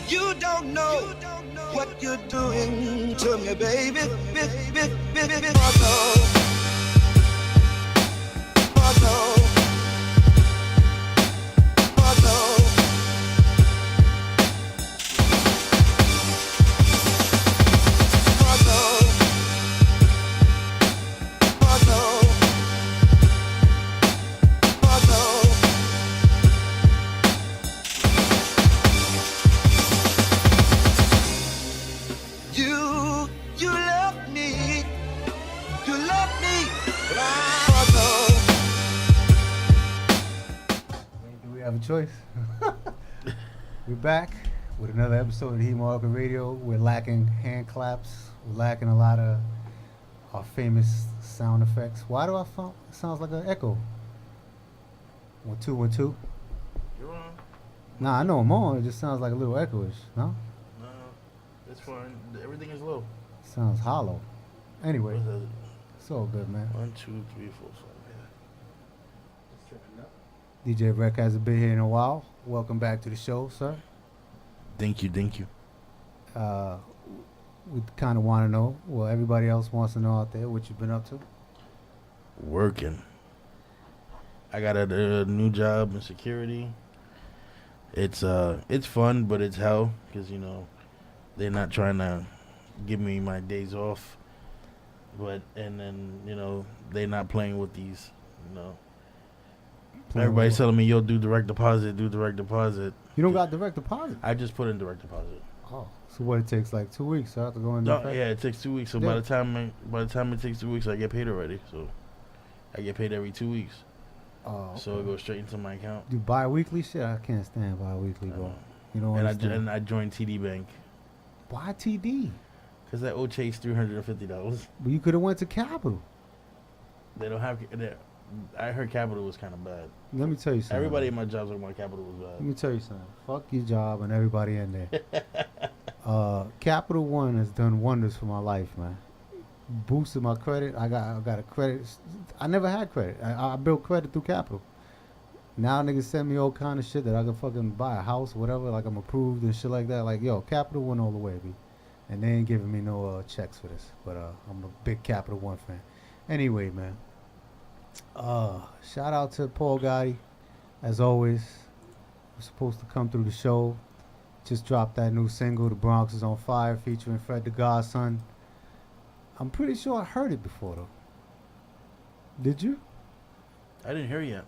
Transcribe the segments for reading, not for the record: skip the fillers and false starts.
You don't know what you're doing to me, baby. Oh, no. Oh, no. Oh, no. Have a choice. We're back with another episode of Heat Market Radio. We're lacking hand claps. We're lacking a lot of our famous sound effects. Why do I sound? It sounds like an echo. 1 2 1 2. You're wrong. Nah, I know I'm on. It just sounds like a little echoish. No, No, it's fine. Everything is low. sounds hollow. Anyway, What's that? it's all good, man. 1 2 3 4 5. DJ Rec hasn't been here in a while. Welcome back to the show, sir. Thank you. We kind of want to know, well, everybody else wants to know out there what you've been up to. Working. I got a new job in security. It's fun, but it's hell because they're not trying to give me my days off. And then they're not playing with these. Everybody's telling me, yo, do direct deposit. You don't got direct deposit? I just put in direct deposit. Oh, so what, it takes like 2 weeks, so I have to go in No, there? yeah, it takes 2 weeks. So Yeah. by the time it takes 2 weeks, I get paid already. So I get paid every 2 weeks. Oh, So it goes straight into my account. do bi-weekly shit? I can't stand bi-weekly, bro. You know what And I joined TD Bank Why TD? because that owe Chase $350. But you could have went to Capital. They don't have. I heard Capital was kind of bad. Let me tell you something. Everybody in my job talking about Capital was Let bad. me tell you something. Fuck your job and everybody in there. Capital One has done wonders for my life, man. Boosted my credit. I got a credit. I never had credit. I built credit through Capital. Now niggas send me all kind of shit that I can fucking buy a house or whatever. Like I'm approved and shit like that. Like, yo, Capital One all the way, B. And they ain't giving me no checks for this. But I'm a big Capital One fan. Anyway, man. Shout out to Paul Gotti. As always, was supposed to come through the show. Just dropped that new single, The Bronx is on Fire, featuring Fred the Godson. I'm pretty sure I heard it before, though. Did you? I didn't hear it yet.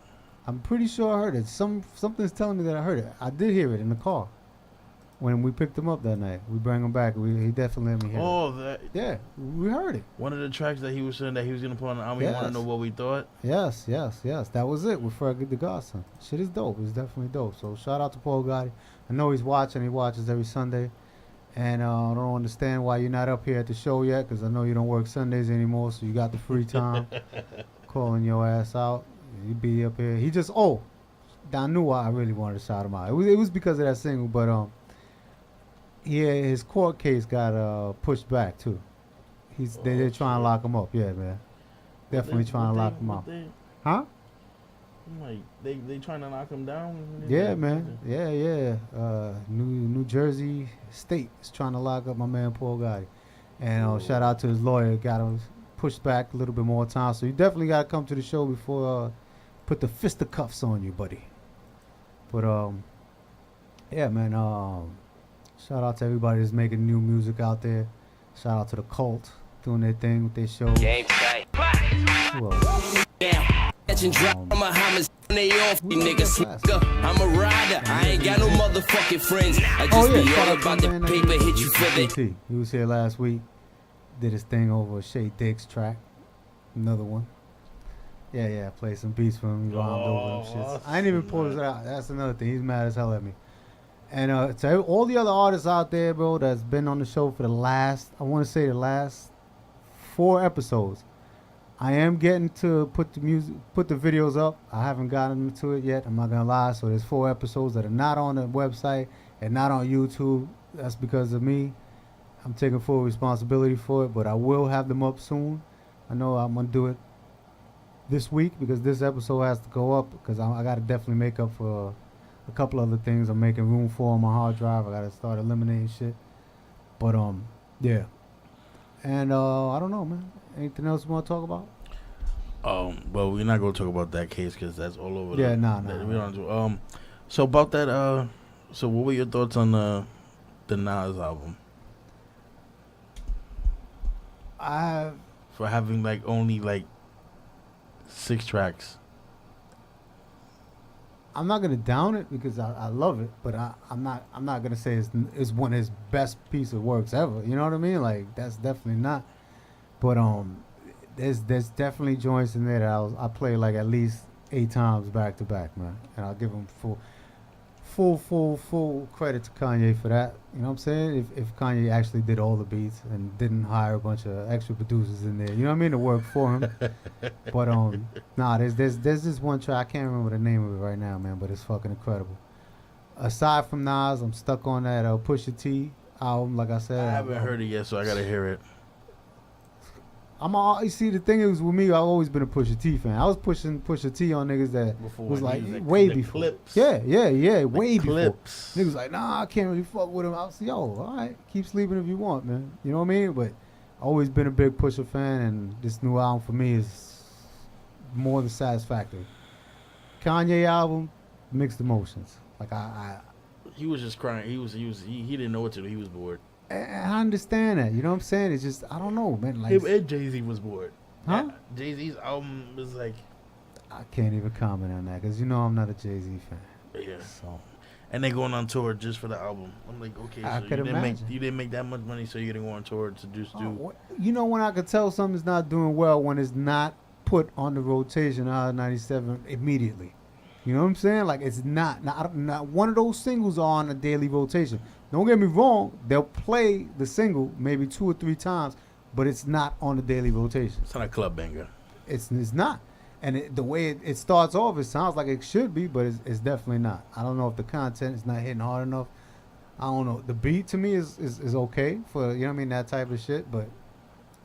I'm pretty sure I heard it. Something's telling me that I heard it. I did hear it in the car when we picked him up that night. We bring him back. He definitely let me hear it. Oh, that Yeah, we heard it. one of the tracks that he was saying that he was gonna put on the album. You want Yes. to know what we thought? Yes. That was it with Fred the Godson. Shit is dope. It's definitely dope. So shout out to Paul Gotti. I know he's watching. He watches every Sunday. And I don't understand why you're not up here at the show yet, because I know you don't work Sundays anymore, so you got the free time. Calling your ass out. You be up here. He just, I knew why I really wanted to shout him out. It was because of that single, but his court case got pushed back too. They're trying to lock him up. Yeah, man. Definitely trying to lock him up. Huh? I'm like, they trying to knock him down? Yeah, man. Yeah. New Jersey State is trying to lock up my man Paul Gotti. And shout out to his lawyer. Got him pushed back a little bit more time. So you definitely got to come to the show before put the fisticuffs on you, buddy. But, yeah, man. Shout out to everybody that's making new music out there. Shout out to the Cult doing their thing with their show. Game tight. Who else? Catching drop on my hammers. They off me, niggas. I'm a rider. I ain't got no motherfucking friends. I just be shout all out about to the my man paper. Hit you for the. DT. He was here last week. Did his thing over Shay Diggs track. Another one. Yeah, played some beats for him. He rhymed over them shits. I ain't even pulled it out. That's another thing. He's mad as hell at me. And to all the other artists out there, bro, that's been on the show for the last 4 episodes. I am getting to put the videos up. I haven't gotten to it yet. I'm not gonna lie. So there's 4 episodes that are not on the website and not on YouTube. That's because of me. I'm taking full responsibility for it, but I will have them up soon. I know I'm gonna do it this week because this episode has to go up because I gotta definitely make up for a couple other things I'm making room for on my hard drive. I gotta start eliminating shit. But yeah. And I don't know, man. Anything else you want to talk about? Well, we're not gonna talk about that case because that's all over. Yeah, We don't do. So about that. So what were your thoughts on the Nas album? For having like only like 6 tracks. I'm not gonna down it because I love it, but I'm not gonna say it's one of his best piece of works ever. You know what I mean? Like that's definitely not. But there's definitely joints in there that I play like at least 8 times back to back, man. And I'll give him full credit to Kanye for that. You know what I'm saying? If Kanye actually did all the beats and didn't hire a bunch of extra producers in there, you know what I mean, to work for him. But nah, there's this one track, I can't remember the name of it right now, man, but it's fucking incredible. Aside from Nas, I'm stuck on that Pusha T album, like I said. I haven't heard it yet, so I gotta hear it. You see, the thing is with me, I've always been a Pusha T fan. I was pushing Pusha T on niggas that Before was like he was way the before. Clips. Yeah, way before. Clips. Niggas like, nah, I can't really fuck with him. I was yo, all right, keep sleeping if you want, man. You know what I mean? But always been a big Pusha fan, and this new album for me is more than satisfactory. Kanye album, mixed emotions. Like He was just crying. He didn't know what to do. He was bored. I understand that. You know what I'm saying? It's just I don't know, man. Like, Him and Jay-Z was bored. huh? Jay-Z's album was like, I can't even comment on that because you know I'm not a Jay-Z fan. yeah. So And they going on tour just for the album. I'm like, okay, I so could imagine. you didn't make that much money, so you didn't go on tour to just do. You know when I could tell something's not doing well when it's not put on the rotation out of 97 immediately. You know what I'm saying? Like it's not one of those singles are on a daily rotation. Don't get me wrong, they'll play the single maybe 2 or 3 times, but it's not on the daily rotation. It's not a club banger. It's not. And the way it starts off, it sounds like it should be, but it's definitely not. I don't know if the content is not hitting hard enough. I don't know. The beat to me is okay for, you know what I mean, that type of shit, but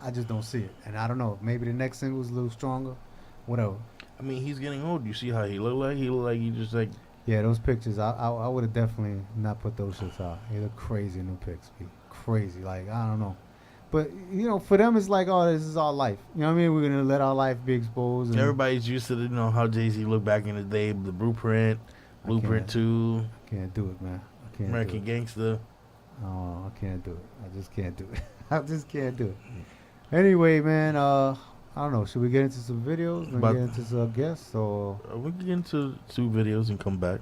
I just don't see it. And I don't know. Maybe the next single is a little stronger. Whatever. I mean, he's getting old. You see how he look like? He look like he just like. Yeah, those pictures, I would have definitely not put those shits out. They look crazy in them pics. Crazy. Like, I don't know. But, you know, for them, it's like, oh, this is our life. You know what I mean? We're going to let our life be exposed. And Everybody's used to, how Jay-Z looked back in the day. The Blueprint 2, I can't do it, man. I can't American do it. Gangster. Oh, I can't do it. I just can't do it. I just can't do it. Anyway, man, I don't know. Should we get into some videos and get into some guests? Or we can get into 2 videos and come back.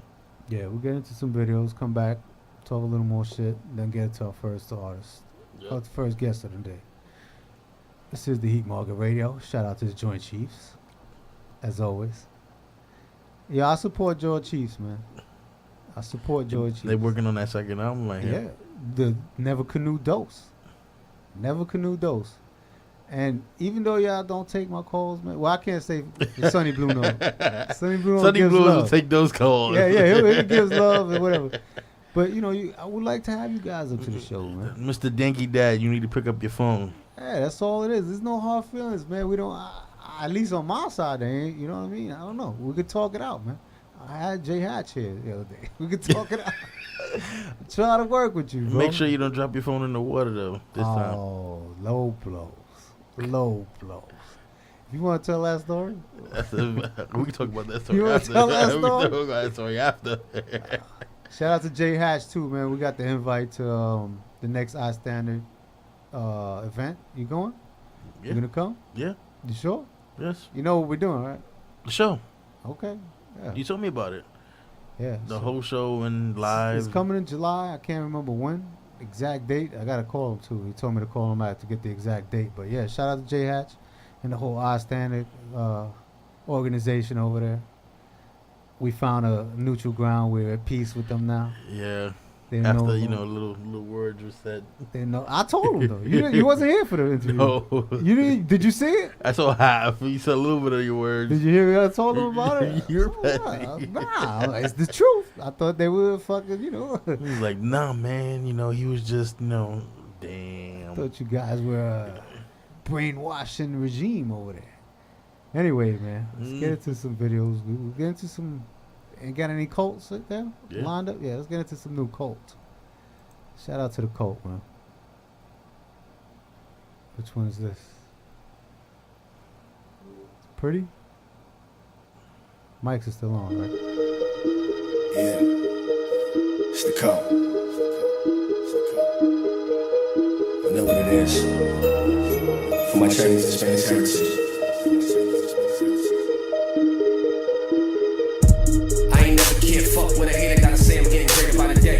yeah, we'll get into some videos, come back, talk a little more shit, then get into our first artist. Yep. Our first guest of the day. This is the Heat Market Radio. Shout out to the Joint Chiefs, as always. Yeah, I support George Chiefs, man. I support George Chiefs. They working on that second album right here. Yeah, the Never Canoe Dose. Never Canoe Dose. And even though y'all don't take my calls, man. Well, I can't say Sonny Blue knows. Sonny Blue gives will love. take those calls. Yeah, he gives love and whatever. But, you know, I would like to have you guys up to the show, man. Mr. Danky Dad, you need to pick up your phone. Yeah, that's all it is. There's no hard feelings, man. We don't, at least on my side, they ain't. You know what I mean? I don't know. We could talk it out, man. I had Jay Hatch here the other day. We could talk it out. Try to work with you, bro. Make sure you don't drop your phone in the water, though, this time. Oh, low blows. Low blows. You want to tell that story? We can talk about that story You wanna after. tell that We can story? talk about that story after. Shout out to Jay Hatch, too, man. We got the invite to the next iStandard event. You going? Yeah. You going to come? Yeah. You sure? Yes. You know what we're doing, right? The show. Okay. Yeah. You told me about it. Yeah. The so whole show and live. it's coming in July. I can't remember when. Exact date. I got to call him, too. He told me to call him out to get the exact date. But, yeah, shout out to Jay Hatch and the whole iStandard organization over there. We found a neutral ground. We're at peace with them now. Yeah. They After, know, little words were said. They know. I told him, though. You wasn't here for the interview. No. You didn't, did you see it? I saw half. You said a little bit of your words. Did you hear what I told him about it? You're petty. Nah, it's the truth. I thought they were fucking, He was like, nah, man. He was just, I damn. thought you guys were a brainwashing regime over there. Anyway, man, let's get into some videos. We'll get into some Ain't got any Colts there Yeah. lined up? Yeah, let's get into some new Colts. Shout out to the Colt, man. Which one is this? It's pretty. Mics are still on, right? Yeah, it's the call. I know what it is. For my Chinese and Spanish heritage. I ain't never cared fuck what a hater gotta say. I'm getting greater by the day.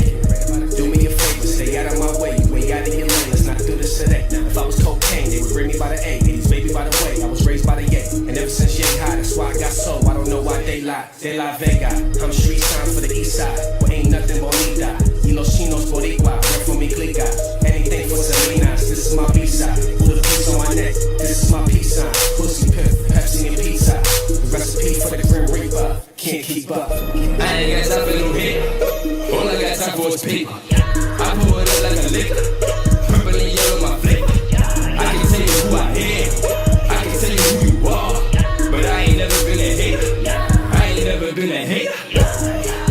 Do me a favor, stay out of my way. You ain't out of your lane, let's not do this today. If I was cocaine, they would bring me by the A. These baby by the way, I was raised by the Yay. And ever since Yay high, that's why I got soul. I don't know why they lie. They lie Vega. I'm street sign for the east side. Well, ain't nothing bonita. Y los chinos boricua, rep for me clica. Anything for Salinas, this is my B-side. Put a piece on my neck, this is my peace sign. Pussy pimp, Pepsi and pizza. The recipe for the Grim Reaper, can't keep up. I ain't got time for no hate. All I got time for is paper. I pour it up like a liquor. Purple and yellow my flavor. I can tell you who I am. I can tell you who you are. But I ain't never been a hater. I ain't never been a hater.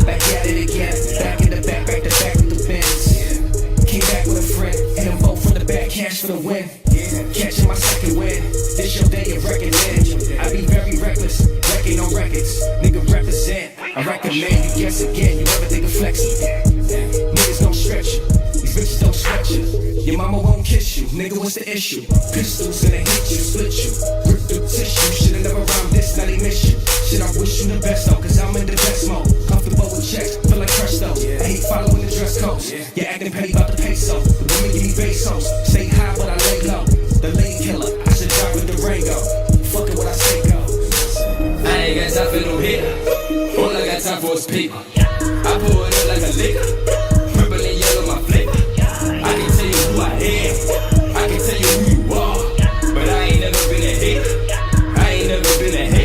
Back at it again, back in the back with the bins. Came back with a friend, and them both from the back, cash for the win. Catching my second win, this your day of reckoning. I be very reckless, wrecking on records. Nigga represent, I recommend you guess again. You ever think of flexing? Niggas don't stretch you, these bitches don't stretch you. Your mama won't kiss you, nigga what's the issue? Pistols gonna hit you, split you, rip through tissue. Should've never rhymed this, now they miss you. Shit, I wish you the best though, cause I'm in the best mode. Comfortable with checks, feel like crush though. I hate following the dress codes. You're acting petty about the peso. The women give me pesos. Stay high, but I lay low. The lady killer, I should drive with the Rango. Fuck it, what I say go. I ain't got time for no hater. All I got time for is paper. I pour it up like a liquor. Purple and yellow my flavor. I can tell you who I am. I can tell you who you are. But I ain't never been a hater. I ain't never been a hater.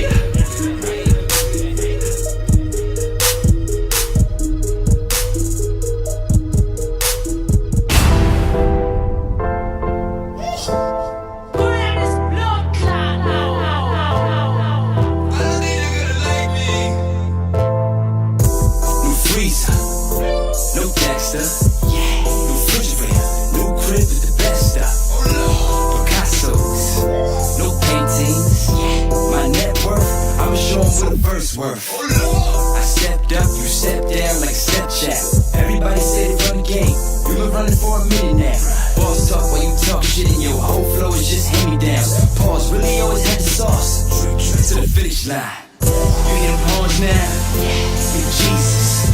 Worth. I stepped up, you stepped down like Snapchat. Everybody said run the game. You been running for a minute now. Boss talk when you talk shit and your whole flow is just hand-me-downs. Pause really always had the sauce. To the finish line. You hear them horns now? New Jesus.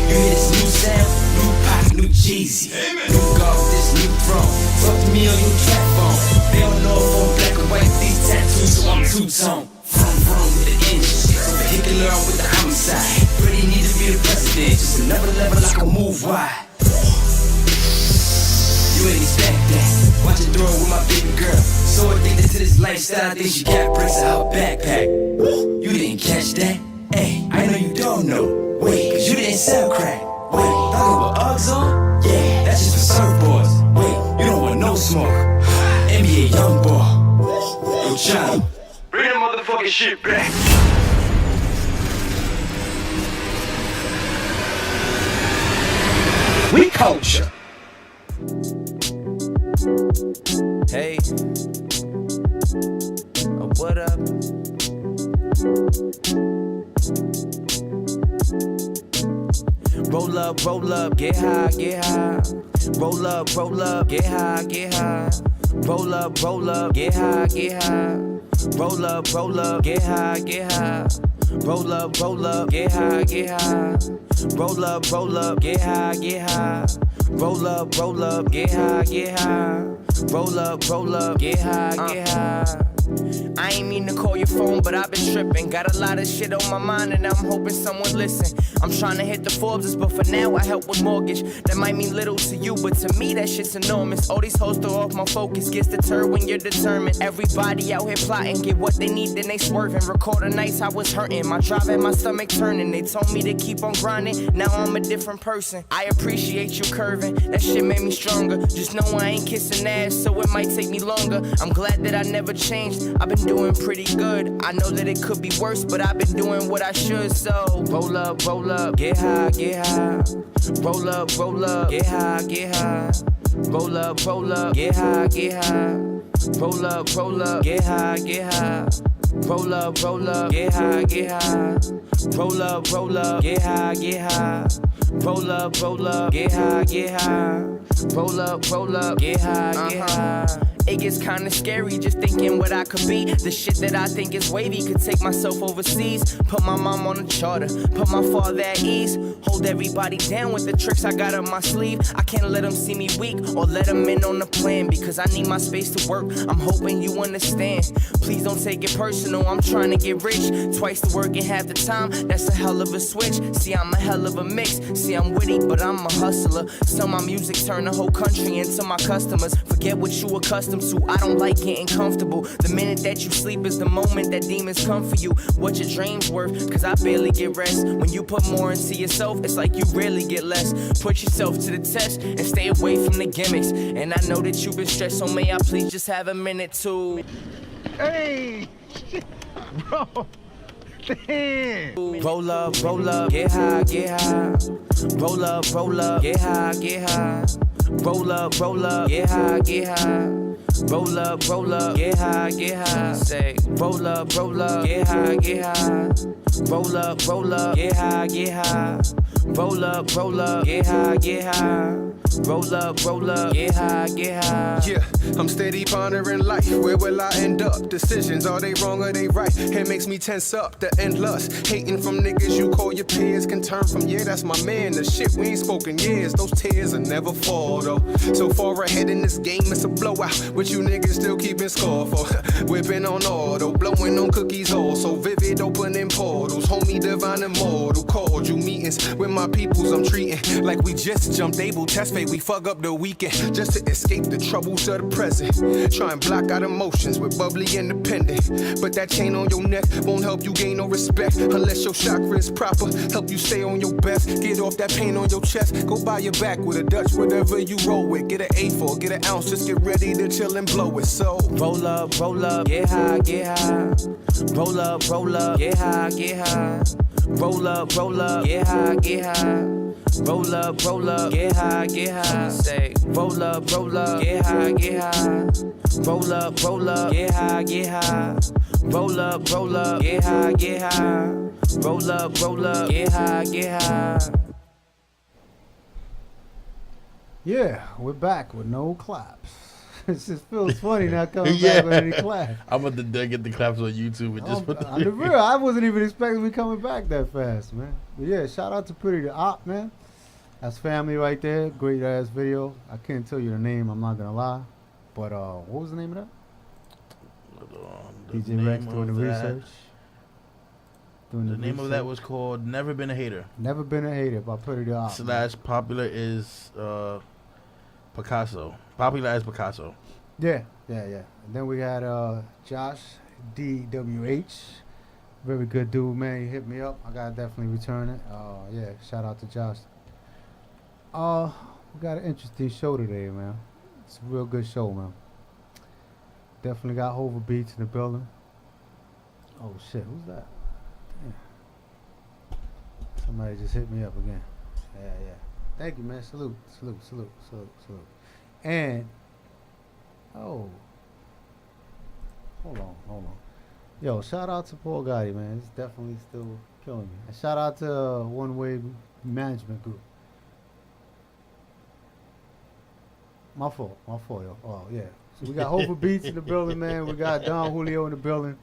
You hear this new sound? New pop, new Jeezy. New golf, this new throne. Talk to me on your track phone. They don't know if I'm black or white. These tattoos, so I'm two-tone. Vroom with the engine. Vehicular with the homicide. Pretty need to be the president. Just another level I can move wide. You ain't expect that. Watch it throw with my baby girl. So addicted to this lifestyle, I think she got bricks in her backpack. You didn't catch that? Hey, I know you don't know. Wait, cause you didn't sell crack. Wait, talking with Uggs on? Yeah, that's just for surfboards. Wait, you don't want no smoke. NBA young boy. Yo, China. Bring that motherfucking shit back. We culture. Hey. Oh, what up? Roll up, get high, get high. Roll up, get high, get high. Roll up, get high, get high. Roll up, get high, get high. Roll up, get high, get high. Roll up, get high, get high. Roll up, get high, get high. Roll up, get high, get high. I ain't mean to call your phone, but I've been tripping. Got a lot of shit on my mind, and I'm hoping someone listen. I'm trying to hit the Forbeses, but for now I help with mortgage. That might mean little to you, but to me that shit's enormous. All these hoes throw off my focus, gets deterred when you're determined. Everybody out here plotting, get what they need, then they swerving. Record the nights I was hurting, my drive had my stomach turning. They told me to keep on grinding, now I'm a different person. I appreciate you curving, that shit made me stronger. Just know I ain't kissing ass, so it might take me longer. I'm glad that I never changed. I've been doing pretty good. I know that it could be worse, but I've been doing what I should. So roll up, get high, get high. Roll up, get high, get high. Roll up, get high, get high. Roll up, get high, get high. Roll up, get high, get high. Roll up, get high, get high. Roll up, get high, get high. Roll up, get high, get high. It gets kinda scary just thinking what I could be. The shit that I think is wavy could take myself overseas. Put my mom on a charter, put my father at ease. Hold everybody down with the tricks I got up my sleeve. I can't let them see me weak or let them in on the plan, because I need my space to work. I'm hoping you understand. Please don't take it personal, I'm trying to get rich. Twice the work and half the time, that's a hell of a switch. See, I'm a hell of a mix. See, I'm witty, but I'm a hustler. So my music turn the whole country into my customers. Forget what you accustomed to, I don't like getting comfortable. The minute that you sleep is the moment that demons come for you. What your dreams worth, cause I barely get rest. When you put more into yourself, it's like you rarely get less. Put yourself to the test and stay away from the gimmicks. And I know that you've been stressed, so may I please just have a minute to Hey, bro. Damn. roll up, get high, get high. Roll up, get high, get high. Roll up, get high, get high. Roll up, get high, get high. Say, roll up, get high, get high. Roll up, get high, get high. Roll up, get high, get high. Roll up, get high, get high. Yeah, I'm steady pondering life. Where will I end up? Decisions, are they wrong or they right? It makes me tense up, the endless. Hating from niggas you call your peers can turn from, yeah, that's my man. The shit we ain't spoken years, those tears will never fall though. So far ahead in this game, it's a blowout. But you niggas still keeping score for. Whipping on auto, blowing on cookies all. So vivid, opening portals. Homie divine immortal, called you meetings with my peoples I'm treating like we just jumped able test fate. We fuck up the weekend just to escape the troubles of the present. Try and block out emotions with bubbly independent. But that chain on your neck won't help you gain no respect unless your chakra is proper. Help you stay on your best. Get off that pain on your chest. Go buy your back with a Dutch, whatever you roll with. Get an A4, get an ounce, just get ready to chill and blow it. So roll up, get high, get high. Roll up, get high, get high. Roll up, get high, get high. Roll up, get high, get high. Say, roll up, get high, get high. Roll up, get high, get high. Roll up, get high, get high. Roll up, get high, get high. Yeah, we're back with no claps. It just feels funny not coming back with any claps. I'm about to get the claps on YouTube and just put On the real, I wasn't even expecting we coming back that fast, man. But yeah, shout out to Pretty the Op, man. That's family right there. Great ass video. I can't tell you the name, I'm not gonna lie. But what was the name of that? DJ Rex doing the research. The name of that was called Never Been a Hater. Never Been a Hater by Pretty the Op. / popular is Picasso. Popular as Picasso. Yeah. And then we had Josh DWH. Very good dude, man. He hit me up. I gotta definitely return it. Yeah, shout out to Josh. We got an interesting show today, man. It's a real good show, man. Definitely got hovabeats in the building. Oh shit, who's that? Damn. Somebody just hit me up again. Yeah. Thank you, man. Salute. And hold on. Yo, shout out to Paul Gotti, man. It's definitely still killing me. And shout out to One Way Management Group. My fault, yo. Oh, yeah. So we got hovabeats in the building, man. We got Don Julio in the building.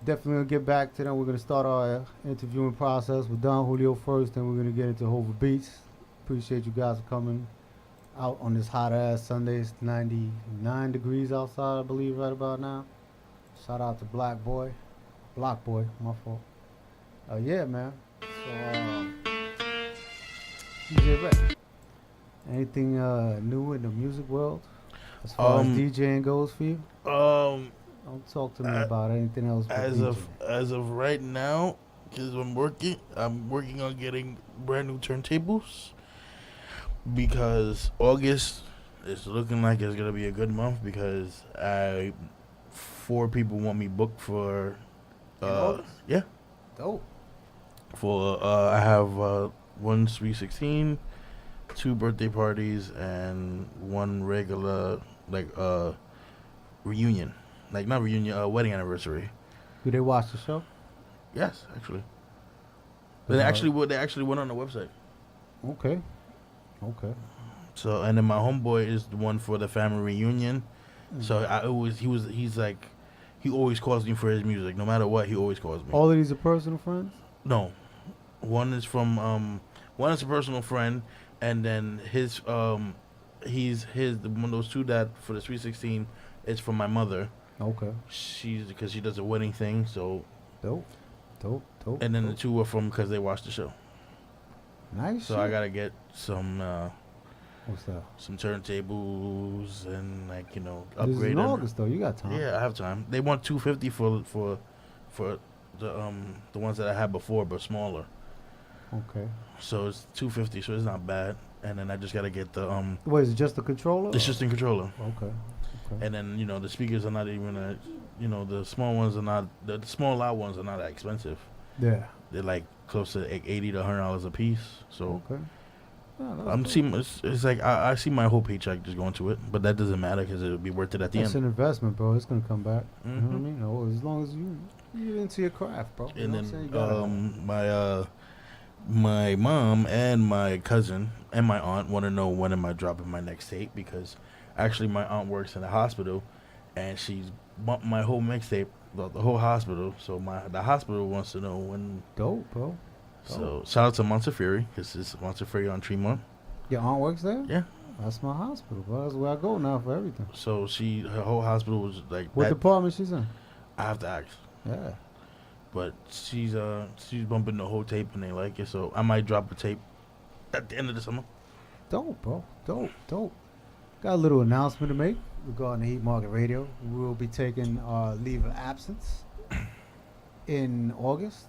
Definitely gonna get back to them. We're gonna start our interviewing process with Don Julio first, then we're gonna get into hovabeats. Appreciate you guys for coming out on this hot ass Sunday. It's 99 degrees outside, I believe, right about now. Shout out to Block Boy, my fault. Yeah, man. So, DJ Rex, anything new in the music world as far as DJing goes for you? Don't talk to me about anything else. As of right now, because I'm working on getting brand new turntables. Because August is looking like it's gonna be a good month because I 4 people want me booked for. August? Yeah. Dope. For I have 1 Sweet 16, 2 birthday parties, and 1 regular reunion. Like not reunion, wedding anniversary. Do they watch the show? Yes, actually. They actually went on the website. Okay. Okay. So and then my homeboy is the one for the family reunion. So he always calls me for his music. No matter what, he always calls me. All of these are personal friends? No. One is from one is a personal friend, and then his one of those 2 that for the Sweet 16 is from my mother. Okay. Because she does a wedding thing, so Dope. and then the 2 are from because they watch the show. Nice. So I gotta get some what's that? some turntables and This is upgrade in them. August though. You got time. Yeah, I have time. They want $250 for the ones that I had before, but smaller. Okay. So it's $250, so it's not bad. And then I just gotta get the What is it? Just the controller? It's just in controller. Okay. And then the speakers are not even the small ones are not the small loud ones are not that expensive. Yeah. They're like close to like $80 to $100 a piece. So Okay. Yeah, I'm seeing it's like I see my whole paycheck just going to it, but that doesn't matter because it'll be worth it at the It's end. an investment, bro. It's gonna come back. Mm-hmm. You know what I mean? No, as long as you're into your craft, bro. You And know what I'm saying? You gotta- my mom and my cousin and my aunt want to know when am I dropping my next tape, because actually my aunt works in a hospital and she's bumped my whole mixtape, the whole hospital. So the hospital wants to know when. Dope, bro. So shout out to Montefiore, because it's Montefiore on Tremont. Your aunt works there? Yeah. That's my hospital, bro. That's where I go now for everything. So her whole hospital was like. What department she's in? I have to ask. Yeah. But she's bumping the whole tape and they like it, so I might drop a tape at the end of the summer. Dope, bro. Dope. Got a little announcement to make regarding the Heat Market Radio. We will be taking our leave of absence in August.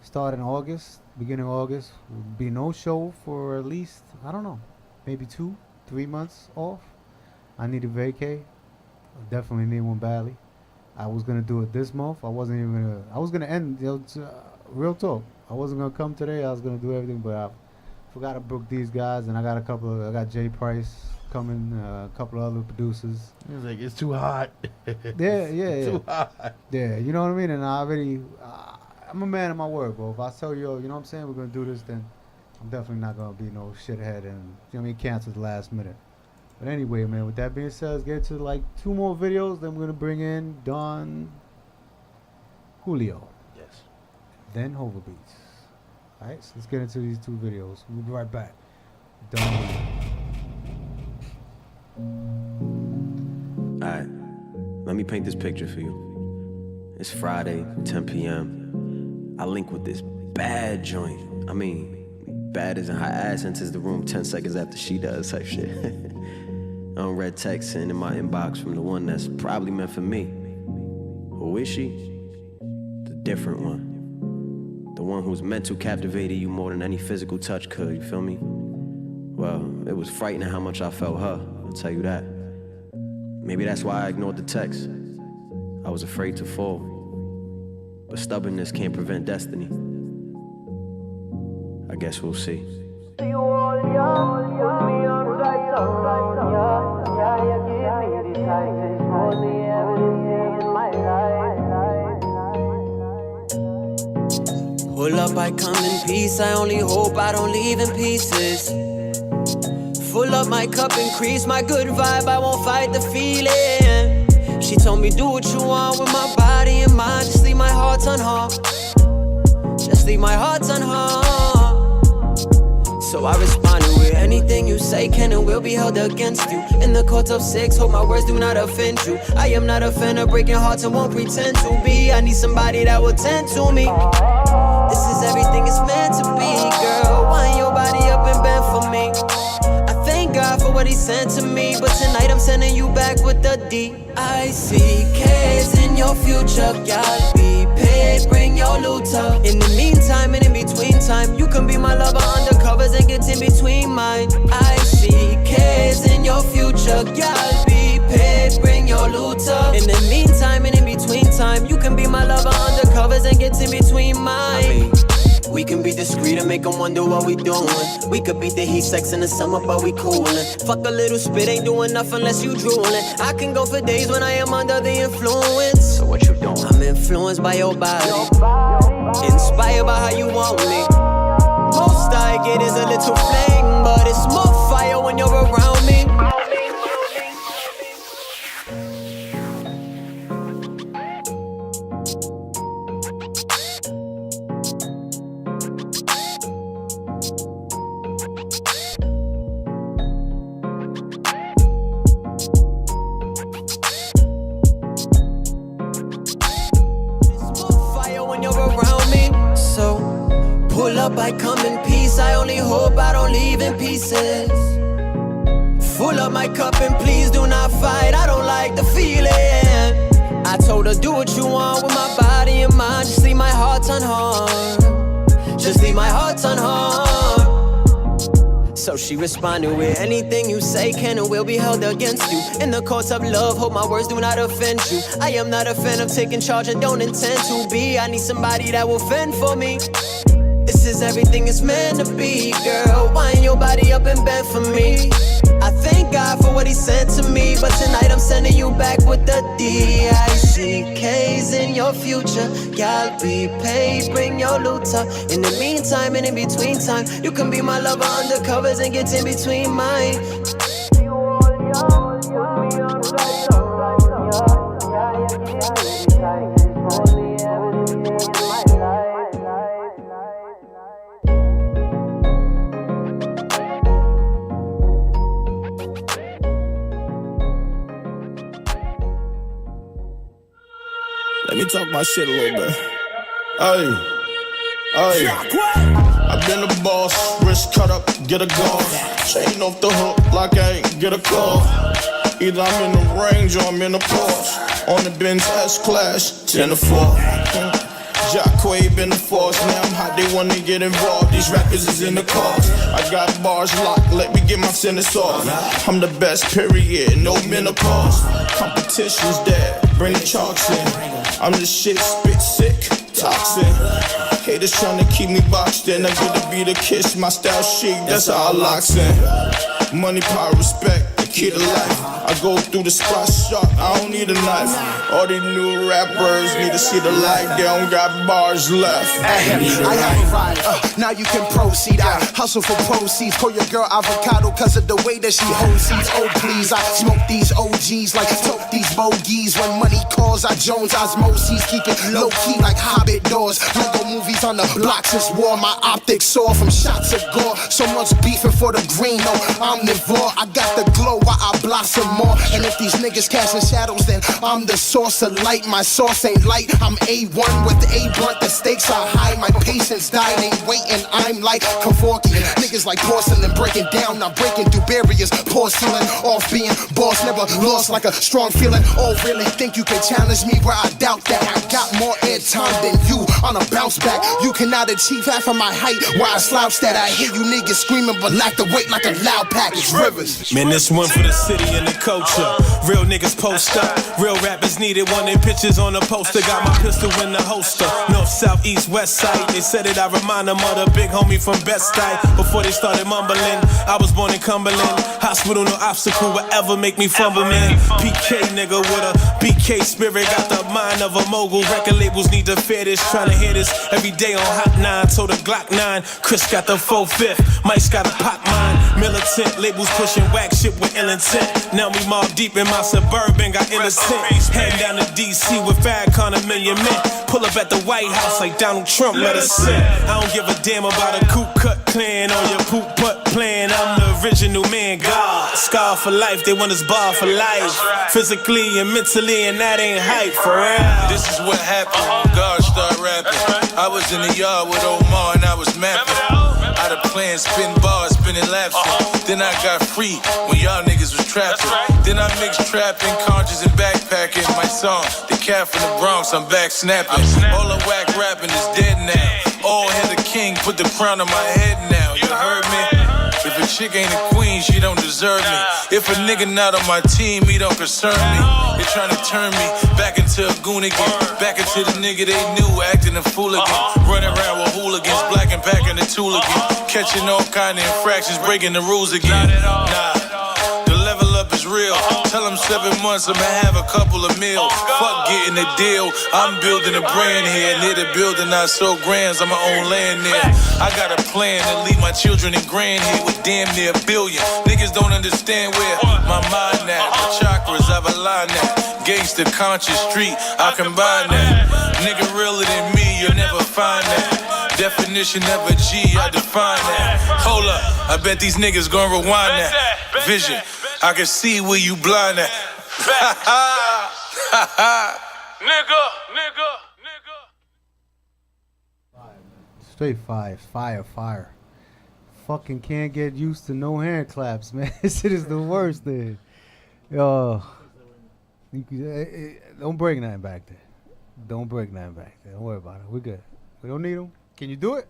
Starting August, beginning of August, will be no show for at least, I don't know, maybe 2-3 months off. I need a vacay. I definitely need one badly. I was gonna do it this month. I was gonna end. Real talk. I wasn't gonna come today. I was gonna do everything, but I forgot to book these guys, and I got Jay Price coming, a couple of other producers. He was like, it's too hot. Yeah. Too hot. Yeah, you know what I mean. And I'm a man of my word, bro. If I tell you, you know what I'm saying, we're gonna do this, then I'm definitely not gonna be no shithead and you know what I mean, cancel the last minute. But anyway, man, with that being said, let's get to like 2 more videos. Then we're going to bring in Don Julio. Yes. Then hovabeats. All right, so let's get into these 2 videos. We'll be right back. Don Julio. Alright, let me paint this picture for you. It's Friday, 10 p.m. I link with this bad joint. I mean, bad as in her ass enters the room 10 seconds after she does type shit. I don't read text sent in my inbox from the one that's probably meant for me. Who is she? The different one. The one whose mental captivated you more than any physical touch could, you feel me? Well, it was frightening how much I felt her, I'll tell you that. Maybe that's why I ignored the text. I was afraid to fall. But stubbornness can't prevent destiny. I guess we'll see. Pull up, I come in peace. I only hope I don't leave in pieces. Full up my cup, increase my good vibe. I won't fight the feeling. She told me do what you want with my body and mind. Just leave my heart unharmed. Just leave my heart unharmed. So I responded with anything you say can and will be held against you. In the court of 6, hope my words do not offend you. I am not a fan of breaking hearts and won't pretend to be. I need somebody that will tend to me. This is everything it's meant to be, girl. Wind your body up and bend for me. I thank God for what he sent to me, but tonight I'm sending you back with the D. I see K's in your future, y'all be paid, bring your loot up. In the meantime and in between time, you can be my lover undercovers and get in between mine. I see K's in your future, y'all be paid, bring your loot up. In the meantime covers and gets in between mine. We can be discreet and make them wonder what we doing. We could beat the heat sex in the summer, but we coolin'. Fuck a little spit, ain't doing nothing unless you droolin'. I can go for days when I am under the influence. So what you doing? I'm influenced by your body, inspired by how you want me. Most I get is a little flame, but it's more fire when you're around me. I come in peace, I only hope I don't leave in pieces. Full up my cup and please do not fight, I don't like the feeling. I told her do what you want with my body and mind, just leave my heart unharmed. Just leave my heart unharmed. So she responded with anything you say can and will be held against you. In the course of love, hope my words do not offend you. I am not a fan of taking charge and don't intend to be. I need somebody that will fend for me. This is everything it's meant to be, girl. Wind your body up in bed for me. I thank God for what he sent to me, but tonight I'm sending you back with the D-I-C-K's in your future. Y'all be paid, bring your loot up. In the meantime and in between time, you can be my lover under covers and get in between mine. Let me talk my shit a little bit. Hey. I've been a boss, wrist cut up, get a golf. Chain off the hook like I ain't get a call. Either I'm in the range or I'm in the Porsche. On the Benz S-Class, 10 to 4. Jacquay been the force, now I'm hot, they wanna get involved. These rappers is in the cars. I got bars locked, let me get my sentence off. I'm the best, period, no menopause. Competition's dead, bring the chalks in. I'm the shit, spit sick, toxin. Haters tryna keep me boxed in. I get to be the kiss, my style chic, that's how I locks in. Money, power, respect, the key to life. I go through the spot sharp, I don't need a knife. All these new rappers need to see the light, they don't got bars left. I got it right, now you can proceed. I hustle for proceeds, call your girl avocado cause of the way that she holds seeds. Oh please, I smoke these OGs like tote these bogeys. When money calls, I Jones osmosis, keep it low key like Hobbit doors. Lego movies on the block since war, my optics soar from shots of gore. So much beefing for the green, no omnivore. I got the glow while I blossom more. And if these niggas casting shadows, then I'm the source of light. My source ain't light, I'm A1 with A blunt. The stakes are high, my patience died, ain't waiting. I'm like Kevorkian, niggas like porcelain, breaking down, not breaking through barriers. Porcelain, off being boss, never lost like a strong feeling. Oh really think you can challenge me where I doubt that? I got more airtime than you on a bounce back. You cannot achieve half of my height where I slouch that. I hear you niggas screaming but lack the weight like a loud package. Rivers. Man, this one for the city and the culture. Real niggas post up, real rappers needed. Wanted pictures on the poster, got my pistol in the holster. North, south, east, west side. They said it, I remind them of the big homie from Bed-Stuy. Before they started mumbling, I was born in Cumberland. Hospital, no obstacle will ever make me fumble, man. PK nigga with a BK spirit, got the mind of a mogul. Record labels need to fear this, trying to hear this every day on Hot 9. Told the Glock 9, Chris got the 4/5, Mike's got a pop mine. Militant labels pushing whack shit with ill intent. Now we mob deep in my suburban, got innocent. Heading down to DC with Farrakhan, $1 million men. Pull up at the White House like Donald Trump, let us in. I don't give a damn about a Ku Klux Klan or your poop putt plan. I'm the original man, God. Scar for life, they want us bar for life. Physically and mentally, and that ain't hype for real. This is what happened when God started rapping. I was in the yard with Omar and I was mapping. Out of plan, spin bars, spinning laps. Then I got free when y'all niggas was trapping. Then I mixed trapping, conscious and backpacking. My song, the cat from the Bronx, I'm back snapping. All the whack rapping is dead now. All hail the king, put the crown on my head now. You heard me? If a chick ain't a queen, she don't deserve me. If a nigga not on my team, he don't concern me. They trying to turn me back into a goon again. Back into the nigga they knew, acting a fool again. Running around with hooligans, black and packing the tool again. Catching all kind of infractions, breaking the rules again. Nah, the level up is real. Tell them 7 months I'ma have a couple of meals. Fuck getting a deal, I'm building a brand here. Near the building I sold grands, I'ma own land there. I got a plan to leave my children and grand here with damn near a billion. Niggas don't understand where my mind at. My chakras, I've aligned that. Gangsta conscious street, I combine that. Nigga realer than me, you'll never find that. Definition of a G, I define that. Hold up, I bet these niggas gon' rewind that. Vision, I can see where you blind at. Nigga. Straight fire. Fucking can't get used to no hand claps, man. This shit is the worst thing. Yo, don't break nothing back there. Don't break nothing back there. Don't worry about it. We're good. We don't need them. Can you do it?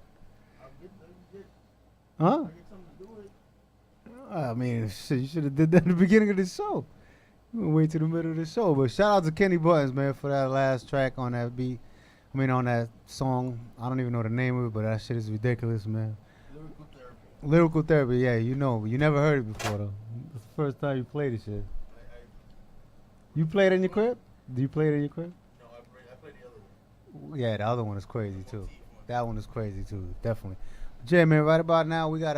Huh? I mean, shit, you should have did that in the beginning of the show. You gonna wait till the middle of the show. But shout out to Kenny Buttons, man, for that last track on that beat. I mean, on that song. I don't even know the name of it, but that shit is ridiculous, man. Lyrical Therapy, yeah, you know. But you never heard it before, though. It's the first time you played this shit. You played it in your crib? Do you play it in your crib? No, I played the other one. Yeah, the other one is crazy, too. That one is crazy, too, definitely. Jay, man, right about now, we got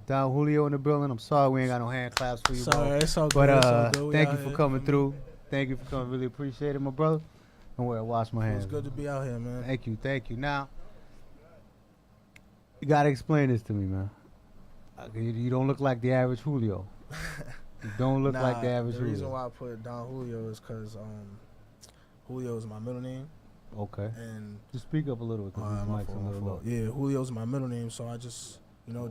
Don Julio in the building. I'm sorry we ain't got no hand claps for you, sorry, bro. it's all good. But it's all good. thank you for coming through. Thank you for coming. Really appreciate it, my brother. Don't worry, I wash my hands. It's good to be out here, man. Thank you. Now, you got to explain this to me, man. You don't look like the average Julio. You don't look like the average Julio. The reason why I put Don Julio is because Julio is my middle name. Okay. And just speak up a little because this mic's a little low. Yeah, Julio's my middle name, so I just,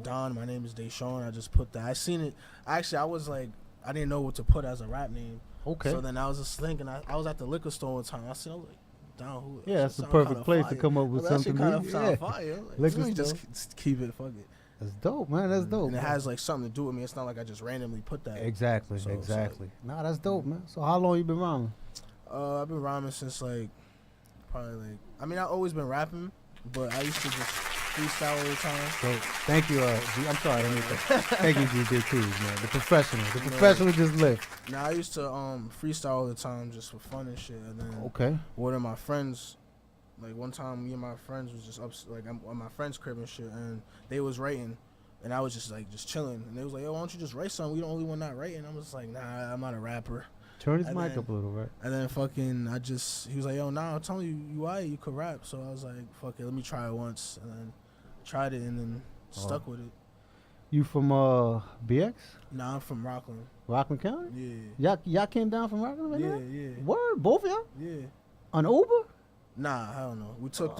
Don, my name is Deshaun. I just put that. I seen it. Actually, I was like, I didn't know what to put as a rap name. Okay. So then I was just thinking, I was at the liquor store one time. I said, like, Don Julio. Yeah, that's the perfect place to come up with something. That shit kind of fire. Like, let me just keep it. Fuck it. That's dope, man. That's dope. And it has like something to do with me. It's not like I just randomly put that. Exactly. Nah, that's dope, man. So how long you been rhyming? I've been rhyming since like probably like. I mean, I've always been rapping, but I used to just freestyle all the time. So thank you, G. I'm sorry, thank you, GJ Cruz, man. The professional just lived. Now I used to freestyle all the time just for fun and shit. And then one of my friends, like one time, me and my friends was just up, like I'm on my friend's crib and shit, and they was writing, and I was just chilling, and they was like, "Yo, why don't you just write something? We the only one not writing." I was like, "Nah, I'm not a rapper." Turn his mic up a little, right? And then he was like, "Yo, nah, I'm telling you, you could rap." So I was like, "Fuck it, let me try it once," and then tried it, and then stuck with it. You from BX? Nah, I'm from Rockland. Rockland County? Yeah. Y'all came down from Rockland? Yeah. Word, both of y'all? Yeah. On Uber? Nah, hell no. We took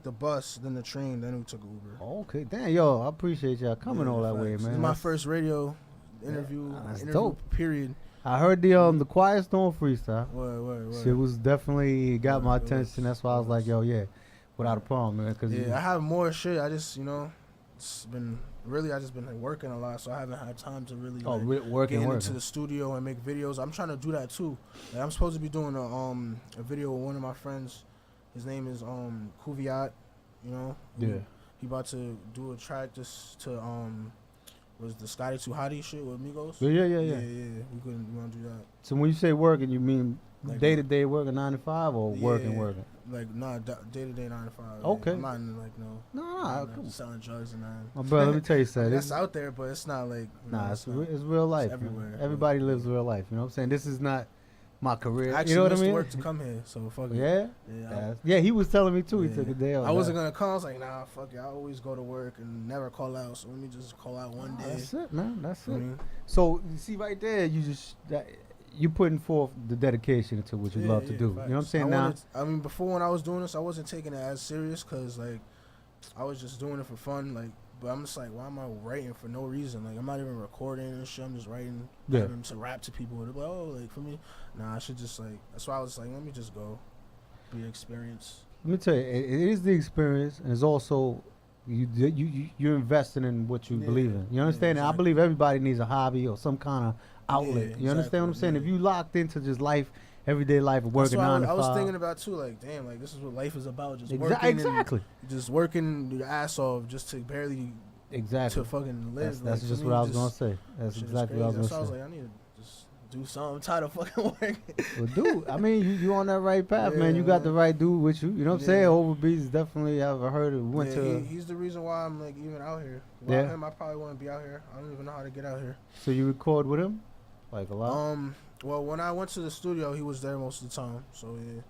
the bus, then the train, then we took Uber. Okay, damn, yo, I appreciate y'all coming all that way, man. This is my first radio interview. That's interview dope. Period. I heard the Quiet Storm freestyle. Word. Shit was definitely got my attention. That's why I was like, yo, yeah, without a problem, man. Cause I have more shit. I just, it's been really, I just been like working a lot, so I haven't had time to really get into the studio and make videos. I'm trying to do that too. Like, I'm supposed to be doing a video with one of my friends. His name is Kuviat. Yeah. He about to do a track just to was the Scotty Too Hottie shit with Migos. Yeah. We want to do that. So when you say working, you mean like day-to-day working 9 to 5 or working? Like day-to-day 9 to 5. Okay. I'm not in like selling drugs and that. My brother, let me tell you something. That's out there, but it's not like it's real life. It's everywhere. Everybody lives real life. You know what I'm saying? This is not my career. I actually you know what I mean? work to come here, so fuck it. Yeah. Yeah. He was telling me too. He took a day off. I wasn't gonna come. I was like, nah, fuck it. I always go to work and never call out. So let me just call out one day. That's it, man. That's it. So you see right there, you putting forth the dedication to what you love to do. Facts. You know what I'm saying? Before when I was doing this, I wasn't taking it as serious because like I was just doing it for fun. Like, but I'm just like, why am I writing for no reason? Like, I'm not even recording and shit. I'm just writing to rap to people. They're like, like for me, nah, I should just like. That's why I was like, let me just go, be an experience. Let me tell you, it is the experience, and it's also You're investing in what you believe in. You understand? Yeah, And I believe everybody needs a hobby or some kind of outlet. Yeah, You understand what I'm saying? yeah. If you locked into just life, everyday life, of That's working what 9 to 5. I was thinking about too. Like, damn, like this is what life is about. Just Exactly. just working your ass off just to barely to fucking live. That's like, just to what me, I was gonna say. That's shit is exactly what I was crazy. gonna So I was say. like, I need to just do something. I'm tired of fucking working. Well, dude, I mean, you on that right path, man. You Yeah, got the right dude with you. You know what I'm saying? Yeah. Hovabeats is definitely, I've heard it. Went to. He's the reason why I'm like even out here. Without Yeah. him, I probably wouldn't be out here. I don't even know how to get out here. So you record with him, like a lot. Well, when I went to the studio, he was there most of the time. So yeah,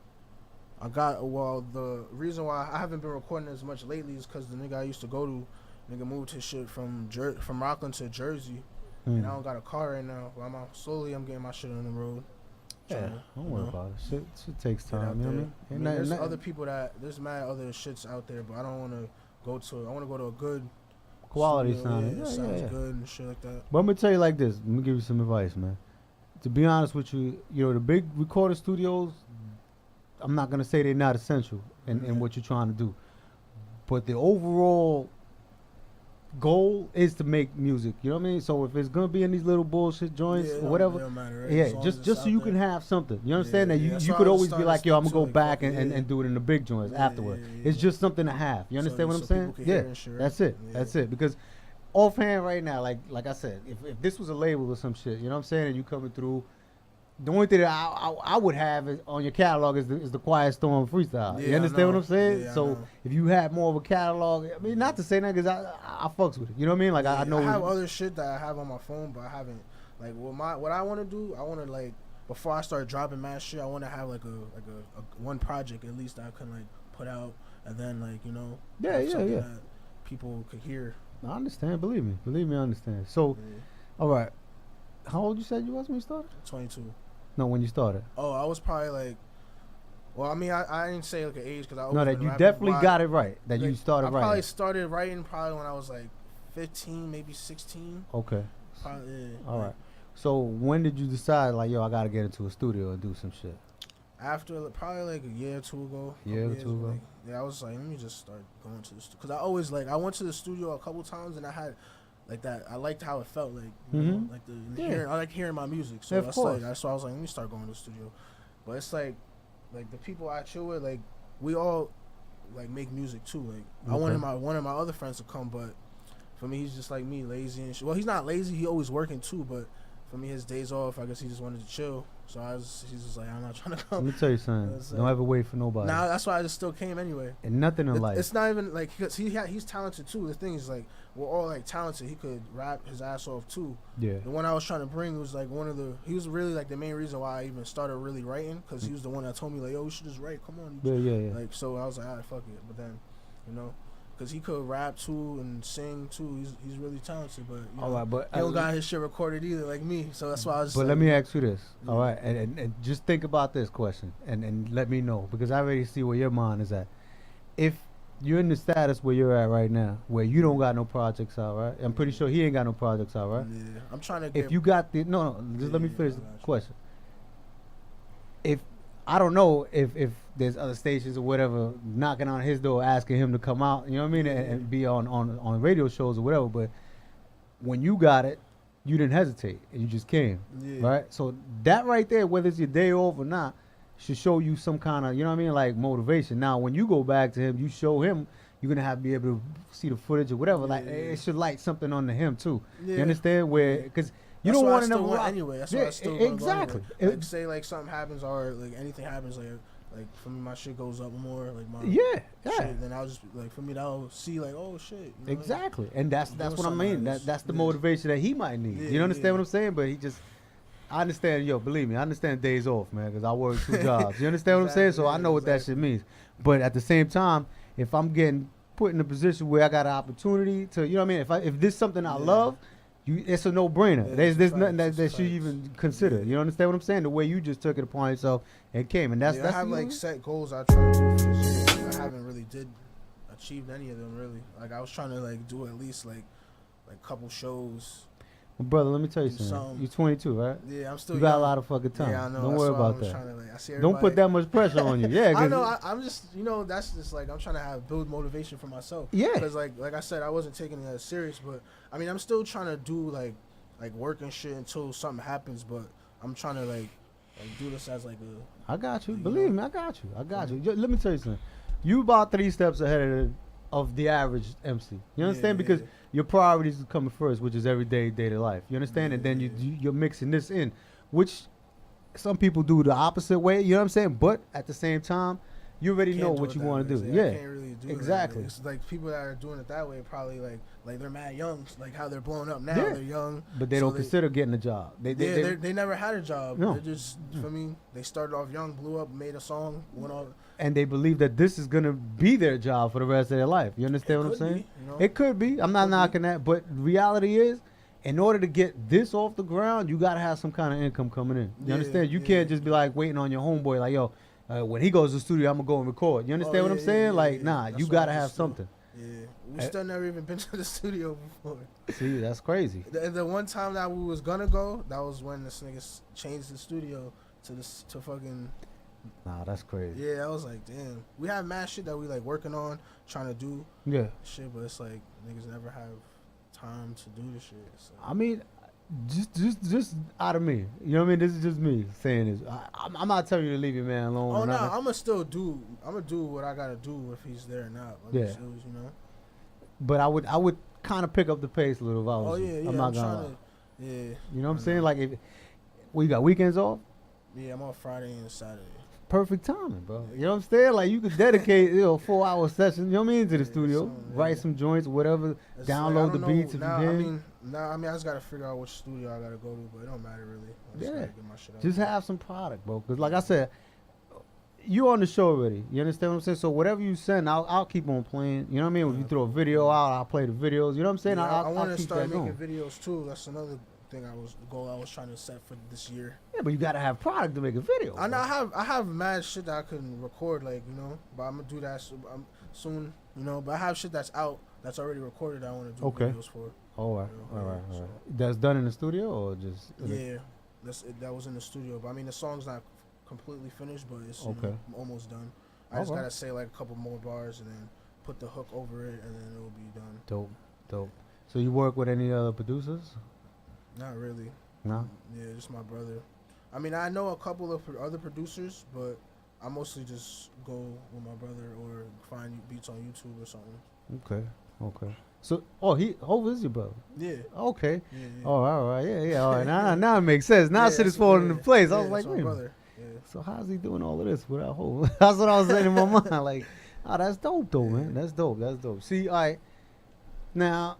the reason why I haven't been recording as much lately is because the nigga I used to go to, nigga moved his shit from Rockland to Jersey, and I don't got a car right now. But I'm getting my shit on the road. Yeah, don't worry about it. Shit takes Get out time. You know what I there. mean? I mean, there's other people there's mad other shits out there, but I don't want to go to. I want to go to a good Quality studio. sounding. Yeah, Yeah, sounds yeah. good and shit like that. But I'm gonna tell you like this. Let me give you some advice, man. To be honest with you, you know the big recording studios. I'm not gonna say they're not essential in what you're trying to do, but the overall goal is to make music. You know what I mean? So if it's gonna be in these little bullshit joints Yeah, it or don't- whatever, it don't matter, right? yeah, As long just as just it's so you out can there. have something. You understand Yeah, that yeah, that's you why could I was always be starting like, to yo, I'm stick gonna go to, like, back fucking- and yeah. do it in the big joints Yeah, afterward. yeah, It's just something to have. You understand what I'm so saying? people can Yeah, hear and shit, right? that's it. Yeah. That's it. Because offhand right now, like I said, if this was a label or some shit, you know what I'm saying, and you coming through. The only thing that I would have is on your catalog is the Quiet Storm freestyle. Yeah, You I understand what know. I'm saying? Yeah, I so know. if you had more of a catalog, I mean, not to say that because I fucks with it. You know what I mean? Like I know. I have other shit that I have on my phone, but I haven't. Like what I want to do, I want to like before I start dropping mad shit, I want to have like a one project at least that I can like put out, and then like Yeah, have yeah, something yeah. that people could hear. I understand. Believe me, I understand. So, all right. How old you said you was when you started? 22. No, when you started. Oh, I was probably like. Well, I mean, I didn't say like an age because I. No, always that been you rapping, definitely but got it right. That you like, started I right. probably started writing probably when I was like 15, maybe 16. Okay. Probably, yeah. All right. So when did you decide like, yo, I gotta get into a studio and do some shit? After probably like a year or two ago. Year or years, two ago. like, yeah, I was like, let me just start going to the studio. Because I always like, I went to the studio a couple times and I had like that. I liked how it felt like, you know, like I like hearing my music. So Yeah, of that's course. like, so I was like, let me start going to the studio. But it's like the people I chill with, like we all like make music too. Like I wanted one of my other friends to come, but for me, he's just like me, lazy and shit. Well, he's not lazy. He always working too, but for me, his days off, I guess he just wanted to chill. So he's just like, I'm not trying to come. Let me tell you something. Don't ever wait for nobody. Nah, that's why I just still came anyway. And nothing in life. It's not even like because he's talented too. The thing is like we're all like talented. He could rap his ass off too. Yeah. The one I was trying to bring was like he was really like the main reason why I even started really writing because he was the one that told me like, yo, you should just write. Come on. Yeah. Like so I was like, alright, fuck it. But then, because he could rap too and sing too. He's really talented, but all right, but he don't got his shit recorded either like me. So that's why I was. Just But like, let me ask you this, all right, and just think about this question and let me know because I already see where your mind is at. If you're in the status where you're at right now, where you don't got no projects out, right? I'm pretty sure he ain't got no projects out, right? Yeah, I'm trying to. If you got the just let me finish the question. If I don't know if there's other stations or whatever knocking on his door asking him to come out, you know what I mean, and be on radio shows or whatever. But when you got it, you didn't hesitate and you just came, right? So that right there, whether it's your day off or not, should show you some kind of, you know what I mean, like motivation. Now, when you go back to him, you show him. You're gonna have to be able to see the footage or whatever. Like it should light something on to him too. Yeah. You understand? Where because. You That's don't why want I to still know went anyway. That's why I still gonna exactly. Go anyway. Like say like something happens or like anything happens like for me my shit goes up more like my shit, then I'll just like for me that'll see like oh shit exactly and that's what I mean that's the motivation that he might need. Yeah, you understand what I'm saying? But I understand, believe me, I understand days off, man, because I work 2 jobs. You understand what I'm saying? So I know what that shit means. But at the same time, if I'm getting put in a position where I got an opportunity to, you know what I mean? If this is something I love. It's a no-brainer. There's nothing that should even consider. You understand what I'm saying? The way you just took it upon yourself and came, and that's I have like set goals I try to do for this year. I haven't really achieved any of them really. Like I was trying to like do at least like couple shows. Well, brother, let me tell you something. You're 22, right? Yeah, I'm still You got young. a lot of fucking time. Yeah, I know. Don't worry about that. I see Don't put that much pressure on you. Yeah, I know. I'm just, that's just like I'm trying to build motivation for myself. Yeah. Because like I said, I wasn't taking it as serious, but I mean, I'm still trying to do like work and shit until something happens. But I'm trying to like do this as like a. I got you. Believe me, I got you. Let me tell you something. You about 3 steps ahead of the average MC. You understand? Because your priorities are coming first, which is everyday daily life. You understand? And then you're mixing this in, which some people do the opposite way. You know what I'm saying? But at the same time, you already know what you want to do. Yeah, I can't really do exactly. That. It's like people that are doing it that way probably like they're mad young, like how they're blowing up now. Yeah. They're young, but they don't consider getting a job. They never had a job. No. They're just for me. They started off young, blew up, made a song, went on. And they believe that this is gonna be their job for the rest of their life. You understand what I'm saying? It could be. I'm not knocking that, but reality is, in order to get this off the ground, you gotta have some kind of income coming in. You understand? You can't just be like waiting on your homeboy, like yo, when he goes to the studio, I'm gonna go and record. You understand what I'm saying? Nah, you gotta have something. Yeah, we still never even been to the studio before. See, that's crazy. The one time that we was gonna go, that was when this nigga changed the studio to fucking. Nah, that's crazy. Yeah, I was like, damn. We have mad shit that we like working on, trying to do. Yeah. Shit, but it's like niggas never have time to do the shit. So. I mean, just out of me. You know what I mean? This is just me saying this. I'm not telling you to leave your man alone. Oh no, I'm gonna do what I gotta do if he's there or not. Like, yeah. But I would kind of pick up the pace a little if I was you. I'm not gonna lie. Yeah. You know what I'm saying? Like, if we got weekends off. Yeah, I'm on Friday and Saturday. Perfect timing, bro. You know what I'm saying? Like, you could dedicate 4-hour session, you know what I mean, to the studio, write some joints, whatever, download the beats if you can. I mean, I just gotta figure out which studio I gotta go to, but it don't matter really. Yeah, just have some product, bro. Because like I said, you on the show already. You understand what I'm saying? So whatever you send, I'll keep on playing. You know what I mean? When you throw a video out, I'll play the videos. You know what I'm saying? Yeah, I want to start making videos too. That's another thing goal I was trying to set for this year. Yeah, but you gotta have product to make a video. I have mad shit that I can record, like, but I'm gonna do that soon, But I have shit that's out that's already recorded that I want to do videos for. All right. That's done in the studio or just? Yeah, that was in the studio. But I mean, the song's not completely finished, but it's almost done. I just gotta say like a couple more bars and then put the hook over it, and then it'll be done. Dope. So you work with any other producers? Not really. No? Yeah, just my brother. I mean, I know a couple of other producers, but I mostly just go with my brother or find beats on YouTube or something. Okay. So, Hov is your brother? Yeah. Okay. Yeah. Oh, all right. Yeah. All right. Now it makes sense. Now shit is falling into place. I was like, wait. Yeah. So how's he doing all of this without Hov? That's what I was saying in my mind. Like, that's dope though, man. That's dope. See, all right. Now,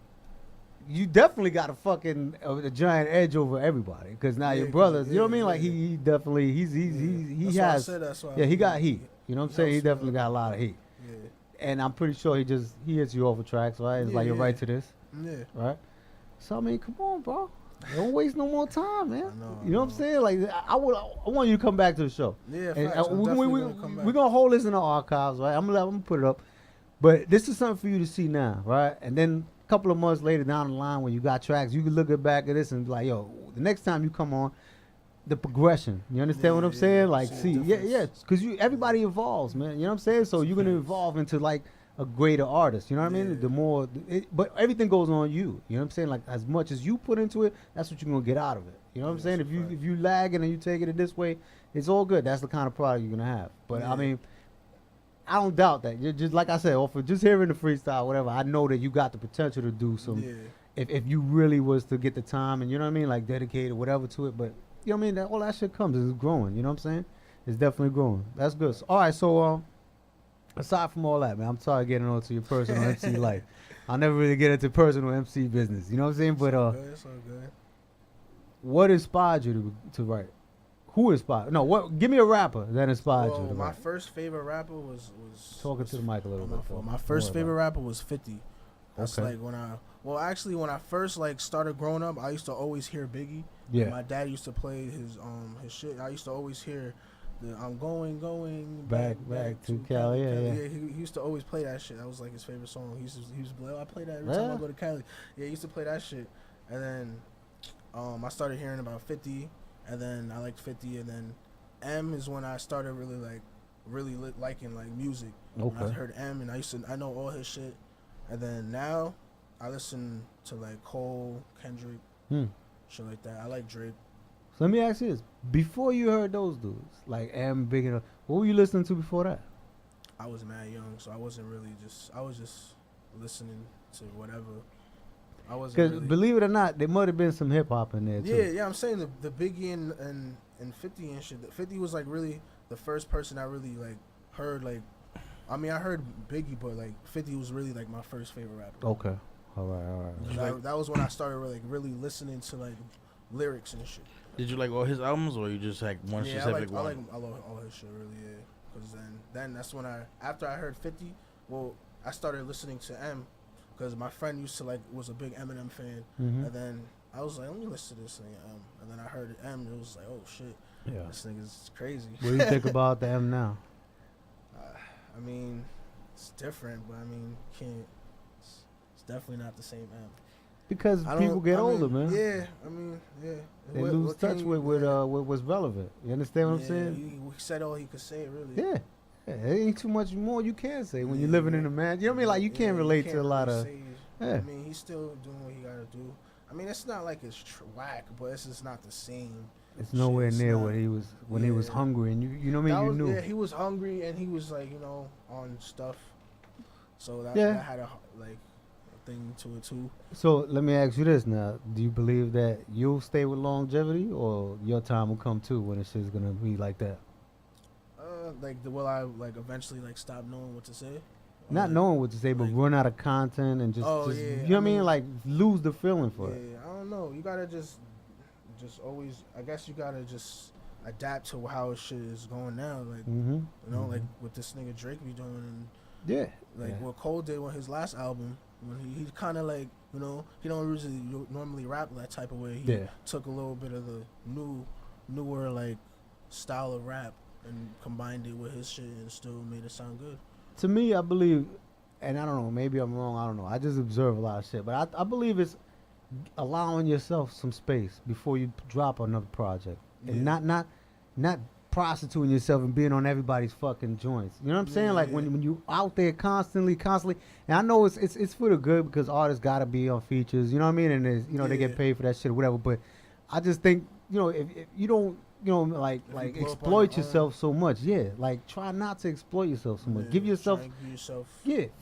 you definitely got a giant edge over everybody because now your brothers, you know what I mean? Like he definitely he has. He got heat. You know what I'm saying? He definitely got a lot of heat. Yeah. And I'm pretty sure he hits you off of tracks, right? It's like you're right to this. Yeah. Right. So I mean, come on, bro. Don't waste no more time, man. I know what I'm saying? Like I want you to come back to the show. Yeah. We're gonna hold this in the archives, right? I'm gonna put it up. But this is something for you to see now, right? And then couple of months later down the line when you got tracks, you can look back at this and be like, yo, the next time you come on, the progression. You understand what I'm saying? Like, because everybody evolves, man. You know what I'm saying? So you're gonna evolve into like a greater artist. You know what I mean? The more, but everything goes on you. You know what I'm saying? Like as much as you put into it, that's what you're gonna get out of it. You know what I'm saying? If you lagging and you take it this way, it's all good. That's the kind of product you're gonna have. But I mean, I don't doubt that. You're just like I said, for just hearing the freestyle, whatever, I know that you got the potential to do some. Yeah. If you really was to get the time and you know what I mean, like dedicated whatever to it, but you know what I mean, all that shit comes. It's growing. You know what I'm saying? It's definitely growing. That's good. So, all right. So aside from all that, man, I'm sorry getting on to your personal MC life. I'll never really get into personal MC business. You know what I'm saying? But it's all good. What inspired you to write? Who inspired? No, what? Give me a rapper that inspired you. My first favorite rapper was talking to the mic a little bit. My first favorite rapper was 50. That's like when I first like started growing up, I used to always hear Biggie. Yeah. My dad used to play his shit. I used to always hear the I'm going back to Cali. Yeah. He used to always play that shit. That was like his favorite song. He used to be like, I play that every time I go to Cali. Yeah, he used to play that shit. And then I started hearing about 50, and then I liked 50, and then M is when I started really liking like music. Okay. When I heard M, and I know all his shit, and then now I listen to like Cole, Kendrick, shit like that. I like Drake. So let me ask you this: before you heard those dudes, like M, Big enough, what were you listening to before that? I was mad young, so I wasn't really I was just listening to whatever. I wasn't. Because really, believe it or not, there might have been some hip hop in there too. Yeah. I'm saying the Biggie and 50 and shit. 50 was like really the first person I really like heard. Like, I mean, I heard Biggie, but like 50 was really like my first favorite rapper. Okay. All right. That was when I started really listening to like lyrics and shit. Did you like all his albums, or you just like one specific one? I like all his shit really, yeah. Because then that's when after I heard 50, well, I started listening to M, because my friend used to was a big Eminem fan, and then I was like, let me listen to this nigga M, and then I heard M, and it was like, oh shit, this nigga's crazy. What do you think about the M now? I mean, it's different, but I mean, it's definitely not the same M. Because people get older, man. Yeah, I mean, yeah. They lose touch with what's relevant. You understand what I'm saying? He said all he could say, really. Yeah. There ain't too much more you can say when you're living in a man. You know what I mean? Like, you can't relate to a lot of... I mean, he's still doing what he got to do. I mean, it's not like it's whack, but it's just not the same. It's nowhere near what he was when he was hungry, and you know what I mean? You knew. Yeah, he was hungry, and he was like, on stuff. So that had a thing to it too. So let me ask you this now: do you believe that you'll stay with longevity, or your time will come too when it's just gonna be like that? Will I eventually stop knowing what to say? Not knowing what to say, but run out of content and just you know what I mean? Like, lose the feeling for it. Yeah, I don't know. You gotta just always. I guess you gotta just adapt to how shit is going now. Like, like what this nigga Drake be doing, and what Cole did on his last album. When he kind of he don't usually normally rap that type of way. He took a little bit of the newer style of rap and combined it with his shit and still made it sound good. To me, I believe, and I don't know, maybe I'm wrong, I don't know. I just observe a lot of shit, but I believe it's allowing yourself some space before you drop another project, and not prostituting yourself and being on everybody's fucking joints. You know what I'm saying? Like when you out there constantly, and I know it's for the good because artists gotta be on features. You know what I mean? And there's, they get paid for that shit or whatever. But I just think if you don't exploit yourself so much, try not to exploit yourself so much. Give yourself,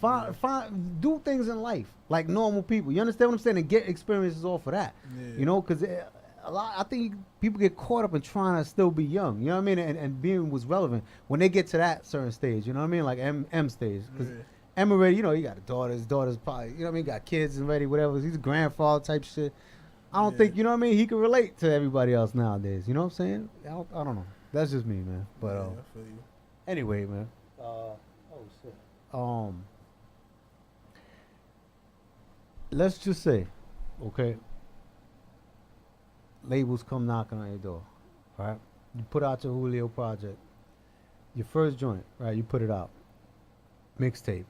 find do things in life like normal people. You understand what I'm saying? And get experiences off of that. Because I think people get caught up in trying to still be young. You know what I mean? And being was relevant when they get to that certain stage. You know what I mean? Like M stage. Because M already, he got his daughter's probably, you know what I mean? Got kids already, whatever. He's a grandfather type shit. I don't think, you know what I mean? He can relate to everybody else nowadays. You know what I'm saying? I don't know. That's just me, man. But I feel you. Anyway, man. Let's just say, okay, labels come knocking on your door, right? You put out your Julio project, your first joint, right? You put it out, mixtape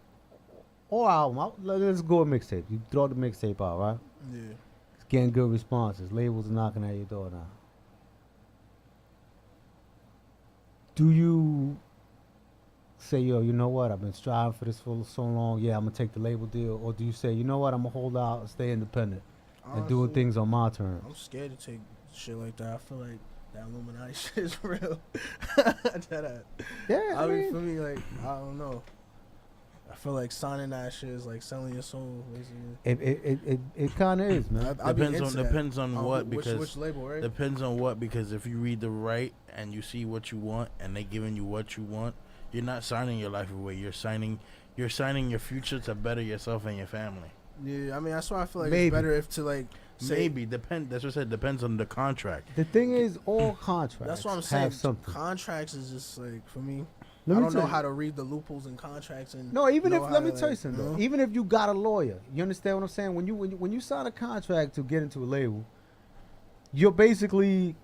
or album. Let's go with mixtape. You throw the mixtape out, right? Yeah. It's getting good responses. Labels are knocking at your door now. Do you say, yo, you know what? I've been striving for this for so long. Yeah, I'm gonna take the label deal, or do you say, you know what? I'm gonna hold out and stay independent? Honestly, and doing things on my terms. I'm scared to take shit like that. I feel like that Illuminati shit is real. Yeah, I mean, for me, I don't know. I feel like signing that shit is like selling your soul. Basically. It kind of is, man. Depends on what, because which label, right? Depends on what, because if you read the right and you see what you want and they giving you what you want, you're not signing your life away. You're signing your future to better yourself and your family. Yeah, I mean, that's why I feel like it's better if to say depend. That's what I said. Depends on the contract. The thing is, all contracts. That's what I'm saying. Contracts is just for me. I don't know how to read the loopholes in contracts and. No, even if let me tell you something. Though, even if you got a lawyer, you understand what I'm saying. When you sign a contract to get into a label, you're basically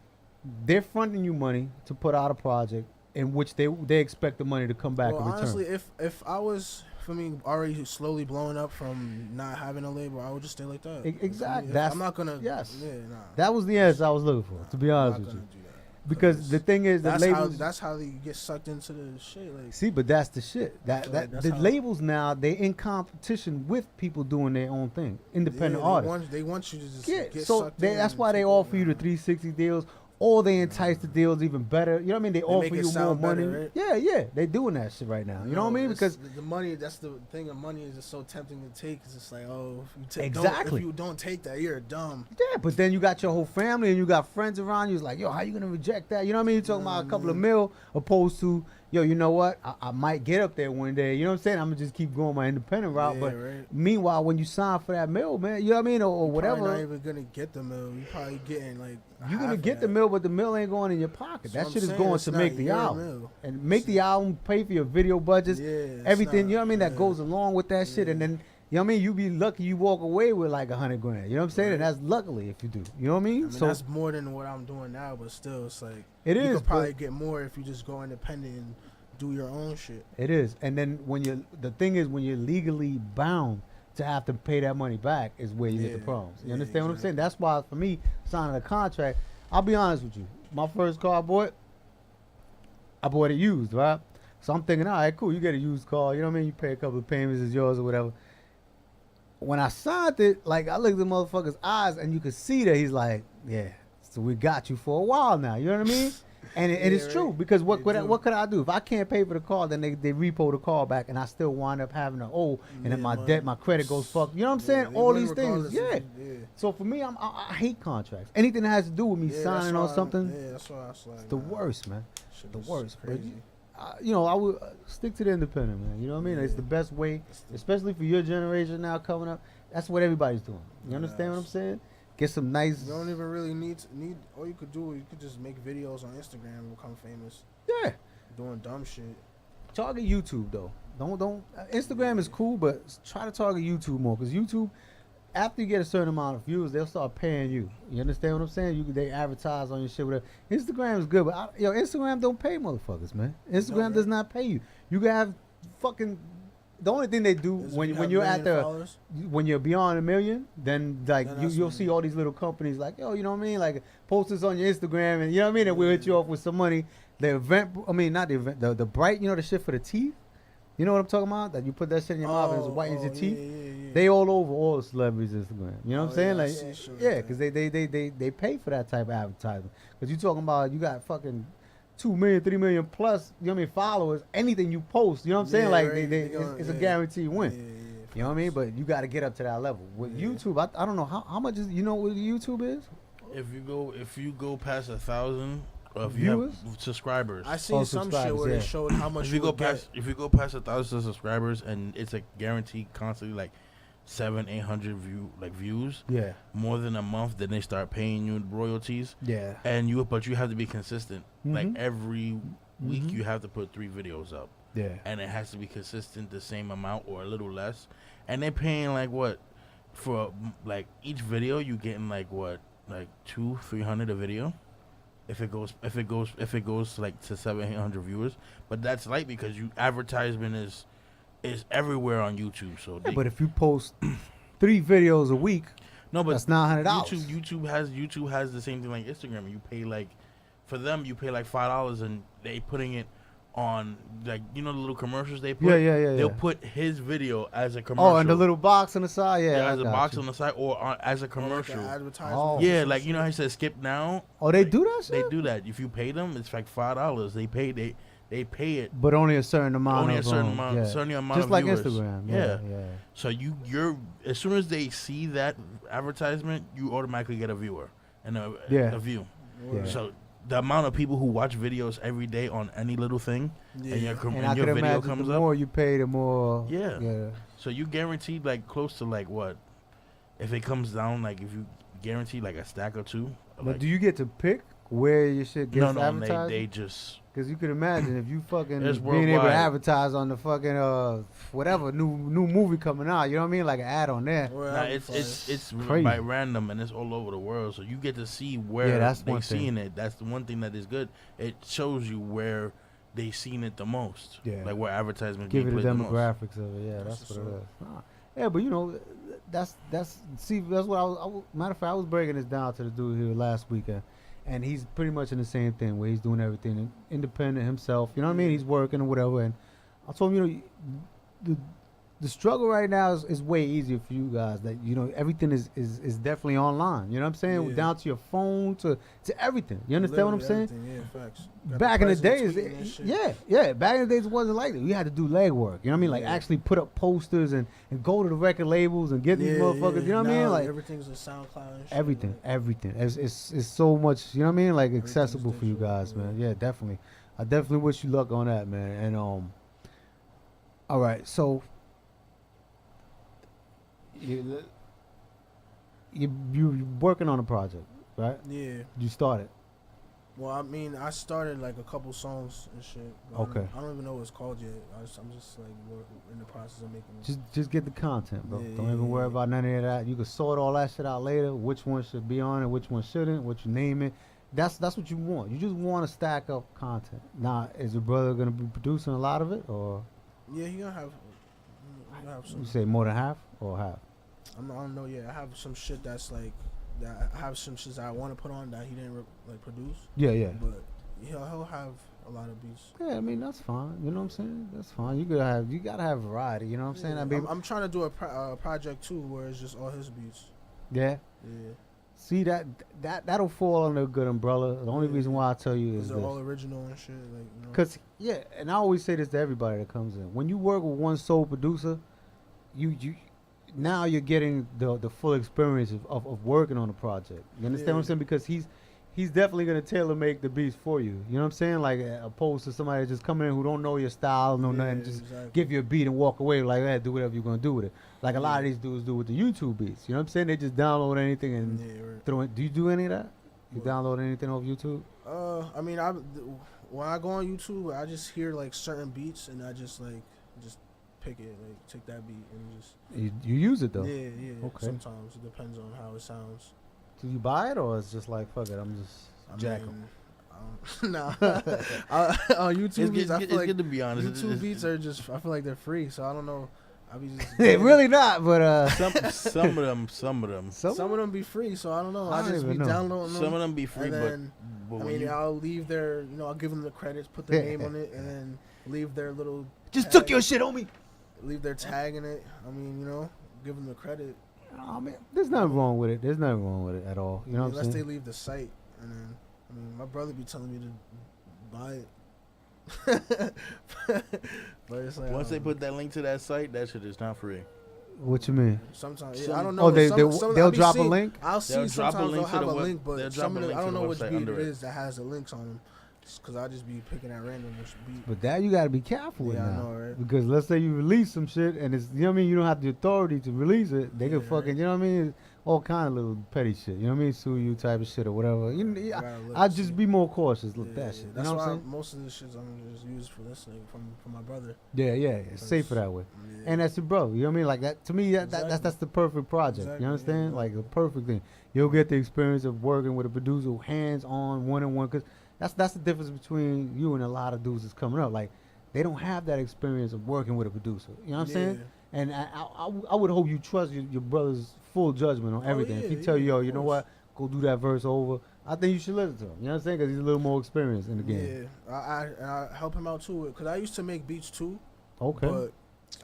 they're fronting you money to put out a project in which they expect the money to come back in return. Honestly, if I was for me, already slowly blowing up from not having a label, I would just stay like that. Exactly. I'm not gonna. Yes. Yeah, nah. That was the answer I was looking for. To be honest with you. Because the thing is, the labels. That's how they get sucked into the shit. Like, see, but that's the shit. The labels now, they in competition with people doing their own thing, independent artists. They want you to just get so sucked they, in. that's why they offer you the 360 deals, or they entice the deals even better. You know what I mean? They offer you more money. Better, right? Yeah, they doing that shit right now. You know what I mean? Because the money, that's the thing of money is just so tempting to take. It's just like, oh, if you exactly. If you don't take that, you're dumb. Yeah, but then you got your whole family and you got friends around you. It's like, yo, how you gonna reject that? You know what I mean? You're talking about a couple of mil opposed to, yo, you know what? I might get up there one day. You know what I'm saying? I'm gonna just keep going my independent route. But meanwhile, when you sign for that mill, man, you know what I mean, or whatever, you're not even gonna get the mill. You're probably getting like you're gonna get the mill, but the mill ain't going in your pocket. That shit is going to make the album and make the album, pay for your video budgets, everything. You know what I mean? That goes along with that shit, and then. You know what I mean? You be lucky you walk away with like $100 grand. You know what I'm saying? And that's luckily if you do. You know what I mean? So that's more than what I'm doing now, but still, it's like you could probably get more if you just go independent and do your own shit. It is, and then the thing is when you're legally bound to have to pay that money back is where you get the problems. You understand what I'm saying? That's why for me signing a contract, I'll be honest with you. My first car I bought it used, right? So I'm thinking, all right, cool, you get a used car. You know what I mean? You pay a couple of payments, it's yours or whatever. When I signed it, like I looked at the motherfucker's eyes and you could see that he's like, yeah, so we got you for a while now. You know what I mean? And it's true because what could I do? If I can't pay for the car, then they repo the car back and I still wind up having to owe and then my debt, my credit goes fucked. You know what I'm saying? All these things. Yeah. So for me, I hate contracts. Anything that has to do with me signing on something, that's why I was like, it's the worst, man. The worst. Crazy. You know, I would stick to the independent, man. You know what I mean? It's the best way, especially for your generation now coming up. That's what everybody's doing. You understand what I'm saying? Get some nice. You don't even really need. All you could do, you could just make videos on Instagram and become famous. Yeah. Doing dumb shit. Target YouTube though. Don't. Instagram is cool, but try to target YouTube more because YouTube, after you get a certain amount of views, they'll start paying you. You understand what I'm saying? They advertise on your shit. Whatever. Instagram is good, but Instagram don't pay motherfuckers, man. Instagram does not pay you. You can have fucking. The only thing they do when you're at when you're beyond 1 million, then like you'll see all these little companies like, yo, you know what I mean? Like post this on your Instagram and you know what I mean? And we'll hit you off with some money. The event, not the event, the Bright, you know the shit for the teeth? You know what I'm talking about? That you put that shit in your mouth and it whitens your teeth. Yeah. They all over all the celebrities' Instagram. You know what I'm saying? Because they pay for that type of advertisement. Because you talking about you got fucking 2 million, 3 million plus, you know what I mean, followers, anything you post, you know what I'm saying? Like it's a guaranteed win. You know what I mean? But you got to get up to that level. With YouTube, I don't know how much is, you know what YouTube is? If you go past 1,000 viewers, subscribers. I seen some shit where they showed how much if you go past 1,000 subscribers and it's a guaranteed constantly like 700-800 views. Yeah. More than a month, then they start paying you royalties. Yeah. But you have to be consistent. Like every week you have to put 3 videos up. Yeah. And it has to be consistent, the same amount or a little less. And they're paying like what for like each video you getting like what like 200-300 a video. If it goes like to 700-800 viewers, but that's light because advertisement is everywhere on YouTube. So but if you post 3 videos a week, that's $900. YouTube has the same thing like Instagram. You pay like for them, you pay like $5 and they putting it on like the little commercials they put. Yeah. They'll put his video as a commercial. Oh, and the little box on the side, as a box on the side or as a commercial. Like advertisement. Yeah, like how he said skip now. Oh, they do that shit? They do that. If you pay them, it's like $5. They pay it, but only a certain amount. Only a certain amount. Certain amount. Just of like viewers. Instagram. Yeah. So you're as soon as they see that advertisement, you automatically get a viewer and a view. Yeah. So the amount of people who watch videos every day on any little thing, and your video comes up, the more you pay, the more. Yeah. So you guaranteed like close to like what? If it comes down, like if you guarantee like a stack or 2. But like, do you get to pick where your shit gets advertised? No, they just. Because you could imagine if you fucking being able to advertise on the fucking whatever new movie coming out, you know what I mean, like an ad on there. It's crazy. by random and it's all over the world, so you get to see where they're seeing it. That's the one thing that is good. It shows you where they seen it the most. Yeah. Like where advertisements Give being it the played the most. demographics of it. Yeah, that's what it is. Nah. Yeah, but you know, that's what I was. Matter of fact, I was breaking this down to the dude here last weekend, and he's pretty much in the same thing where he's doing everything independent himself. You know what I mean? He's working or whatever, and I told him, you know, the struggle right now is way easier for you guys. That you know everything is definitely online. You know what I'm saying? Yeah. Down to your phone to everything. You understand what I'm saying? Yeah, facts. Back in the days, back in the days it wasn't like that. We had to do legwork. You know what I mean? Like actually put up posters and go to the record labels and get these motherfuckers. You know what I mean? Like everything's in SoundCloud. And shit, everything. It's so much. You know what I mean? Like accessible for you guys, man. Yeah, definitely. I definitely wish you luck on that, man. And all right, so. You working on a project, right? Yeah. You started. Well, I mean, I started like a couple songs and shit. Okay. I don't even know what it's called yet. I'm just like in the process of making it. Just get the content, bro. Yeah, Don't even worry about none of that. You can sort all that shit out later. Which one should be on it, which one shouldn't, what you name it. That's what you want. You just want to stack up content. Now, is your brother gonna be producing a lot of it, or? Yeah, he gonna have some. You say more than half or half? I don't know yet. I have some shit that's like that. I have some shit that I want to put on that he didn't like produce. Yeah. But he'll have a lot of beats. Yeah, I mean that's fine. You know what I'm saying? That's fine. You gotta have variety. You know what I'm saying? I mean, I'm trying to do a project too where it's just all his beats. Yeah. Yeah. See that'll fall under a good umbrella. The only reason why I tell you is they're all original and shit. Like, you know? Cause and I always say this to everybody that comes in. When you work with one sole producer, you now you're getting the full experience of working on a project. You understand what I'm saying? Because he's definitely gonna tailor make the beats for you. You know what I'm saying? Like opposed to somebody just coming in who don't know your style, nothing, just give you a beat and walk away like that. Do whatever you're gonna do with it. Like a lot of these dudes do with the YouTube beats. You know what I'm saying? They just download anything and throw it. Do you do any of that? You download anything off YouTube? I mean, when I go on YouTube, I just hear like certain beats and I just pick it, like take that beat and just. You use it though. Yeah. Okay. Sometimes it depends on how it sounds. Do you buy it or it's just like fuck it? I'm just jacking. Nah. On YouTube beats, I feel like good to be honest. YouTube beats are just. I feel like they're free, so I don't know. I be just. Really not, but some of them be free, so I don't know. I don't just be even know. downloading them. Some of them be free, and but I mean, I'll leave their. I'll give them the credits, put their name on it, and then leave their little. Just took your shit, homie. Leave their tag in it. I mean, give them the credit. I mean, there's nothing wrong with it. There's nothing wrong with it at all. You know what I'm saying? Unless they leave the site, and then my brother be telling me to buy it. But it's like once they put that link to that site, that shit is not free. What you mean? Sometimes I don't know. Oh, they'll drop a link. I'll see sometimes they'll have a link, but some of them, I don't know which beat it it is that has the links on them. Because I just be picking at random which beat. But that you gotta be careful with now. now. I know, right? Because let's say you release some shit and it's, you know what I mean, you don't have the authority to release it. They can fucking, you know what I mean, all kind of little petty shit. You know what I mean, sue you type of shit or whatever. I'd just be more cautious with that shit. That's you know why what I'm saying? most of the shit I'm just used for listening from my brother. Yeah, it's safer that way. Yeah. And that's your bro. You know what I mean? Like that to me, that's the perfect project. Exactly. You understand? Yeah, like the perfect thing. You'll get the experience of working with a producer, hands on, one on one. Because that's the difference between you and a lot of dudes that's coming up. Like they don't have that experience of working with a producer. You know what I'm saying? And I would hope you trust your brother's full judgment on everything. If he tell you, yo, you know what, go do that verse over, I think you should listen to him. You know what I'm saying? Because he's a little more experienced in the game. Yeah, I help him out too. Because I used to make beats too. Okay. But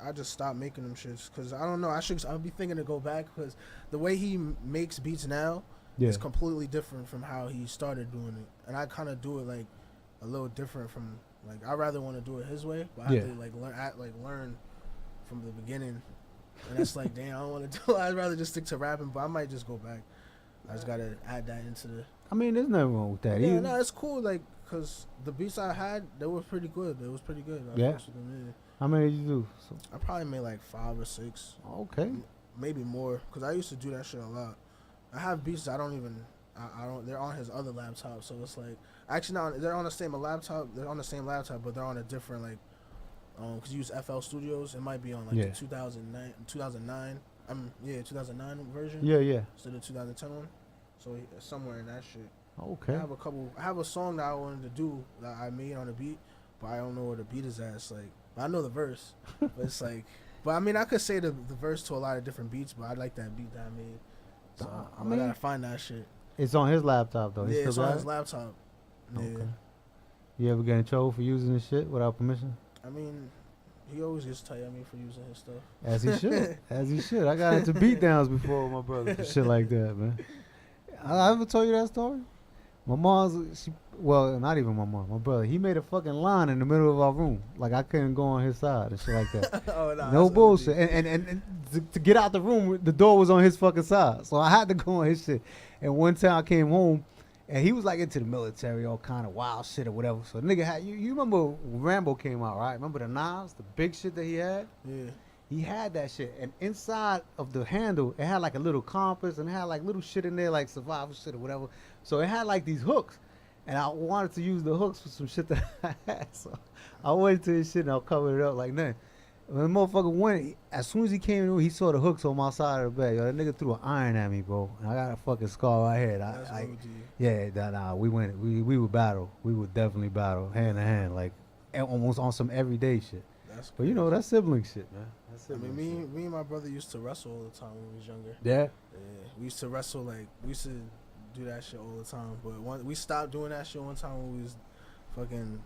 I just stopped making them shits. Because I don't know. I'll be thinking to go back. Because the way he makes beats now is completely different from how he started doing it. And I kind of do it like a little different from, like, I rather want to do it his way. But I have to learn from the beginning. And that's like, damn, I don't want to do it. I'd rather just stick to rapping, but I might just go back. I just got to add that into the... I mean, there's nothing wrong with that. Yeah, no, it's cool, like, because the beats I had, they were pretty good. It was pretty good. I fucks with them, How many did you do? So. I probably made like 5 or 6. Okay. Maybe more, because I used to do that shit a lot. I have beats that I don't, they're on his other laptop, so it's like, actually, no, they're on the same laptop, but they're on a different, like, because you use FL Studios, it might be on like the 2009 version. Yeah. Instead of 2010 one. So somewhere in that shit. Okay. I have a song that I wanted to do that I made on a beat, but I don't know where the beat is at. It's like, I know the verse, but it's like, but I mean, I could say the verse to a lot of different beats, but I like that beat that I made. So I gotta find that shit. It's on his laptop though. Yeah, it's on his laptop. Yeah. Okay. You ever get in trouble for using this shit without permission? I mean, he always gets tight at me for using his stuff. As he should. As he should. I got into beatdowns before with my brother for shit like that, man. I ever told you that story? My mom's, well, not even my mom, my brother. He made a fucking line in the middle of our room. Like, I couldn't go on his side and shit like that. No bullshit. And to get out the room, the door was on his fucking side. So I had to go on his shit. And one time I came home, and he was like into the military, all kind of wild shit or whatever. So the nigga had, you remember when Rambo came out, right? Remember the knives, the big shit that he had? Yeah. He had that shit. And inside of the handle, it had like a little compass and it had like little shit in there, like survival shit or whatever. So it had like these hooks. And I wanted to use the hooks for some shit that I had. So I went to his shit and I covered it up like that. When the motherfucker went, as soon as he came in, he saw the hooks on my side of the bed. Yo, that nigga threw an iron at me, bro. And I got a fucking scar right here. Nah, we went. We would battle. We would definitely battle hand to hand, like almost on some everyday shit. But you know, that's sibling shit, man. I mean, me and my brother used to wrestle all the time when we was younger. Yeah? Yeah. We used to wrestle, like, we used to do that shit all the time. But we stopped doing that shit one time when we was fucking,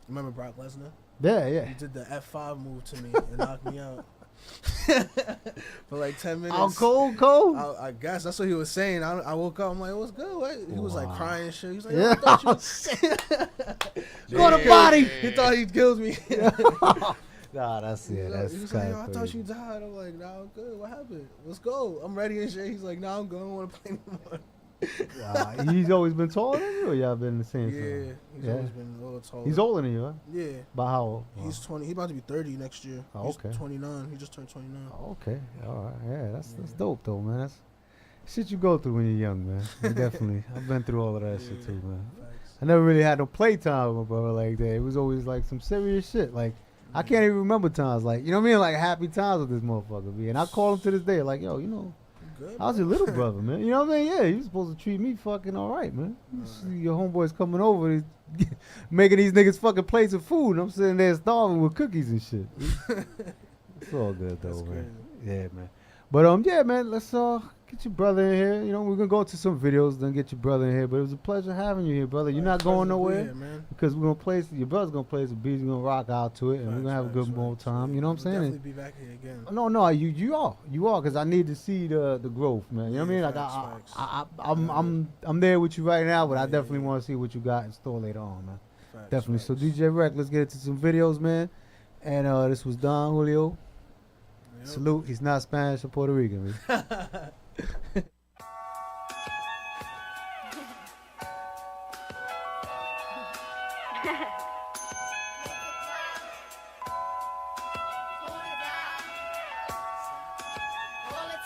remember Brock Lesnar? Yeah. He did the F5 move to me and knocked me out. For like 10 minutes. I'm cold. I guess that's what he was saying. I woke up, I'm like, what's good? What? He was like crying and shit. He was like, yeah. I thought you was Go to body. He thought he killed me. Nah, that's it. That's he was like, I thought you died. I'm like, nah, I'm good. What happened? Let's go. I'm ready and shit. He's like, nah, I'm good. I don't want to play anymore. He's always been taller than you, or y'all been the same? Yeah, he's always been a little taller. He's older than you, huh? Yeah. By how old? He's 20. He's about to be 30 next year. Oh, okay. He's 29. He just turned 29. Okay. All right. Yeah, that's dope though, man. That's shit you go through when you're young, man. You definitely. I've been through all of that shit too, man. I never really had no playtime with my brother like that. It was always like some serious shit. Like I can't even remember times like, you know what I mean? Like happy times with this motherfucker, B. And I call him to this day, like, yo, you know, I was your little brother, man. You know what I mean? Yeah, you supposed to treat me fucking all right, man. Your homeboys coming over, he's making these niggas fucking plates of food, and I'm sitting there starving with cookies and shit. It's all good though, man. Yeah, man. But yeah, man. Let's get your brother in here. You know, we're gonna go into some videos, then get your brother in here. But it was a pleasure having you here, brother. You're not going nowhere, man. Because we're gonna play. Your brother's gonna play some beats. We're gonna rock out to it, and we're gonna have a good more time. You know what I'm saying? Definitely be back here again. No, you are, because I need to see the growth, man. You know what I mean? Like I'm there with you right now, but I definitely want to see what you got in store later on, man. Definitely. So DJ Rec, let's get into some videos, man. And this was Don Julio. Yep. Salute. He's not Spanish or Puerto Rican, man.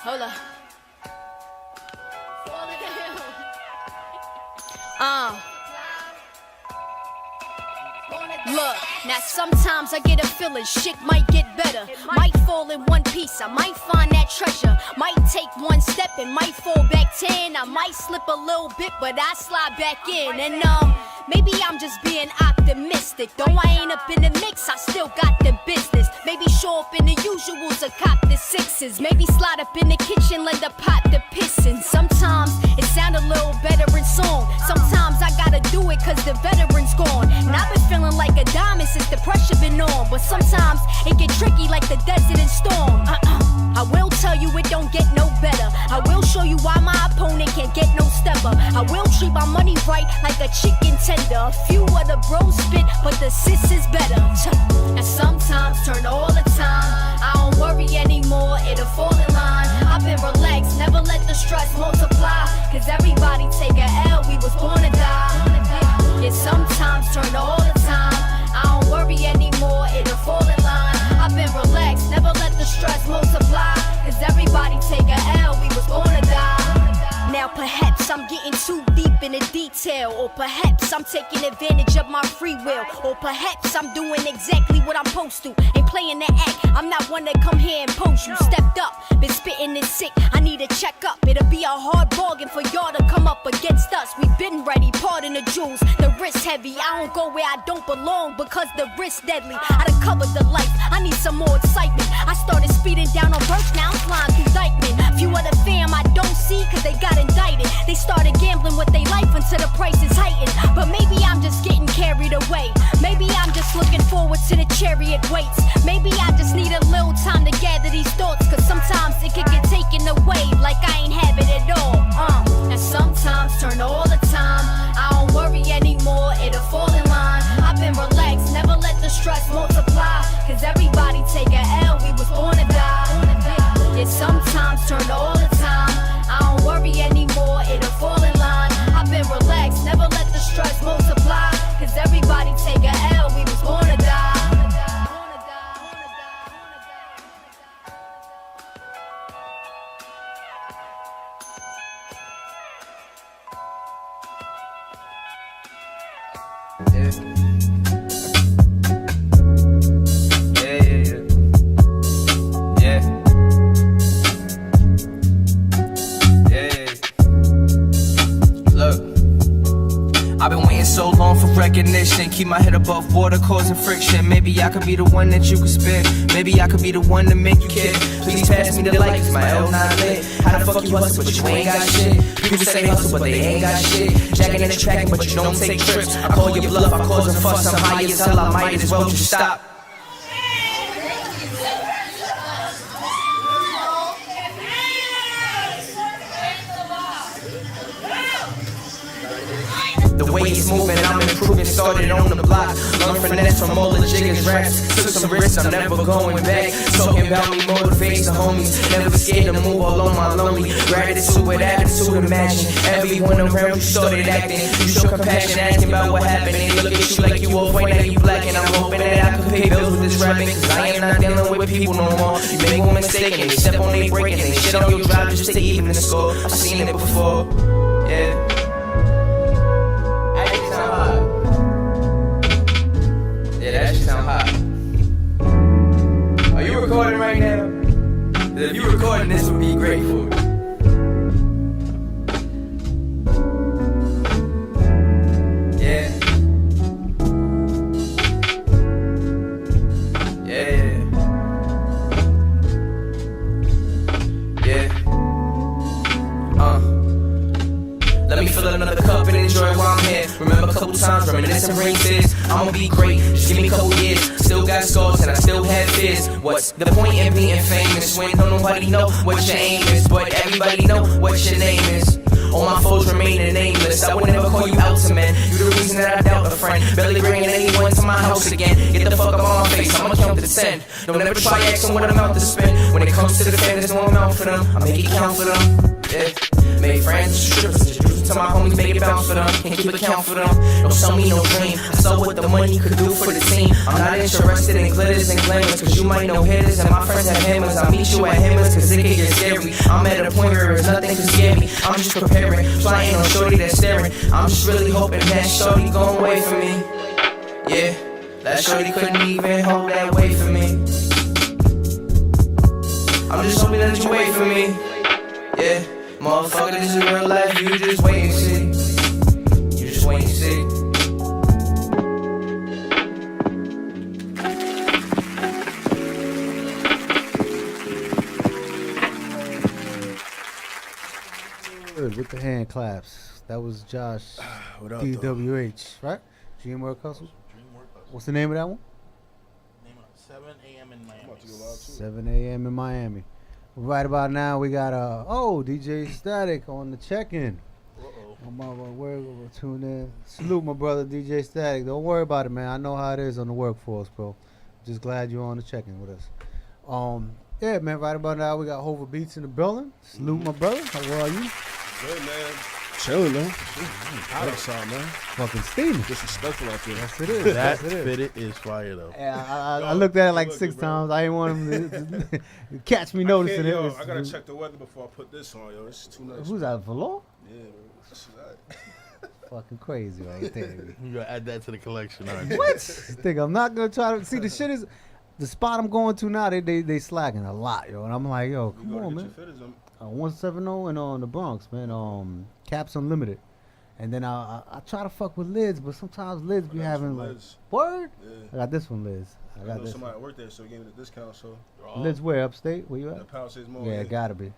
Hold up. Look, now sometimes I get a feeling shit might get better. Might fall in one piece, I might find that treasure. Might take one step and might fall back 10. I might slip a little bit, but I slide back in. And maybe I'm just being optimistic. Though I ain't up in the mix, I still got the business. Maybe show up in the usuals or cop the sixes. Maybe slide up in the kitchen, let the pot the pissin'. Sometimes it sound a little better in song. Sometimes I gotta do it cause the veteran's gone. And I've been feeling like a diamond since the pressure been on. But sometimes it get tricky like the desert and storm. I will tell you it don't get no better. I will show you why my opponent can't get no stepper. I will treat my money right like a chicken tender. A few of the bros spit, but the sis is better. And sometimes turn all the time. I don't worry anymore, it'll fall in line. I've been relaxed, never let the stress multiply. Cause everybody take a L, we was born to die. Yeah, sometimes turn all the time. I don't worry anymore, it'll fall in line. I've been relaxed, never let the stress multiply. Cause everybody take a L, we was born to die. Now perhaps I'm getting too deep in the detail. Or perhaps I'm taking advantage of my free will. Or perhaps I'm doing exactly what I'm supposed to. Ain't playing the act, I'm not one to come here and post you. Stepped up, been spitting this sick, I need to check up. It'll be a hard bargain for y'all to come up against us. lost, we been ready, pardon the jewels. The wrist heavy, I don't go where I don't belong because the risk deadly. I done covered the life, I need some more excitement. I started speeding down on Birch, now I'm flying through Dykeman. Few of the fam I don't see cause they got indicted. They started gambling with their life until the price is heightened. But maybe I'm just getting carried away. Maybe I'm just looking forward to the chariot waits. Maybe I just need a little time to gather these thoughts, cause sometimes it can get taken away like I ain't have it at all. And sometimes turn all the time, I don't worry anymore, it'll fall in line. I've been relaxed, never let the stress multiply, cause everybody take a L, we was born to die. Yeah, sometimes turn all the time, I don't worry anymore, it'll fall in line. I've been relaxed, never let the stress multiply, cause everybody take a L, we was born to die. I've been waiting so long for recognition. Keep my head above water, causing friction. Maybe I could be the one that you could spit. Maybe I could be the one to make you kid. Please pass me the light, cause my L9 lit. How the fuck you hustle, but you ain't got shit? People say hustle, but they ain't got shit. Jacking and tracking, but you don't take trips. I call your bluff, I cause a fuss. I'm high as hell, I might as well just stop. The way he's moving, I'm improving. Started on the block, learn finesse from all the jiggers raps. Took some risks, I'm never going back. Talking about me motivates the homies. Never scared to move all on my lonely. Gratitude with attitude, imagine everyone around you started acting. You show compassion, asking about what happened. They look at you like you old, point now you black. And I'm hoping that I can pay bills with this rapping, cause I am not dealing with people no more. You make one mistake and they step on they break and they shit on your drive just to even the score. I've seen it before, yeah. That shit sound hot. Are you recording right now? If you recording, this would be great for you. Yeah. Yeah. Yeah. Let me fill another cup and enjoy while I'm here. Remember a couple times, reminiscing races. I'ma be great, just give me a couple years. Still got scars and I still have fears. What's the point in being famous when don't nobody know what your aim is, but everybody know what your name is? All my foes remaining nameless. I would never call you out to men. You the reason that I doubt a friend. Barely bringing anyone to my house again. Get the fuck up on my face, I'ma count to 10. Don't ever try asking what I'm out to spend. When it comes to the fan, there's no amount for them. I make it count for them. Yeah. Make friends, strippers, introduce to my homies, make it bounce for them. Can't keep account for them. Don't sell me no dream. I saw what the money could do for the team. I'm not interested in glitters and glamours, cause you might know hitters and my friends have hammers. I'll meet you at hammers, cause it can get scary. I'm at a point where there's nothing to scare me. I'm just preparing, flying on shorty that's staring. I'm just really hoping that shorty gon' wait for me. Yeah, that shorty couldn't even hold that weight for me. I'm just hoping that you wait for me. Yeah. Motherfucker, this is real life, you just wait and see. You just wait and see. Good, with the hand claps. That was Josh DWH, right? Dreamwork Hustle? What's the name of that one? 7 a.m. in Miami. 7 a.m. in Miami. Right about now, we got DJ Static on the check-in. I'm gonna tune in. Salute my brother DJ Static. Don't worry about it, man. I know how it is on the workforce, bro. Just glad you're on the check-in with us. Yeah, man. Right about now, we got hovabeats in the building. Salute my brother. How are you? Good, man. Chilling, man. Hot outside, man. Fucking steaming. Disrespectful out there. Yes, it is. That fitted is fire, though. Yeah, I looked at it like 6 times. I didn't want him to catch me noticing it. I gotta check the weather before I put this on, yo. It's too nice. Who's that, Valor? Yeah, fucking crazy right there. You gotta add that to the collection, aren't you? What? Think I'm not gonna try to see the shit is the spot I'm going to now. They slacking a lot, yo, and I'm like, yo, come on, man. 170 and on the Bronx, man. Caps Unlimited, And then I try to fuck with lids, but sometimes lids be having like word. Yeah. I got this one, Liz. I got this. Somebody worked there, so he gave me the discount. So Lids where upstate? Where you at? The Palisades Mall. Yeah, gotta be.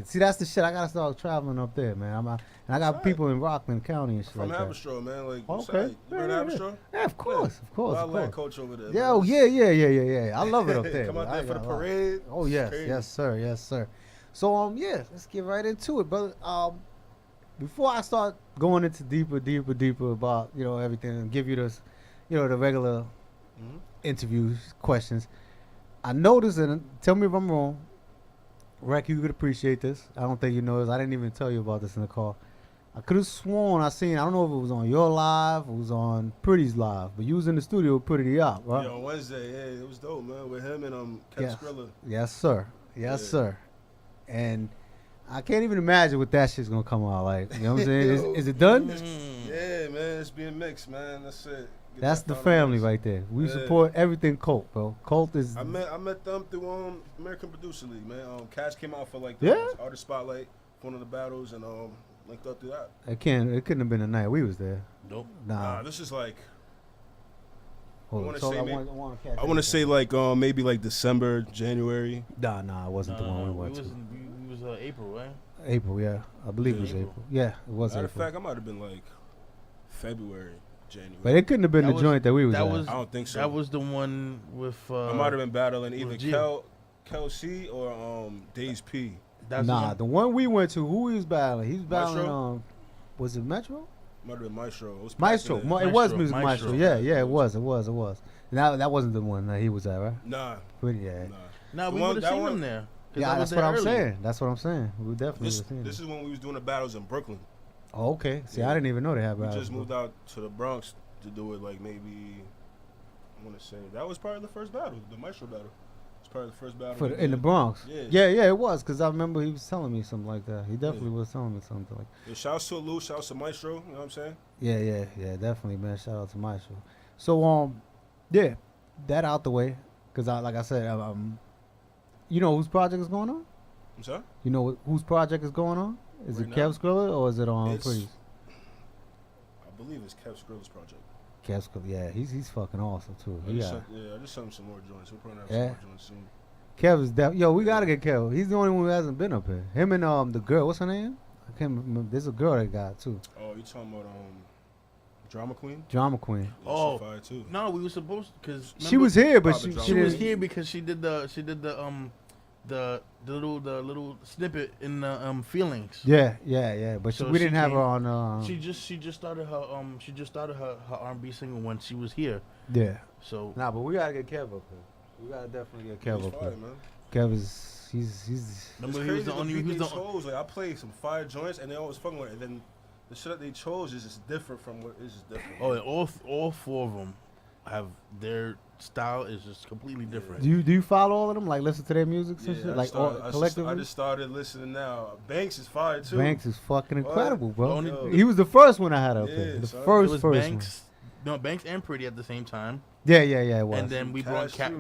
See, that's the shit. I gotta start traveling up there, man. And I got people in Rockland County and shit From like Haverstraw, man. Like, okay. You heard Haverstraw? Yeah, of course. Wildland coach over there. Yo, yeah. I love it up there. Come out there for the parade. Oh yes, sir. So yeah, let's get right into it, brother. Before I start going into deeper about everything and give you this, the regular interview questions, I noticed, and tell me if I'm wrong, Rec, you could appreciate this. I don't think you know this. I didn't even tell you about this in the car. I could have sworn I don't know if it was on your live, it was on Pretty's live, but you was in the studio with Pretty Up, right? Yeah, on Wednesday, yeah, it was dope, man, with him and Kev Skrilla. Yes, sir. And I can't even imagine what that shit's gonna come out like. You know what I'm saying? Is it done? Yeah, man, it's being mixed, man. That's it. That's the family right there. We support everything Colt, bro. Colt is. I met them through American Producer League, man. Cash came out for like the artist spotlight, one of the battles, and linked up through that. It couldn't have been the night we was there. Nope. Nah, this is like. I want to say like maybe like December, January. Nah, it wasn't the one we went to. It was April, right? April, yeah. I believe it was April. Yeah, it was Matter April. Matter of fact, I might have been like February, January. But it couldn't have been the joint that we was at. I don't think so. That was the one with. I might have been battling either Kel C or Days P. The one we went to, who he was battling? He was battling. Was it Metro? Might have been Maestro. It was Maestro. It was Music Maestro. Yeah, it was. That wasn't the one that he was at, right? Nah. Nah, we would have seen him there. Yeah, that's what I'm saying. That's what I'm saying. We definitely would have seen him. This is when we was doing the battles in Brooklyn. Oh, okay. See, I didn't even know they had battles. We just moved out to the Bronx to do it like maybe, I want to say, that was part of the first battle, the Maestro battle. It was part of the first battle. In the Bronx? Yeah, it was, because I remember he was telling me something like that. He definitely was telling me something like that. Yeah, shouts to Lou, shouts to Maestro, you know what I'm saying? Yeah, definitely, man. Shout out to Maestro. So, that out the way, because like I said, you know whose project is going on? I'm sorry? You know whose project is going on? Is it Kev Skrilla or is it on Pretty's? I believe it's Kev Skrilla's project. Kev Skrilla, yeah, he's fucking awesome too. I just sent him some more joints. We'll probably have some more joints soon. Kev is we gotta get Kev. He's the only one who hasn't been up here. Him and the girl, what's her name? I can't remember. There's a girl that got too. Oh, you talking about Drama Queen? Drama Queen. Oh, too. No, we were supposed because she was here, but she was here because she did the little snippet in the feelings. Yeah. But so we didn't have her on. She just started her R&B single when she was here. Yeah. So but we gotta get Kev up here. We gotta definitely get Kev up here. Kev is he's. Remember he was the only. Like I played some fire joints and they always fucking with it. And then the shit that they chose is just different from what is just different. Oh, and all four of them have their style is just completely different. Do you follow all of them? Like listen to their music and shit? Like collectively? I just started listening now. Banks is fire too. Banks is fucking incredible, bro. He was the first one I had up there. The first Banks. No, Banks and Pretty at the same time. Yeah, it was. And then we brought Cash.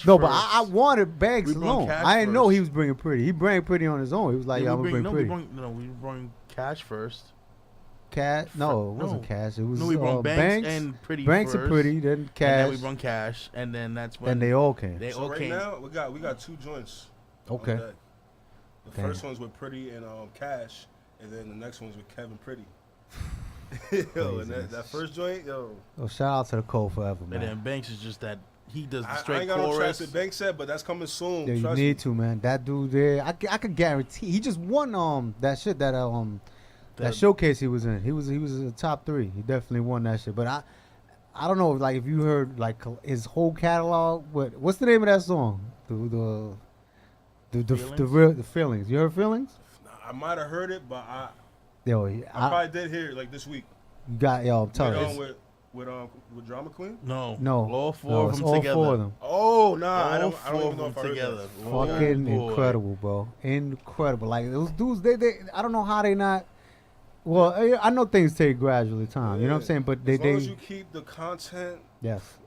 No, first. but I wanted Banks alone. I didn't know he was bringing Pretty. He brought Pretty on his own. He was like, I'm gonna bring Pretty. We brought Cash first. Cash? No, it wasn't Cash. It was we brought Banks and Pretty. Banks first, and Pretty, then Cash. And then we brought Cash, and then that's when. And they all came. Right now we got two joints. Okay. The first one's with Pretty and Cash, and then the next one's with Kevin Pretty. Yo, and that first joint, yo. Oh, shout out to the Cole forever, man. And then Banks is just that he does the straight I ain't got chorus. no tracks with Banks set, but that's coming soon. Yeah, you need to, man. That dude there, I could guarantee. He just won that shit that showcase he was in. He was in the top 3. He definitely won that shit. But I don't know, like if you heard like his whole catalog. What's the name of that song? The Feelings. You heard Feelings? I might have heard it, but I probably did hear it like this week. You got I'm telling you. With Drama Queen? No. All four of them together. All 4 of them. Oh nah, I don't even know if I heard together. Fucking incredible, bro. Incredible. Like those dudes, they I don't know how they not. Well, I know things take gradually time. You know what I'm saying? But as long as you keep the content. Yes.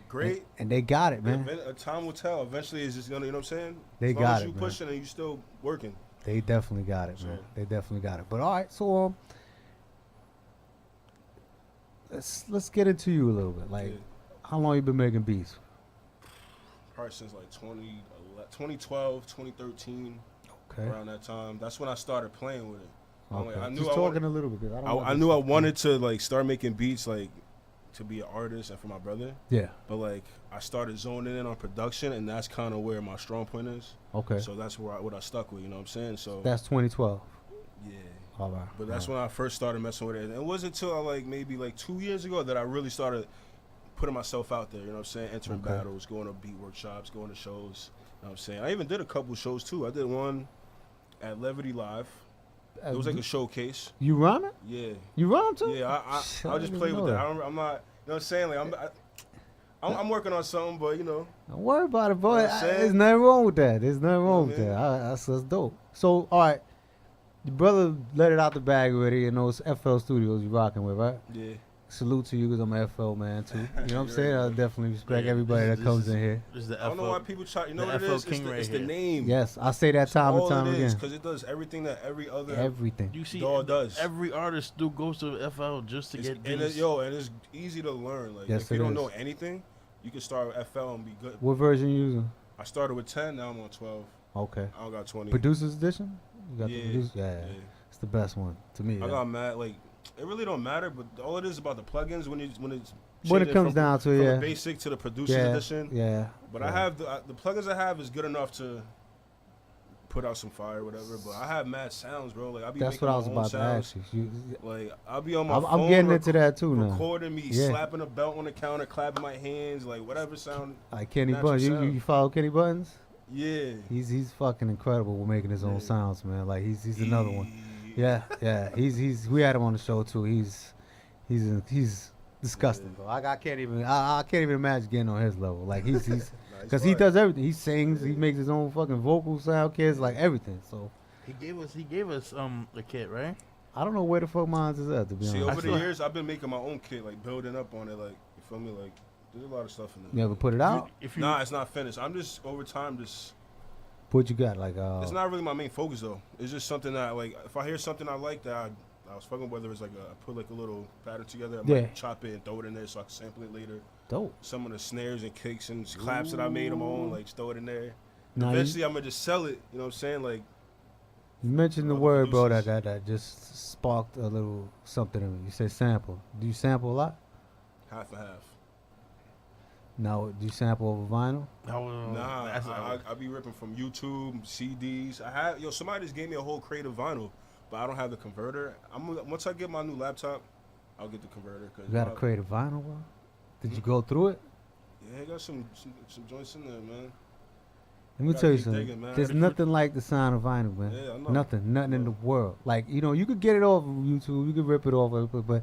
Great. And they got it, man. Time will tell. Eventually, it's just gonna. You know what I'm saying? They got it. As long as you pushing and you still working. They definitely got it, man. They definitely got it. But all right, so let's get into you a little bit. Like, how long you been making beats? Probably since like 2012, 2013. Okay. Around that time, that's when I started playing with it. Okay. I knew Just talking a little bit. I knew I wanted to like start making beats, like to be an artist and for my brother. Yeah. But like I started zoning in on production, and that's kind of where my strong point is. Okay. So that's what I stuck with. You know what I'm saying? So that's 2012. Yeah. All right. But that's when I first started messing with it. And it wasn't until like maybe like 2 years ago that I really started putting myself out there. You know what I'm saying? Entering battles, going to beat workshops, going to shows. You know what I'm saying? I even did a couple shows too. I did one at Levity Live. It was like a showcase. You rhyming? Yeah. You rhyme too? Yeah, I'll just play with that. I'm not, you know what I'm saying? Like I'm working on something, but you know. Don't worry about it, boy. You know what I'm saying? There's nothing wrong with that. There's nothing wrong with that. That's dope. So, all right, your brother let it out the bag already in those FL studios you rocking with, right? Yeah. Salute to you because I'm an FL man too. You know what I'm saying? I definitely respect everybody that comes in here. This is the I don't know why people try. You know what it is? It's the name. Yes, I say that time and time again. Because it does everything that every other You see, dog does. Every artist still goes to FL just to get and beats. and it's easy to learn. Like Yes, if you don't is. know anything, you can start with FL and be good. What version you using? I started with 10. Now I'm on 12. Okay. I don't got 20. Producer's edition? You got Yeah, the producer? Yeah. It's the best one to me. I got mad. Like it really don't matter, but all it is about the plugins when it comes down to from yeah, the basic to the producer's edition. Yeah. But I have the plugins I have is good enough to put out some fire or whatever. But I have mad sounds, bro. Like I be That's making what I my was own about sounds. to ask you. Like I'll be on my phone. I'm getting into that too now. Recording me slapping a belt on the counter, clapping my hands, like whatever sound. Like Kenny Buttons. You follow Kenny Buttons? Yeah. He's fucking incredible with making his own sounds, man. Like he's another one. Yeah. He's we had him on the show too. He's disgusting, bro. I can't even imagine getting on his level. Like he's because he does everything. He sings, he makes his own fucking vocal sound kits, like everything. So he gave us a kit, right? I don't know where the fuck mine is at, to be honest. See, over the years I've been making my own kit, like building up on it, like you feel me, like there's a lot of stuff in there. You ever put it out? Nah, it's not finished. I'm just over time just. What you got? Like it's not really my main focus though. It's just something that like if I hear something I like that I was fucking whether it's like I put like a little pattern together, I might chop it and throw it in there so I can sample it later. Dope. Some of the snares and kicks and claps that I made on my own, like throw it in there. Now eventually I'm gonna just sell it. You know what I'm saying? Like you mentioned the word, bro, that just sparked a little something in me. You said sample. Do you sample a lot? Half and half. Now, do you sample over vinyl? Nah, I be ripping from YouTube, CDs. Somebody just gave me a whole crate of vinyl, but I don't have the converter. Once I get my new laptop, I'll get the converter. You got a crate of vinyl, bro? Did you go through it? Yeah, I got some joints in there, man. Let me tell you something. There's nothing like the sound of vinyl, man. Yeah, I know. Nothing in the world. Like, you could get it off of YouTube, you could rip it off, but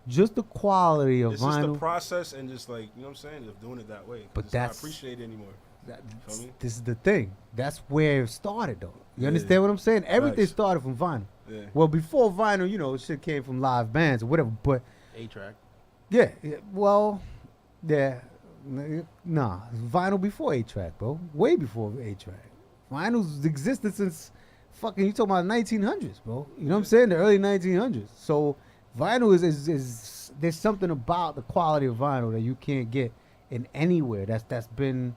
just the quality of vinyl. It's just the process and just like, you know what I'm saying, just doing it that way. But it's not appreciated anymore. This is the thing. That's where it started, though. You understand what I'm saying? Everything started from vinyl. Yeah. Well, before vinyl, shit came from live bands or whatever, but 8-track. Yeah. Well, yeah. Nah, vinyl before 8-track, bro. Way before 8-track. Vinyl's existed since fucking, you talking about 1900s, bro. You know what I'm saying? The early 1900s. So vinyl is there's something about the quality of vinyl that you can't get in anywhere. That's been,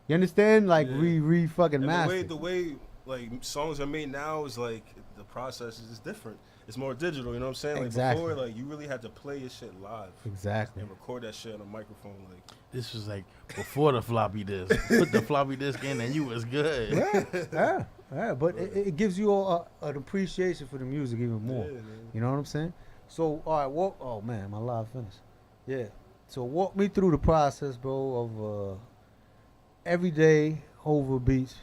you understand? Like re fucking mastered. The way like songs are made now is like the process is just different. It's more digital, you know what I'm saying? Like exactly. Before, like you really had to play your shit live. Exactly. And record that shit on a microphone. Like this was like before the floppy disk. Put the floppy disk in and you was good. Yeah. But it gives you an appreciation for the music even more. Yeah, you know what I'm saying? So all right, oh man, my live finished. Yeah. So walk me through the process, bro, of every day hovabeats.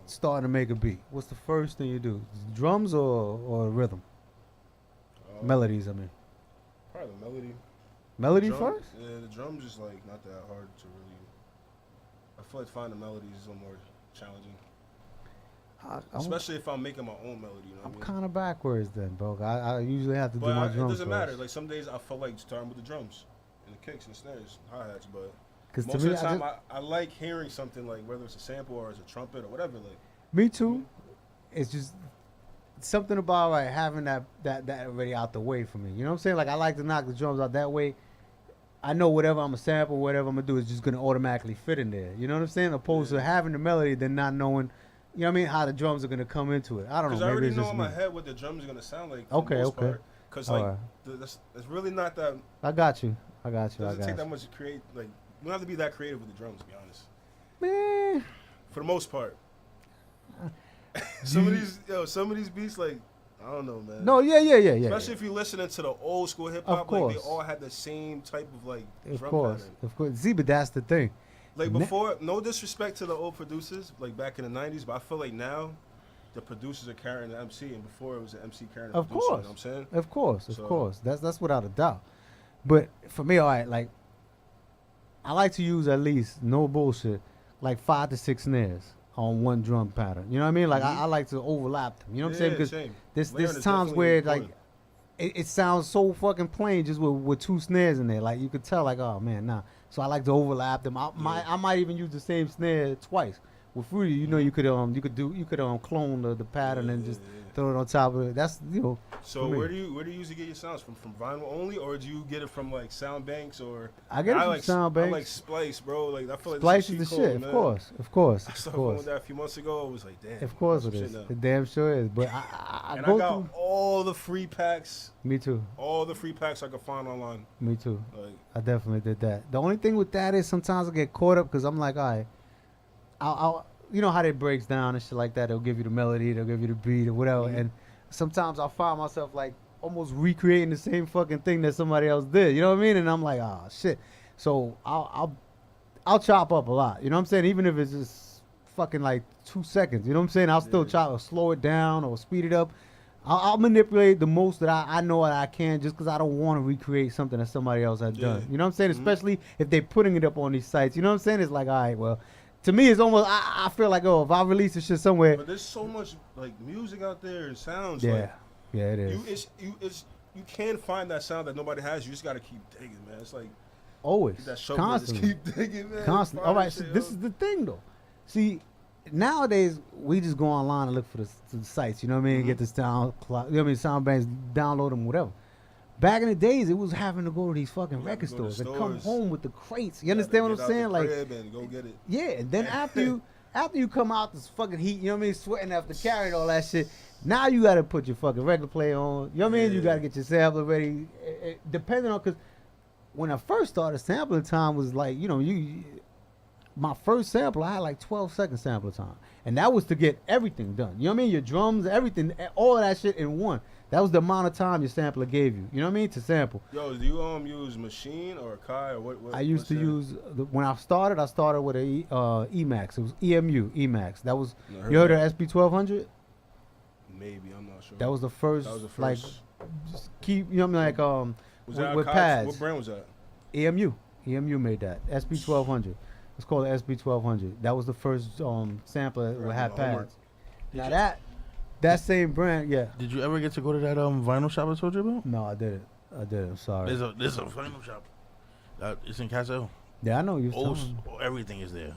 Starting to make a beat. What's the first thing you do? Drums or rhythm? Melodies, I mean. Probably the melody. Melody first? Yeah, the drums is like not that hard to really. I feel like finding melodies is a little more challenging. Especially if I'm making my own melody. You know I'm kind of backwards then, bro. I usually have to do my drums. It doesn't first. matter. Like some days I feel like starting with the drums and the kicks and snares, hi-hats, but. Because most of the time, I like hearing something like whether it's a sample or it's a trumpet or whatever. Like me too. It's just something about like having that already out the way for me. You know what I'm saying? Like I like to knock the drums out that way. I know whatever I'm gonna sample, whatever I'm gonna do is just gonna automatically fit in there. You know what I'm saying? Opposed to having the melody, then not knowing, you know what I mean, how the drums are gonna come into it. I don't know. Because I already know in my head what the drums are gonna sound like. Okay. Because like, it's really not that. I got you. It doesn't take that much to create. Like, you don't have to be that creative with the drums, to be honest. Man. For the most part. Some of these beats, like, I don't know, man. No, yeah. Especially if you're listening to the old school hip hop, like they all had the same type of like drum pattern. Of course. See, but that's the thing. Like before, no disrespect to the old producers, like back in the '90s, but I feel like now the producers are carrying the MC, and before it was the MC carrying the producer. You know what I'm saying? Of course. That's without a doubt. But for me, all right, like I like to use at least, no bullshit, like 5 to 6 snares on one drum pattern. You know what I mean? Like I like to overlap them. You know what I'm saying? Because there's times where like it sounds so fucking plain just with 2 snares in there. Like you could tell, like, oh man, nah. So I like to overlap them. I might even use the same snare twice. With Fruity, you know, you could clone the pattern and just throw it on top of it. That's, you know. So where do you usually get your sounds from? From vinyl only, or do you get it from like sound banks or? I get it from sound banks. I like Splice, bro. Like I feel like Splice is the shit. Man. Of course. I started with that a few months ago. I was like, damn. Of course it is. It damn sure is. But I got all the free packs. Me too. All the free packs I could find online. Me too. Like, I definitely did that. The only thing with that is sometimes I get caught up because I'm like, all right, I'll you know how they breaks down and shit like that. They'll give you the melody, they'll give you the beat or whatever. Mm-hmm. And sometimes I'll find myself like almost recreating the same fucking thing that somebody else did. You know what I mean? And I'm like, oh shit. So I'll chop up a lot. You know what I'm saying? Even if it's just fucking like 2 seconds. You know what I'm saying? I'll still chop or slow it down or speed it up. I'll manipulate the most that I know that I can just because I don't want to recreate something that somebody else had done. You know what I'm saying? Mm-hmm. Especially if they're putting it up on these sites. You know what I'm saying? It's like, all right, well, to me, it's almost, I feel like, oh, if I release this shit somewhere. But there's so much, like, music out there and sounds. Yeah. Like, yeah, it is. You can't find that sound that nobody has. You just got to keep digging, man. It's like. Always. That show constantly. Just keep digging, man. Constantly. All right, so this is the thing, though. See, nowadays, we just go online and look for the sites, you know what I mean? Mm-hmm. Get the sound, you know what I mean? Sound banks, download them, whatever. Back in the days, it was having to go to these fucking record stores and come home with the crates. You understand what I'm saying? Like, and go get it. Yeah, and then after you come out this fucking heat, you know what I mean, sweating after carrying all that shit. Now you got to put your fucking record player on. You know what I mean? You got to get your sampler ready. Depending on, because when I first started, sampling time was like, you know, my first sample, I had like 12-second sample time. And that was to get everything done. You know what I mean? Your drums, everything, all of that shit in one. That was the amount of time your sampler gave you. You know what I mean? To sample. Yo, do you use Machine or Kai or what? I used to use, when I started with a Emax. It was Emax. That was, you heard of SB1200? Maybe, I'm not sure. That was the first. Like, just keep, you know what I mean? Like, was that with pads. What brand was that? EMU made that. SB1200. It's called the SB1200. That was the first sampler that had pads. Now that same brand, yeah. Did you ever get to go to that vinyl shop I told you about? No, I didn't. I'm sorry. There's a vinyl shop. It's in Castle. Yeah, I know you. Everything is there.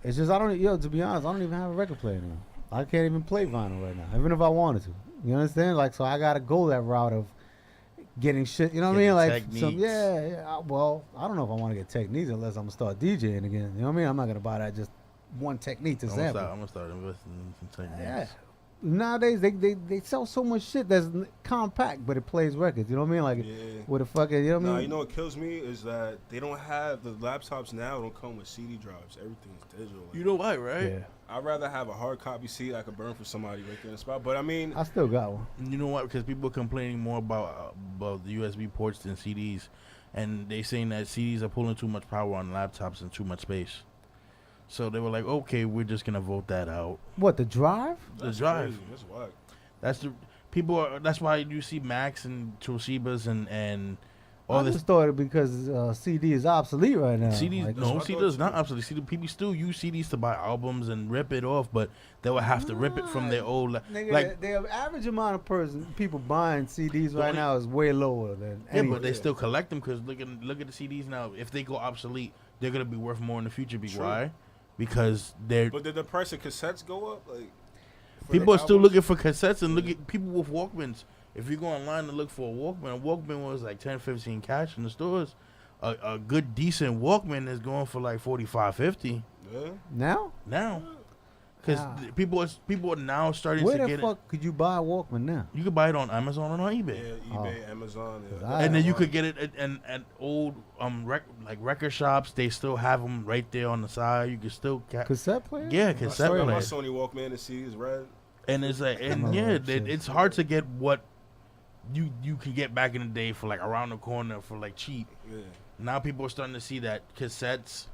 It's just to be honest, I don't even have a record player now. I can't even play vinyl right now, even if I wanted to. You understand? Like, so I gotta go that route of getting shit. You know what I mean? Like, well, I don't know if I want to get techniques unless I'm gonna start DJing again. You know what I mean? I'm not gonna buy that just one technique to sample. I'm gonna start investing in some techniques. Yeah. Nowadays they sell so much shit that's compact, but it plays records. You know what I mean? Like, with a fucking, you know what I mean? You know what kills me is that they don't have, the laptops now don't come with CD drives. Everything's digital. You know why, right? Yeah. I'd rather have a hard copy CD I could burn for somebody right there in the spot. But I mean, I still got one. You know what? Because people are complaining more about the USB ports than CDs, and they saying that CDs are pulling too much power on laptops and too much space. So they were like, okay, we're just gonna vote that out. What, the drive? That's the drive. Crazy. That's why. That's the people are. That's why you see Macs and Toshibas and all this. I just thought it because CD is obsolete right now. CDs, like, no, CD is not obsolete. CD, people still use CDs to buy albums and rip it off, but they would have to rip it from their old. Nigga, like the average amount of people buying CDs right now is way lower than. But they still collect them because look at the CDs now. If they go obsolete, they're gonna be worth more in the future. Why? Because they're. But did the price of cassettes go up? Like, People are still looking for cassettes and look at people with Walkmans. If you go online to look for a Walkman was like 10, 15 cash in the stores. A good, decent Walkman is going for like 45, 50. Yeah. Now? Because people are now starting to get it. Where the fuck could you buy a Walkman now? You could buy it on Amazon and on eBay. Yeah, eBay, Amazon. Yeah. And then you could get it at old record shops. They still have them right there on the side. You can still cassette player. Yeah, cassette player. My Sony Walkman, the CD is red. And it's like, it's hard to get what you can get back in the day for like around the corner for like cheap. Yeah. Now people are starting to see that cassettes,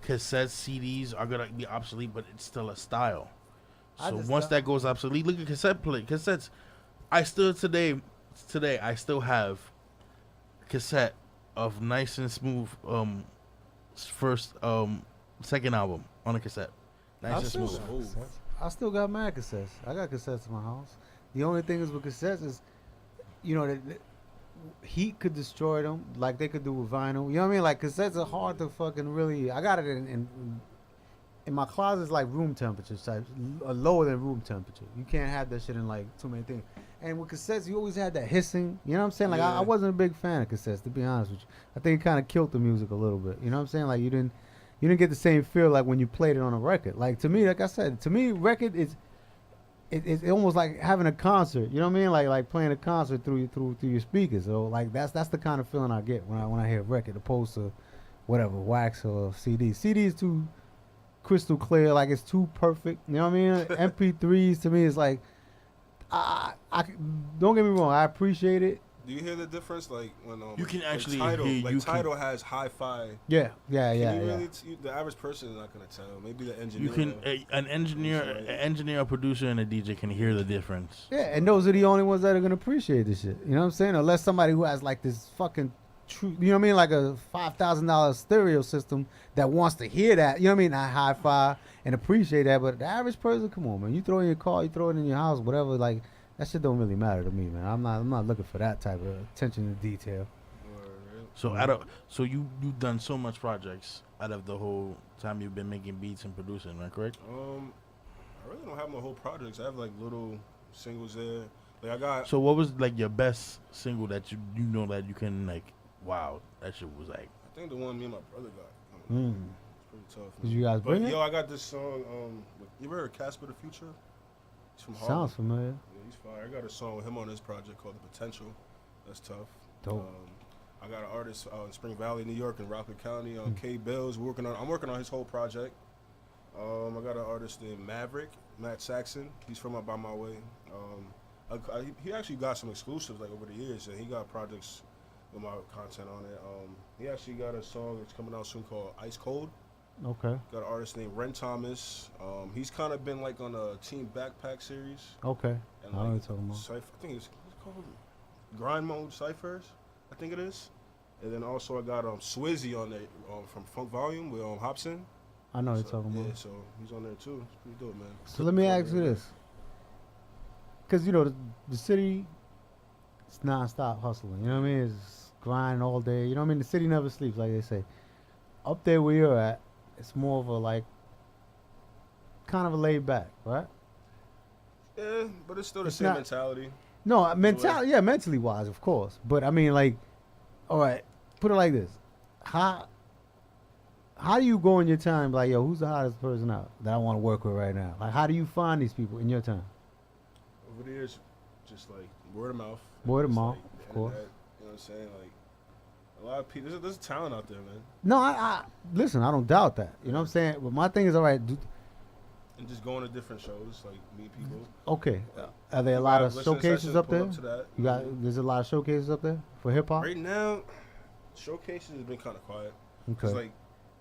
CDs are gonna be obsolete, but it's still a style. So once that goes obsolete, look at cassettes. I still today I still have cassette of Nice and Smooth second album on a cassette. Nice and Smooth. I still got mad cassettes. I got cassettes in my house. The only thing is with cassettes is, the heat could destroy them like they could do with vinyl. You know what I mean? Like cassettes are hard to fucking really. I got it in my closet. It's like room temperature type, lower than room temperature. You can't have that shit in like too many things. And with cassettes, you always had that hissing. You know what I'm saying? Like I wasn't a big fan of cassettes, to be honest with you. I think it kind of killed the music a little bit. You know what I'm saying? Like you didn't get the same feel like when you played it on a record. Like to me, like I said, record is. It's almost like having a concert, you know what I mean? Like playing a concert through your speakers. So like that's the kind of feeling I get when I hear a record, opposed to whatever wax or CD. CD is too crystal clear, like it's too perfect. You know what I mean? MP3s to me is like, I don't get me wrong, I appreciate it. Do you hear the difference? Like when you can actually hear Tidal has hi-fi. Yeah. Really the average person is not gonna tell. Maybe the engineer. You can an engineer, a producer, and a DJ can hear the difference. Yeah, and those are the only ones that are gonna appreciate this shit. You know what I'm saying? Unless somebody who has like this fucking true, you know what I mean, like a $5,000 stereo system that wants to hear that. You know what I mean? Hi-fi and appreciate that. But the average person, come on, man. You throw it in your car, you throw it in your house, whatever. Like. That shit don't really matter to me, man. I'm not looking for that type of attention to detail. So you've done so much projects out of the whole time you've been making beats and producing, right? Correct? I really don't have my whole projects. I have like little singles there. Like I got. So what was like your best single that you know that you can like? Wow, that shit was like. I think the one me and my brother got. It's pretty tough. Did you guys bring it? I got this song. You ever heard Casper the Future? He's from Harlem. Sounds familiar. Yeah, he's fire. I got a song with him on this project called The Potential. That's tough. Dope. I got an artist in Spring Valley, New York, in Rockland County, K. Bills. I'm working on his whole project. I got an artist named Matt Saxon. He's from up by my way. He actually got some exclusives like over the years, and he got projects with my content on it. He actually got a song that's coming out soon called Ice Cold. Okay. Got an artist named Ren Thomas. He's kind of been like on a Team Backpack series. Okay. And I know what you're talking about. I think it's called Grind Mode Cyphers. I think it is. And then also I got Swizzy on there from Funk Volume with Hobson. I know what you're talking about. Yeah, so he's on there too. It's pretty dope, man. So let me ask you this. Because, the city, it's non-stop hustling. You know what I mean? It's grinding all day. You know what I mean? The city never sleeps, like they say. Up there where you're at, it's more of a, like, kind of a laid back, right? Yeah, but it's still the same mentality. No, mentally wise, of course. But, I mean, like, all right, put it like this. How do you go in your time, like, yo, who's the hottest person out that I want to work with right now? Like, how do you find these people in your time? Over the years, just, like, word of mouth. Word of mouth, like, of course. You know what I'm saying? Like, a lot of people, there's talent out there, man. No, I listen, I don't doubt that. You know what I'm saying? But my thing is, all right. And just going to different shows, like, meet people. Okay. Are there a lot of showcases up there? There's a lot of showcases up there for hip hop? Right now, showcases have been kind of quiet. Okay. It's like,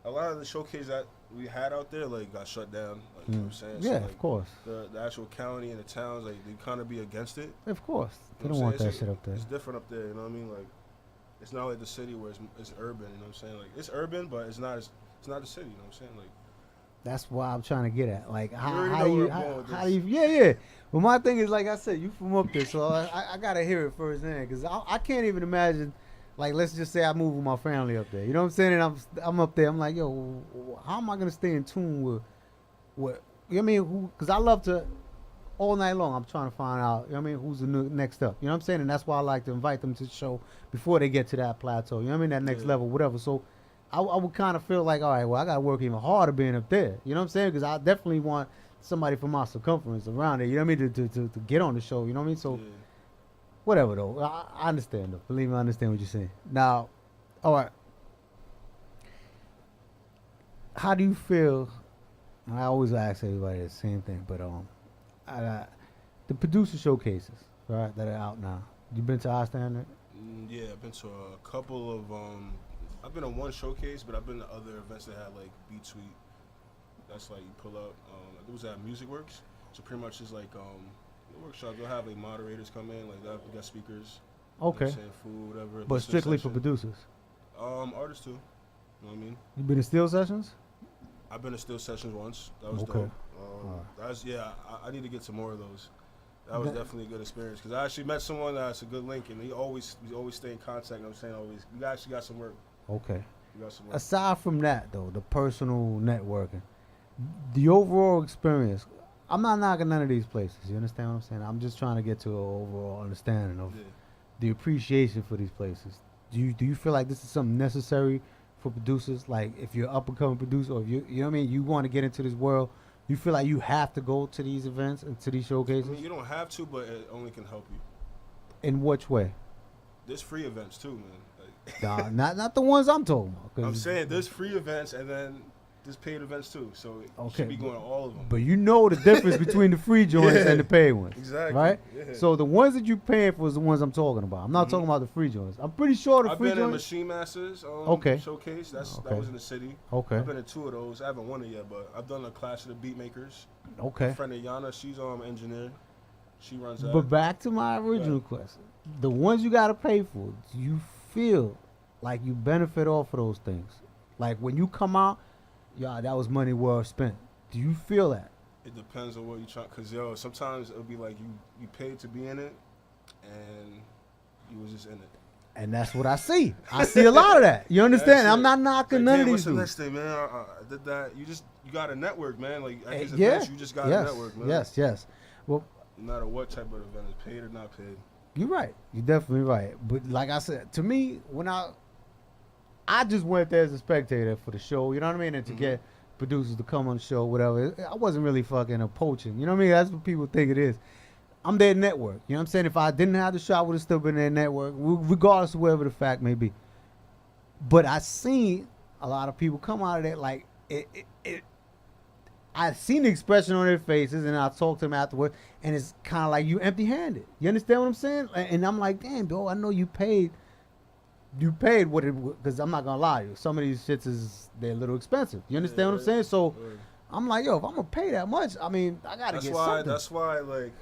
a lot of the showcases that we had out there, like, got shut down. Like, you know what I'm saying? Yeah, so, like, of course. The actual county and the towns, like, they kind of be against it. Of course. They You know don't want what I'm that saying? shit up there. It's different up there, you know what I mean? Like, it's not like the city where it's urban, you know what I'm saying? Like, it's urban, but it's not the city, you know what I'm saying? Like, that's why I'm trying to get at. Like, how do you, yeah. Well, my thing is, like I said, you from up there, so I gotta hear it firsthand, because I can't even imagine, like, let's just say I move with my family up there. You know what I'm saying? And I'm up there. I'm like, yo, how am I gonna stay in tune with you know what I mean? Because I love to all night long. I'm trying to find out. You know what I mean? Who's the next up? You know what I'm saying? And that's why I like to invite them to the show before they get to that plateau. You know what I mean? That next level, whatever. So I would kind of feel like, all right, well, I got to work even harder being up there. You know what I'm saying? Because I definitely want somebody from my circumference around there. You know what I mean? To get on the show. You know what I mean? So whatever though. I understand though. Believe me, I understand what you're saying. Now, all right. How do you feel? I always ask everybody the same thing, but the producer showcases, right, that are out now. You been to our standard? Yeah, I've been to a couple of. I've been to one showcase, but I've been to other events that had like Beat Suite. That's like you pull up. It was at Music Works, so pretty much it's like the workshop. They'll have like moderators come in, like that. We got speakers. Okay. You know, food, whatever. But strictly for producers. Artists too. You know what I mean? You been to Steel Sessions? I've been to Steel Sessions once. That was dope. That's I need to get some more of those. That was definitely a good experience because I actually met someone that's a good link, and we always stay in contact. You know what I'm saying, always. We actually got some work. Okay. We got some work. Aside from that, though, the personal networking, the overall experience. I'm not knocking none of these places. You understand what I'm saying? I'm just trying to get to an overall understanding of the appreciation for these places. Do you feel like this is something necessary for producers? Like if you're an up and coming producer, or if you know what I mean, you want to get into this world, you feel like you have to go to these events and to these showcases? I mean, you don't have to, but it only can help you. In which way? There's free events too, man. Nah, not the ones I'm talking about. I'm saying there's free events and then there's paid events too. So you should be going to all of them. But you know the difference between the free joints and the paid ones. Exactly. Right? Yeah. So the ones that you paying for is the ones I'm talking about. I'm not talking about the free joints. I'm pretty sure the free joints. I've been in Machine Masters showcase. That was in the city. Okay. I've been in 2 of those. I haven't won it yet, but I've done a Clash of the Beat Makers. Okay. My friend Yana, she's engineer. She runs that. But back to my original question. The ones you got to pay for, do you feel like you benefit off of those things? Like when you come out, that was money well spent. Do you feel that? It depends on what you try. Cause sometimes it'll be like you paid to be in it, and you was just in it. And that's what I see. I see a lot of that. You understand? I'm not knocking none of these What's the dudes. next thing, man? I did that. You got a network, man. Like at these Yeah. events, you just got a network, man. Yes. Well, no matter what type of event is paid or not paid. You're right. You're definitely right. But like I said, to me, when I just went there as a spectator for the show, you know what I mean? And to get producers to come on the show, whatever. I wasn't really fucking poaching. You know what I mean? That's what people think it is. I'm their network. You know what I'm saying? If I didn't have the show, I would have still been their network, regardless of whatever the fact may be. But I seen a lot of people come out of there like I seen the expression on their faces, and I talked to them afterward, and it's kind of like you empty-handed. You understand what I'm saying? And I'm like, damn, bro, I know you paid what it, because I'm not gonna lie to you, some of these shits they're a little expensive. You understand what I'm saying? So I'm like, yo, if I'm gonna pay that much, I mean, I gotta get something. That's why, like,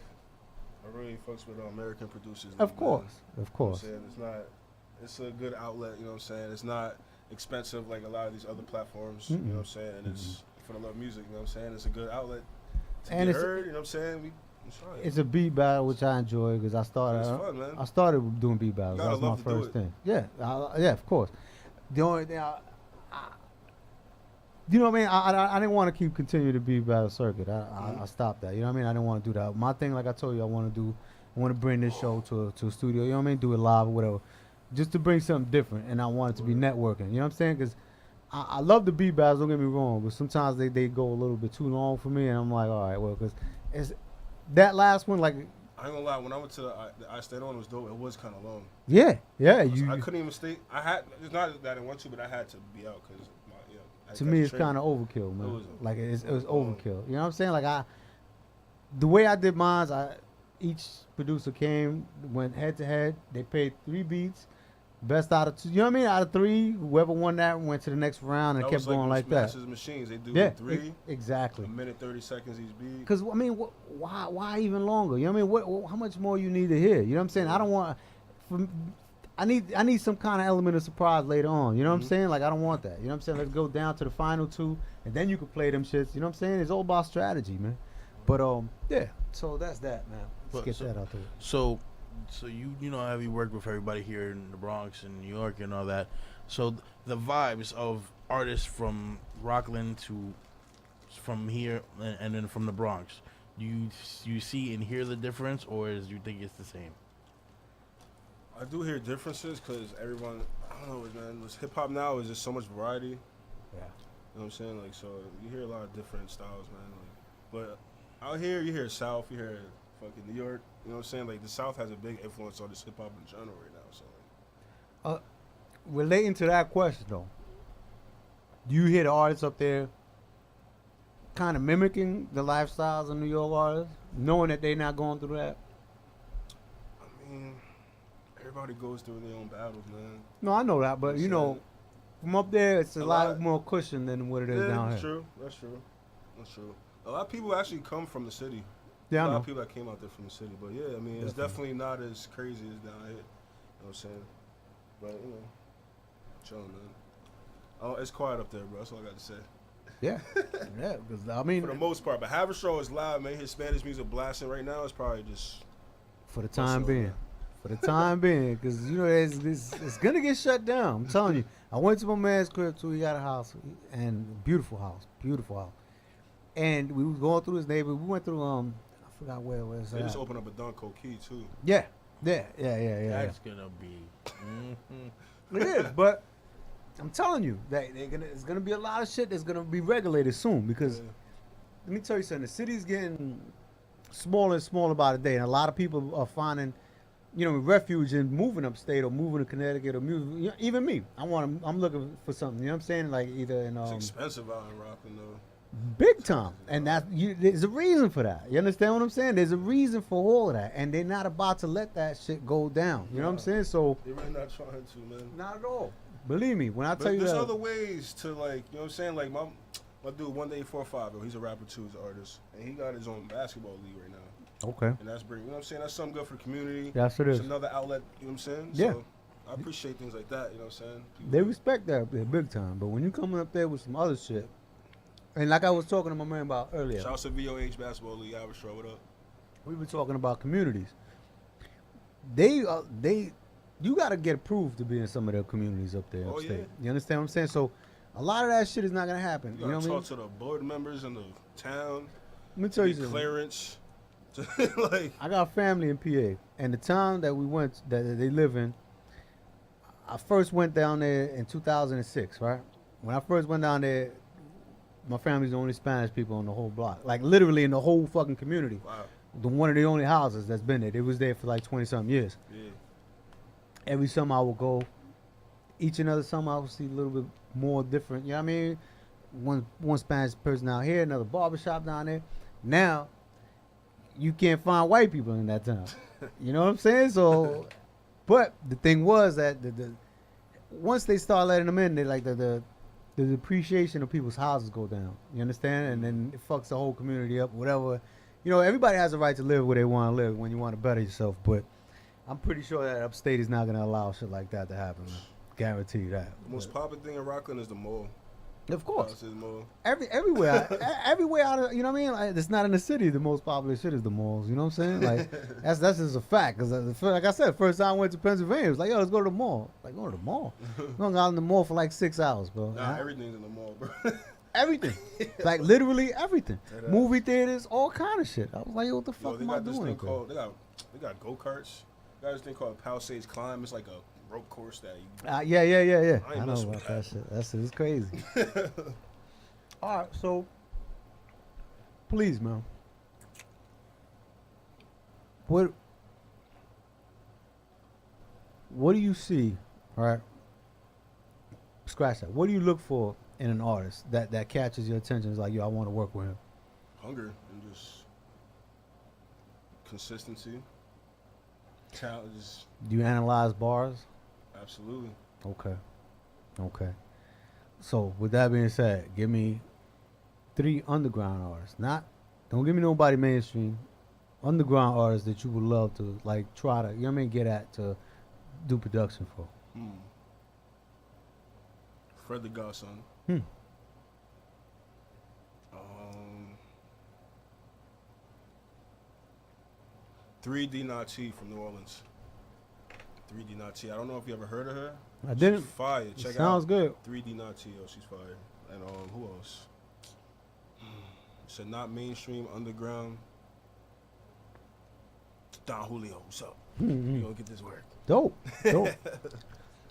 I really fucks with American producers. Of course. You know what I'm saying? It's a good outlet. You know what I'm saying? It's not expensive like a lot of these other platforms. You know what I'm saying? And it's for the love of music. You know what I'm saying? It's a good outlet to get heard. You know what I'm saying? It's a beat battle, which I enjoy because I started. It's fun, man. I started doing beat battles. That was my first thing. Yeah, yeah, of course. The only thing, you know what I mean? I didn't want to keep continuing to beat battle circuit. I stopped that. You know what I mean? I didn't want to do that. My thing, like I told you, I want to bring this show to a studio. You know what I mean? Do it live or whatever, just to bring something different. And I want it to be networking. You know what I'm saying? Because I love the beat battles. Don't get me wrong, but sometimes they go a little bit too long for me, and I'm like, all right, well, because it's. That last one, like, I ain't gonna lie. When I went to the I Stayed On, it was dope. It was kind of long. Yeah. I couldn't even stay. It's not that I didn't want to, but I had to be out because. To me, it's kind of overkill, man. It was overkill. You know what I'm saying? Like the way I did mine, each producer went head to head. They paid 3 beats. Best out of 2, you know what I mean? Out of 3, whoever won that went to the next round and kept going like that. Masters Machines, they do 3. Exactly. 1 minute 30 seconds each beat. Because I mean, why even longer? You know what I mean? How much more you need to hear? You know what I'm saying? I don't want. I need some kind of element of surprise later on. You know what I'm saying? Like I don't want that. You know what I'm saying? Let's go down to the final 2, and then you can play them shits. You know what I'm saying? It's all about strategy, man. But yeah. So that's that, man. Let's get that out there. So you know how you work with everybody here in the Bronx and New York and all that. So the vibes of artists from Rockland from here and then from the Bronx. you see and hear the difference, or is you think it's the same? I do hear differences because everyone, I don't know, man. Hip hop now is just so much variety. Yeah. You know what I'm saying? Like, so you hear a lot of different styles, man. Like, but out here, you hear South, you hear fucking New York. You know what I'm saying? Like, the South has a big influence on this hip hop in general right now. So, like, relating to that question though, do you hear the artists up there kind of mimicking the lifestyles of New York artists, knowing that they're not going through that? I mean, everybody goes through their own battles, man. No, I know that, but you know, from up there, it's a lot more cushion than what it is down that's here. true. That's true. That's true. A lot of people actually come from the city. Yeah, a I lot know. of people that came out there from the city. But yeah, I mean, it's definitely not as crazy as down here. You know what I'm saying? But, you know, chilling, man. Oh, it's quiet up there, bro. That's all I got to say. Yeah. Yeah, because, I mean, for the most part. But Havershaw is loud, man. His Spanish music blasting right now. It's probably just for the time being. For the time being, because, you know, it's going to get shut down. I'm telling you. I went to my man's crib, too. He got a house, and beautiful house. And we was going through his neighborhood. We went through, I forgot where it was. They just opened up a Dunco Key, too. Yeah. That's going to be... It is, but I'm telling you that it's gonna be a lot of shit that's gonna be regulated soon because let me tell you something. The city's getting smaller and smaller by the day, and a lot of people are finding, you know, refuge in moving upstate or moving to Connecticut or moving. You know, even me, I'm looking for something. You know what I'm saying? Like either in it's expensive out in Rockland though. Big time, and there's a reason for that. You understand what I'm saying? There's a reason for all of that, and they're not about to let that shit go down. You know what I'm saying? So they're really not trying to, man. Not at all. Believe me when I tell you there's that. Other ways to, like, you know what I'm saying? Like my dude, 1day45, he's a rapper too, he's an artist, and he got his own basketball league right now. Okay. And that's brilliant. You know what I'm saying? That's something good for the community. Yes, it is. It's another outlet. You know what I'm saying? Yeah. So I appreciate things like that. You know what I'm saying? They respect that up there big time, but when you coming up there with some other shit. And like I was talking to my man about earlier. Shout out to VOH Basketball League. Havershaw, what up? We were talking about communities. You got to get approved to be in some of their communities up there upstate. Yeah. You understand what I'm saying? So a lot of that shit is not going to happen. You know what I mean? talk to the board members in the town. Let me tell you something. Clearance. I got family in PA, and the town that we went, that they live in, I first went down there in 2006, right? When I first went down there, my family's the only Spanish people on the whole block. Like, literally in the whole fucking community. Wow. One of the only houses that's been there. It was there for like 20-something years. Yeah. Every summer I would go. Each and other summer I would see a little bit more different. You know what I mean? One Spanish person out here, another barbershop down there. Now, you can't find white people in that town. You know what I'm saying? So, but the thing was that once they start letting them in, they like the depreciation of people's houses go down. You understand? And then it fucks the whole community up, whatever. You know, everybody has a right to live where they want to live when you want to better yourself. But I'm pretty sure that upstate is not going to allow shit like that to happen. Guarantee you that. The most popular thing in Rockland is the mall. Of course. Is the mall. Everywhere out of, you know what I mean? Like, it's not in the city. The most popular shit is the malls. You know what I'm saying? Like that's just a fact. Cause like I said, first time I went to Pennsylvania, it was like, yo, let's go to the mall. Like, go to the mall. We hung out in the mall for like 6 hours, bro. Nah, everything's in the mall, bro. Everything. Like literally everything. Movie theaters, all kind of shit. I was like, yo, what the fuck am I doing? They got go-karts. They got this thing called Palisades Climb. It's like a rope course that you... Yeah. I know about that shit. That shit is crazy. All right, so please, man. What do you see, all right? Scratch that. What do you look for in an artist that catches your attention? It's like, yo, I want to work with him. Hunger and just consistency. Talent. Do you analyze bars? Absolutely. Okay. So with that being said, give me 3 underground artists. Don't give me nobody mainstream. Underground artists that you would love to like try to, you know what I mean, get at to do production for. Fred the Godson. 3D Nati from New Orleans. 3D Nati. I don't know if you ever heard of her. I didn't. She's fire. Check it out. Sounds good. 3D Nati. Oh, she's fire. And who else? So not mainstream, underground. Don Julio, what's up? Mm-hmm. You gonna get this work? Dope. I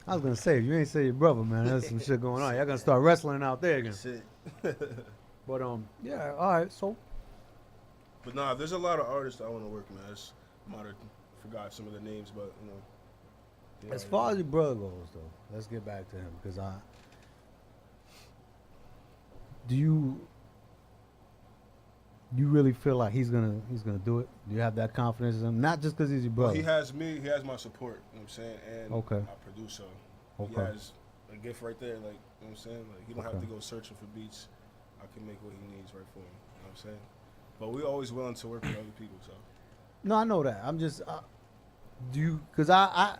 was gonna say, if you ain't say your brother, man, there's some shit going on. Y'all gonna start wrestling out there again. Shit. But yeah, all right. So, but nah, there's a lot of artists I want to work, man. I might have forgot some of the names, but you know. As far as your brother goes, though, let's get back to him because do you really feel like he's gonna do it? Do you have that confidence in him? Not just because he's your brother. Well, he has me. He has my support. You know what I'm saying? And okay. I produce, so he has a gift right there. Like, you know what I'm saying? Like, he don't have to go searching for beats. I can make what he needs right for him. You know what I'm saying? But we're always willing to work with other people. So. No, I know that. I'm just do you? Because I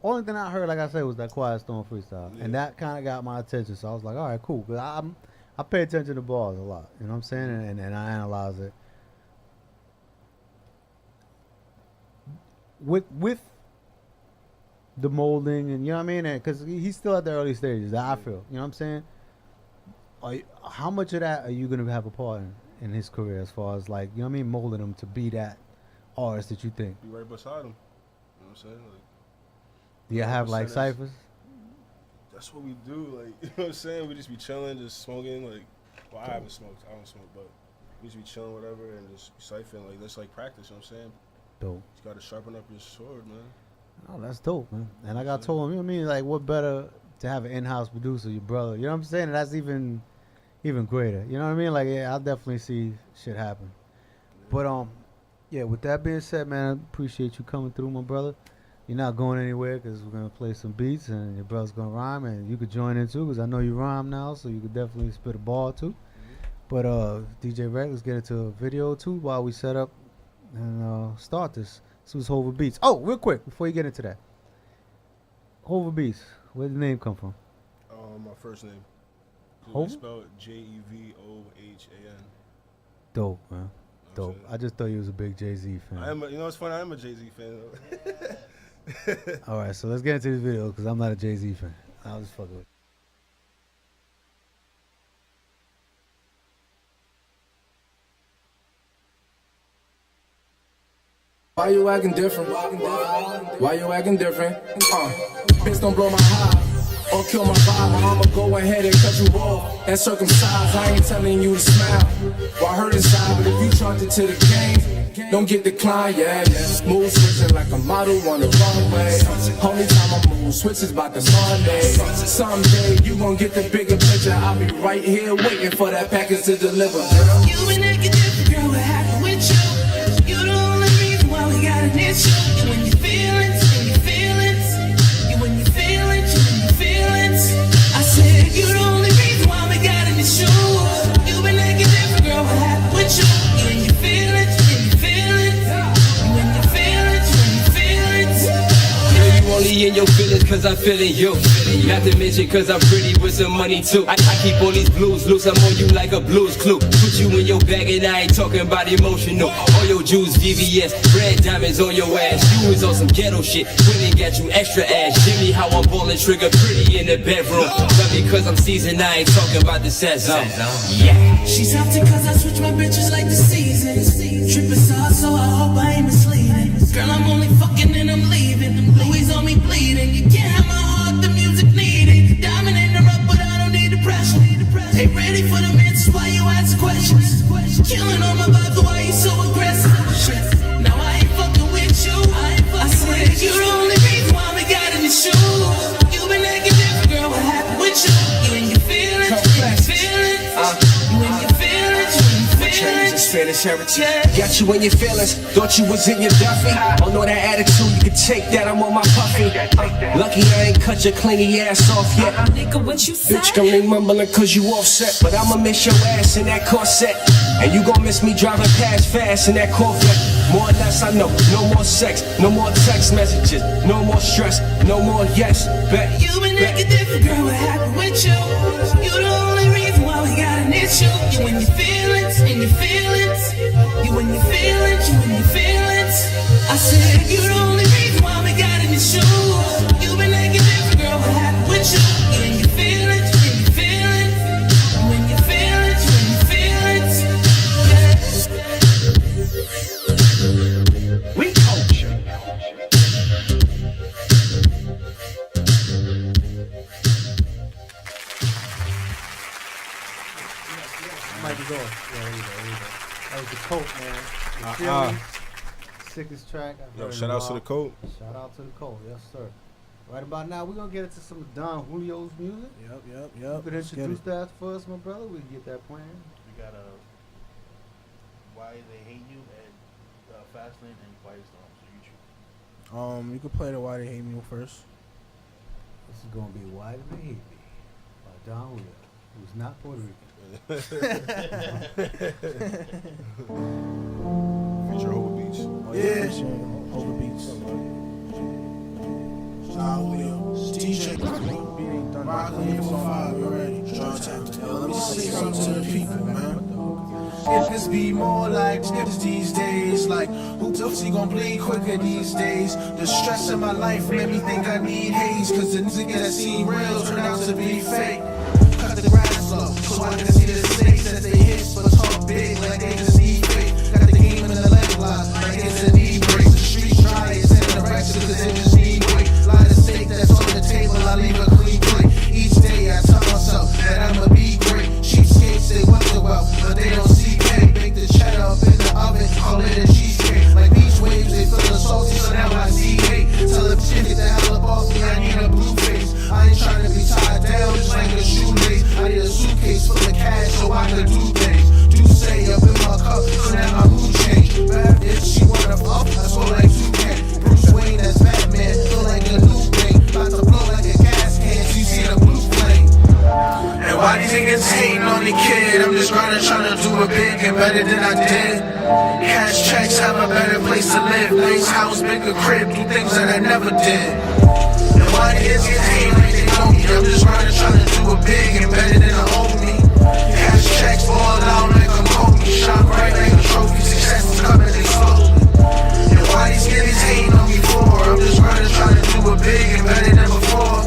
only thing I heard, like I said, was that Quiet Storm freestyle, and that kind of got my attention. So I was like, all right, cool. Because I pay attention to bars a lot. You know what I'm saying? And I analyze it. With the molding and, you know what I mean? Because he's still at the early stages, I feel. You know what I'm saying? How much of that are you going to have a part in his career as far as, like, you know what I mean, molding him to be that artist that you think? Be right beside him. You know what I'm saying? Like, do you have, like, ciphers? That's what we do. Like, you know what I'm saying? We just be chilling, just smoking. Like, well, I haven't smoked. I don't smoke, but we just be chilling, whatever, and just siphoning. Like, that's like practice, you know what I'm saying? Dope. You got to sharpen up your sword, man. Oh, that's dope, man. And like I told him, you know what I mean? Like, what better to have an in-house producer, your brother? You know what I'm saying? And that's even greater. You know what I mean? Like, yeah, I'll definitely see shit happen. But, yeah, with that being said, man, I appreciate you coming through, my brother. You're not going anywhere because we're going to play some beats and your brother's going to rhyme. And you could join in, too, because I know you rhyme now, so you could definitely spit a ball, too. But, DJ Rec, let's get into a video, too, while we set up and start this. This was hovabeats. Oh, real quick, before you get into that. hovabeats, where did the name come from? My first name. Hova? Spelled Jevohan. Dope, man. Dope. I just thought you was a big Jay-Z fan. You know what's funny? I am a Jay-Z fan, though. All right, so let's get into this video because I'm not a Jay-Z fan. I'll just fuck with it. Why you acting different? Why you acting different? Bitch, don't blow my high or kill my vibe. I'ma go ahead and cut you off and circumcise. I ain't telling you to smile. Well, I heard inside, but if you charge it to the game, don't get declined, yeah. Move switching like a model on the runway. Only time I move switches about the Sunday. Someday you gon' get the bigger picture. I'll be right here waiting for that package to deliver. You and I get different, girl. What happened with you? You the only reason why we got an issue. You and your feelings, and your feelings. You and your feelings, you and your feelings. I said you the only reason why we got an issue. You and I get different, girl. What happened with you? You and your feelings, and your feelings. You and your feelings, you and your feelings. Girl, you only in your feelings cause I'm feeling you. Not to mention cause I'm pretty with some money too. I keep all these blues loose, I'm on you like a blues clue. Put you in your bag and I ain't talking about emotional. All your jewels, VVS, red diamonds on your ass. You was on some ghetto shit, when they got you extra ass. Jimmy, how I'm ballin' trigger pretty in the bedroom. Love me cause I'm seasoned, I ain't talking about the set zone. Yeah. She's healthy cause I switch my bitches like the seasons. Trippin' sauce, so I hope I ain't misleading. Girl, I'm only fucking and I'm leaving. Louis on me bleeding. You can't have my heart, the music needed. Diamond in the rough, but I don't need the pressure. Ain't ready for the answers, why you ask questions? Killing all my vibes, why you so aggressive? Now I ain't fucking with you. I said you the only reason why we got in the shoe. You been acting different, girl, what happened with you? You and your feelings, you and your feelings. You and your feelings, you and your feelings. Spanish heritage. Got you in your feelings, thought you was in your Duffy. Oh no, that attitude, you can take that, I'm on my puffy. Lucky I ain't cut your clingy ass off yet. Nigga, what you say? Bitch, gon' be mumbling cause you offset. But I'ma miss your ass in that corset. And you gon' miss me driving past fast in that Corvette. More or less I know, no more sex, no more text messages, no more stress, no more yes, bet. You been acting different, girl, what happened with you? You the only reason why we got an issue. You and your feelings, and your feelings. You and your feelings, you and your feelings. I said you the only reason why we got an issue. You been acting different, girl, what happened with you? You and your feelings, and your feelings. You and your feelings, you and your feelings. Yeah. We is off. Yeah, there you go. That was the Coat, man. The Series, sickest track I've heard. Shout out to the Coat. Shout out to the Coat, yes sir. Right about now, we're gonna get into some Don Julio's music. Yep. You could introduce that for us, my brother. We can get that playing. We got Why They Hate You and Fastlane and Quiet Storm. So you choose. You could play the Why They Hate Me first. This is gonna be Why They Hate Me by Don Julio, who's not Puerto Rican. Feature hovabeats. Yeah, hovabeats. Don Julio, DJ. Rockin' 845 already. Let me say something to the people, man. If this be more like tips these days, like who pussy gon' bleed quicker these days? The stress in my life made me think I need haze, cause the nigga that seem real turned out to be fake. Cut the grass low, so I can see the snakes as they hiss, but talk big like they just need fake. Got the game in the leg lock, like it's a knee brace. The street dry, it's in the rest cause they just need weight. Lot of steak that's on the table, I leave a clean plate. Each day I tell myself that I'ma be great. Cheapskates, they wonder well, but they don't see cake. Bake the cheddar up in the oven, call it a cheesecake. Like beach waves, they feelin' salty, so now I see hate. Tell them shit, get the hell up off me, I need a blue face. I ain't tryna be tied down just like a shoelace. I need a suitcase full of cash so I can do things. Do say up in my cup, so now my mood change. Bad bitch, she wanna fuck, I swear like 2K. Bruce Wayne, that's Batman, feel like a new thing. About to blow like a gas can, so you see the blue flame. And why these niggas hating on the kid? I'm just trying to do it big and better than I did. Cash checks, have a better place to live. Nice house, bigger crib, do things that I never did. And why niggas get hating like they know me? I'm just trying to do it big and better than a homie. Cash checks, ball out like I'm Kobe. Shine bright like a trophy, success is coming, they slowly. And why these niggas hating on me for? I'm just trying to do it big and better than before.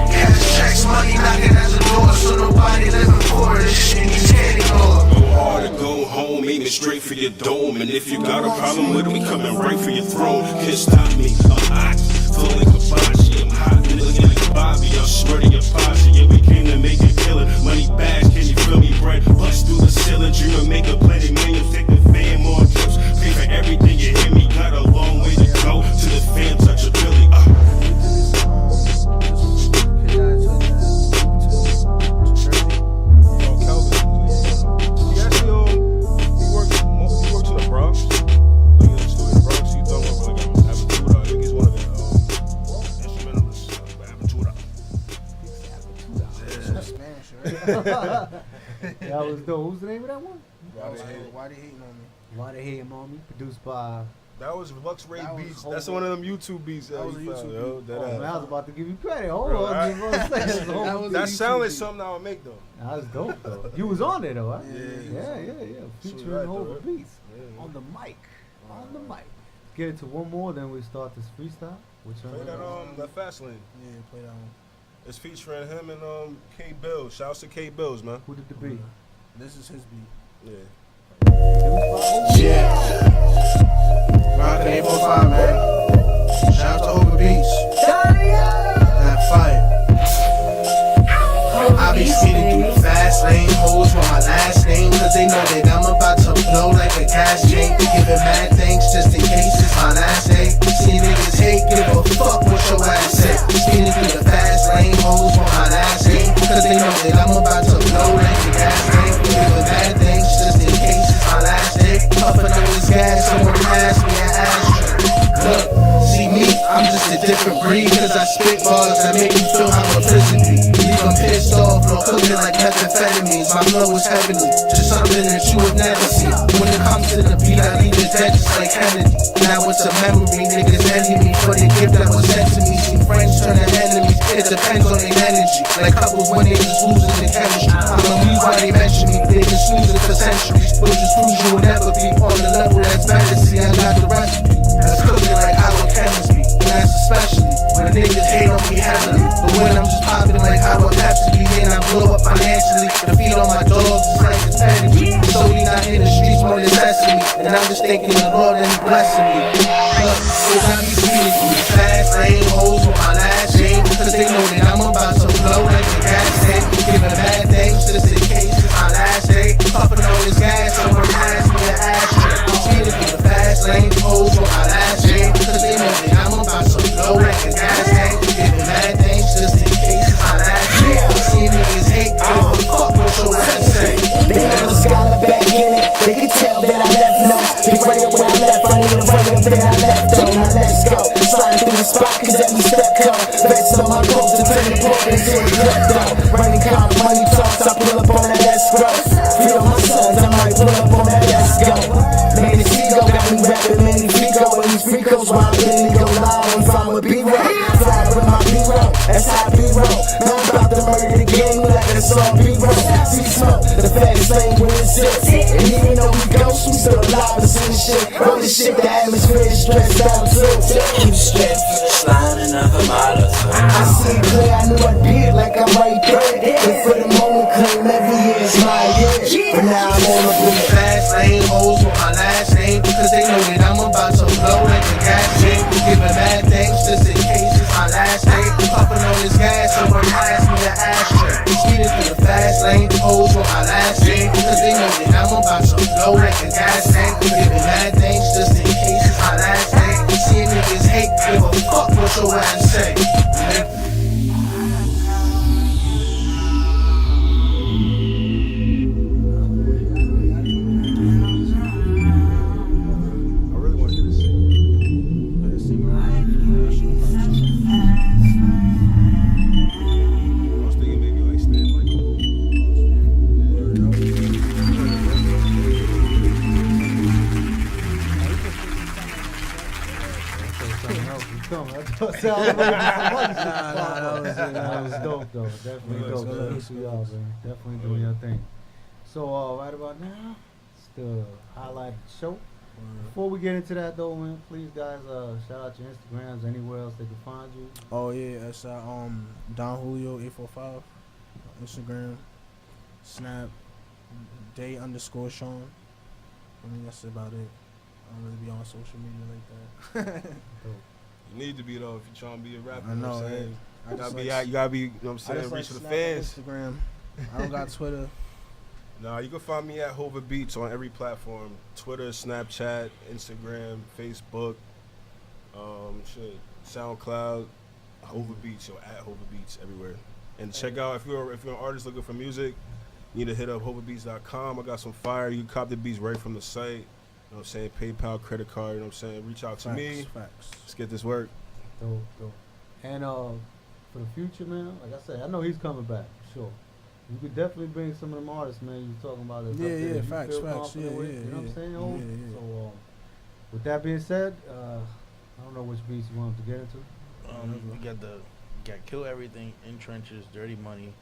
Cash checks, money knocking at the door, so nobody living for this shit you can't ignore. Go hard to go home, aiming straight for your dome. And if you got a problem with me, coming right for your throne. Can't stop me, I'm hot, feeling like a Hibachi. I'm hot, looking like a Bobby. I'm smarter your posture, yeah, we came to make it killer. Money bags, can you feel me, bread? Bust through the ceiling, dream of make a plenty millions. Take the fan, more trips, pay for everything you hear me. Got a long way to go to the fan touchability. That was dope. Who's the name of that one? Why They Hating on Me? Why They Hating on Me? Produced by. That was Lux Ray Beats. That's one of them YouTube beats. That was a YouTube beat. Man, I was about to give you credit. Hold on. That sounded like something I would make though. That was dope though. You was on there though, right? Yeah. Featuring hovabeats on the mic. On the mic. Get it to one more, then we start this freestyle. Which one? Play that Fastlane. Yeah, play that one. It's featuring him and K Bills. Shouts to K Bills, man. Who did the beat? This is his beat. Yeah. Rockin' 845, man. Shout out to hovabeats. That fire. I be speeding through the fast lane, hoes with my last name, cause they know that I'm about to blow like a gas tank. They giving mad thanks just in case it's my last day. See niggas hate, give a fuck what your ass say. Speeding through the fast lane, hoes with my last name, cause they know that I'm about to blow like a gas tank. Giving mad thanks just in case it's my last day. Puffin' on this gas, someone pass me an ashtray. Look, see me, I'm just a different breed, cause I spit bars that make you feel how a prison be. Leave 'em pissed off, no cooking like methamphetamines. My flow is heavenly, just something that you would never see. When it comes to the beat, I leave it dead just like Kennedy. Now it's a memory, niggas envy me for the gift that was sent to me. See friends turn to enemies, it depends on their energy. Like couples when they just losing the chemistry. I don't use why they mention me, they been snoozing for centuries. But just proves you will never be on the level that's better. See, I got the recipe, that's cooking like our chemistry. And that's especially when the niggas hate on me heavily. But when I'm just popping like how I have to be, then I blow up financially. The feed on my dogs is like a pedigree. Solely not in the streets, more necessity. And I'm just thanking the Lord and He blessing me. Cause I be speeding through the fast lane, hoes with my last name, cause they know that I'm about to blow like a gas tank. Giving bad things just in case it's my last day. Puffin' on on my coast, depending progress on the gut though. Running count, money talks, I pull up on that escrow. Feel my sons, I might pull up on that let's go. Man, it's ego, got me rapping, man, it's Rico. And these Ricos, while I'm in go loud, I'm from a B-roll. Fly with my B-roll, that's how B-roll. Now I'm about to murder the gang like that's all B-roll. See smoke, the fattest thing when it sits. And even though we ghosts, we still alive to see shit. Roll this shit, the atmosphere is stressed out too. Keep stressed, sliding another mile or two. I see it clear, I knew I'd be it like I'm right there. And for the moment, claim every year is my year. But now I'm on the blue fast lane, hoes with my last name. Cause they know that I'm about to blow like a gas tank. Giving mad things just in case it's my last name. Puffing on this gas, so I'm last me the ashtray. Speeding through the fast lane, hoes with my last name. Cause they know that I'm about to blow like a gas tank. Giving mad things just in case it's my last name. Seeing niggas hate, give a fuck what your ass say. That was dope though. Definitely dope. Thanks to y'all, man. Definitely doing your thing. So right about now, it's the highlight of the show. Before we get into that though, man, please guys shout out your Instagrams, anywhere else they can find you. Oh yeah, it's Don Julio 845 Instagram, Snap, day_Sean. I mean that's about it. I don't really be on social media like that. You need to be though if you're trying to be a rapper. I know, you know what I'm saying? you gotta be, you know what I'm saying, reach for the fans. Instagram. I don't got Twitter. Nah, you can find me at hovabeats on every platform: Twitter, Snapchat, Instagram, Facebook, SoundCloud, hovabeats, at hovabeats everywhere. And check out if you're an artist looking for music, you need to hit up hovabeats.com. I got some fire. You can cop the beats right from the site. You know what I'm saying? PayPal, credit card, you know what I'm saying? Reach out to me. Facts. Let's get this work. Dope. And for the future, man, like I said, I know he's coming back, sure. You could definitely bring some of them artists, man, you talking about it. Yeah, facts. You know what I'm saying? So with that being said, I don't know which beats you want to get into. We got Kill Everything, In Trenches, Dirty Money,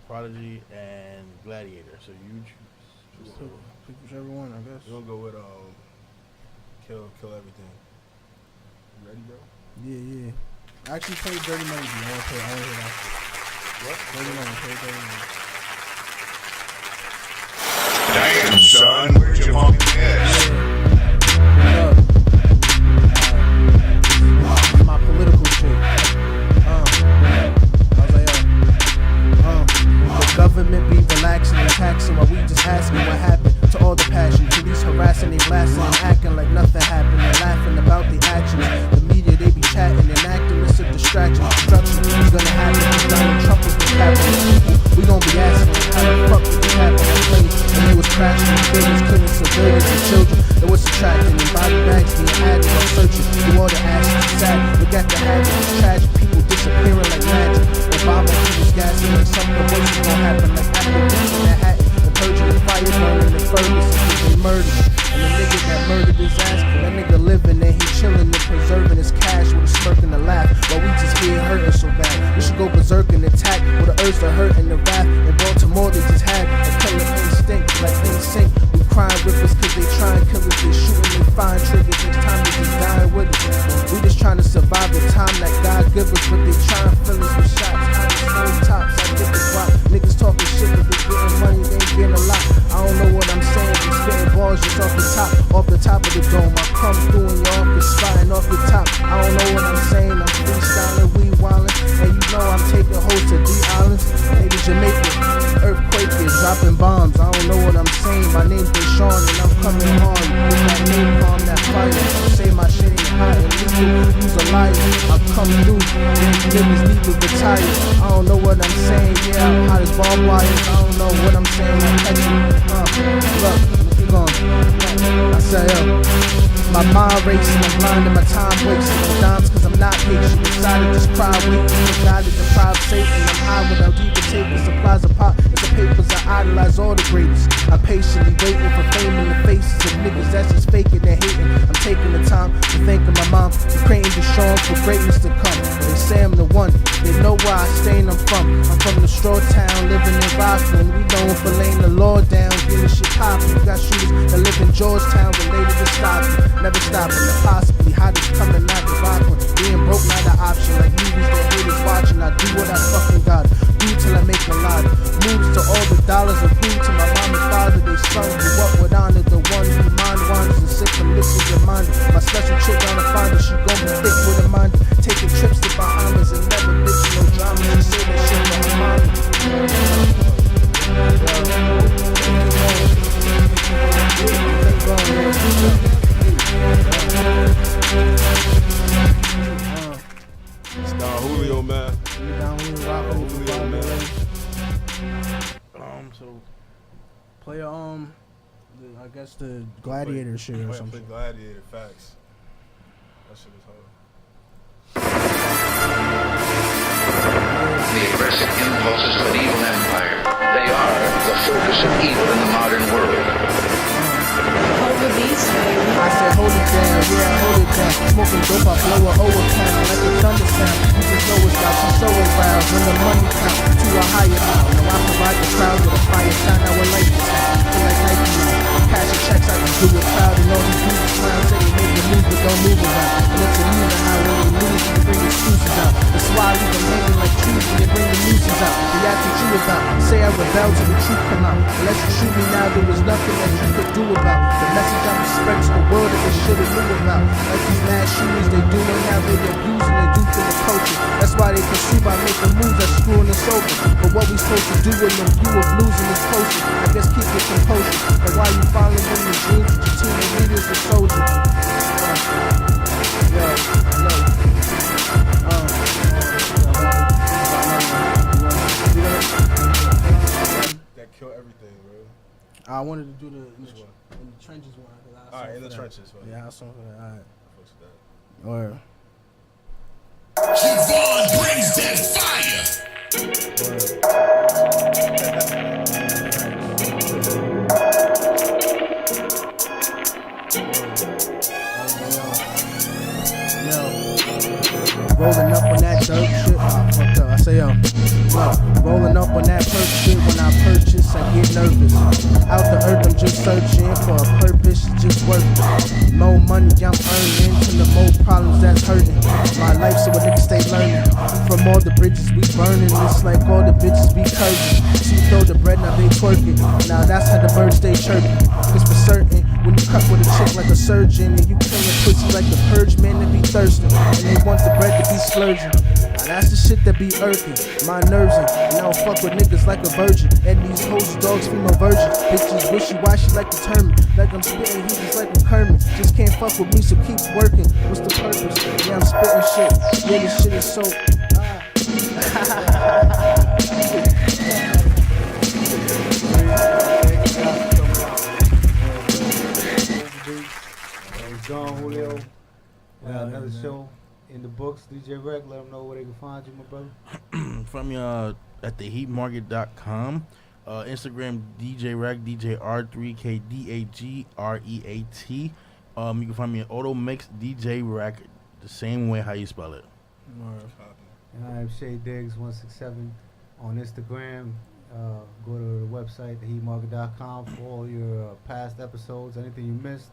Prodigy, and Gladiator. So you choose. Pick whichever one, I guess. We're gonna go with Kill Everything. You ready, bro? Yeah. I actually played Dirty Money. I want to hear that. What? Dirty Money. Play Dirty Money. Damn, son, where'd you find this? My political shit. I was like, the government be relaxing and taxing while we just asking what happened to all the passion. Police harassing, they blasting and acting like nothing happened and laughing about the actions. The media, they be chatting and acting, it's a distraction. Destruction is gonna happen. Donald Trump is the capital. We gon' be asking how the fuck did this happen in place? And they was crashing in buildings, killing civilians and children. It was subtracting and body bags being added on searching through all the ashes. Sad, look at the habit. Tragic people disappearing like magic. Obama, he was gassing like something worse is gonna happen like activists in Manhattan. The purging, the fire burning, the Ferguson, they murdered. And the nigga that murdered his ass, that nigga living and he chilling and preserving his cash with a smirk and a laugh. While we just here hurting so bad. We should go berserk and attack with the urge to hurt and the wrath. In Baltimore they just had a killer instinct like instinct. We crying rivers cause they trying killers, they shooting, they find triggers. Next time they just dying with us. We just trying to survive the time that God give us, but they trying to fill us with shots. Tops, I get the rock. Niggas talking shit, but they getting money, they ain't getting a lot. I don't know what I'm saying, they spitting balls just off the top of the dome. I come through and y'all be spying off the top. I don't know what I'm saying, I'm freestyling, we wildin'. And you know I'm taking hosts to D-Islands, maybe Jamaica. Earthquake is dropping bombs, I don't know what I'm saying. My name's Deshaun and I'm coming hard. With that name on that fire, say my shit ain't hot and legal. Who's a liar? I come through, niggas need to retire. I don't know what I'm saying, yeah, I'm hot as barbed wires. I don't know what I'm saying, I'm catching. Look. keep going. I say, my mind racing, I'm blind and my time wasting. The dimes cause I'm not patient. Decided just cry, waiting for God to deprive Satan. I'm high without even taking supplies of pot. It's the papers I idolize all the greatest. I'm patiently waiting for fame in the faces of niggas that's just faking and hating. I'm taking the time to thanking my mom for creating the show for greatness to come. They say I'm the one, they know where I stay and I'm from. I'm from the straw town, living in Rockland. We known for laying the law down, getting shit poppin'. We got shooters that live in Georgetown, related to Stockton. Never stopping, the possibly hottest coming out the Rockland. Being broke not an option, like movies that haters watching. I do what I fucking gotta do till I make a lot of moves to all the dollars and prove to my mom and father they son grew up with honor. The one who mind wanders and sick from liquids reminded. My special chick on the finder, she gon' be thick with a mind. Taking trips to Bahamas and never bitching no drama. She say that shit for her mama. It's Don Julio, man. Julio, man. So play I guess the Gladiator shit or something. Play Gladiator, facts. That shit is hard. The aggressive impulses of an evil empire. They are the focus of evil in the modern world. Hovabeats, I said hold it down, yeah, hold it down. Smoking dope, I blow her overcount like a thunder sound. You just know it's loud, she's so aroused when the money count to a higher now. Now I provide the crowd with a fire sign, I would like to sound. Feel like Nike now. Cashing checks, I can do it proud. And all these dudes clown say they make the move, but don't move around. And it's a move and how when they lose, they bring excuses out. That's why I leave them hanging like trees when they bring the nooses out. They ask what you about, say I rebel till the truth come out. Unless you shoot me now, there was nothing that you could do about the message I respect to the world that they should've knew about. Like these mass shooters, they doing now, they abusing the youth and the culture. That's why they pursue by making moves that's screwing us over. But what we supposed to do in the view of losing is closer. I guess keep your composure. And while you following them the dreams with your team of leaders and soldiers. That kill everything, bro. I wanted to do the in the trenches one. Alright, in the trenches. Right? Yeah, I saw that. Alright. That. Alright. Javon brings that fire. Rolling up on that dirt shit. Fucked up. I say, rolling up on that perk shit. When I purchase, I get nervous. Out the earth, I'm just searching for a purpose, just working. More money I'm earning, to the more problems that's hurting. My life, so a nigga stay learning. From all the bridges we burning, it's like all the bitches be curving. She throw the bread, now they twerking. Now that's how the birds stay chirping. Cause for certain, when you cut with a chick like a surgeon, and you killing pussy like the purge, man, they be thirsting. And they want the bread to be splurging. Now that's the shit that be irking, my nerves in. And I don't fuck with niggas like a virgin. And these hoes, dogs, female virgin. Bitches wishy-washy like determined. Like I'm spitting heat just like a Kermit. Just can't fuck with me, so keep working. What's the purpose? Yeah, I'm spitting shit. Yeah, this shit is so... Don Julio. Another show in the books. DJ Rec, let them know where they can find you, my brother. From at theheatmarket.com. Instagram DJ Rec, DJR3KDAGREAT. You can find me at Auto Mix DJ Rec, the same way how you spell it. And I am Shay Diggs 167 on Instagram. Go to the website theheatmarket.com for all your past episodes, anything you missed.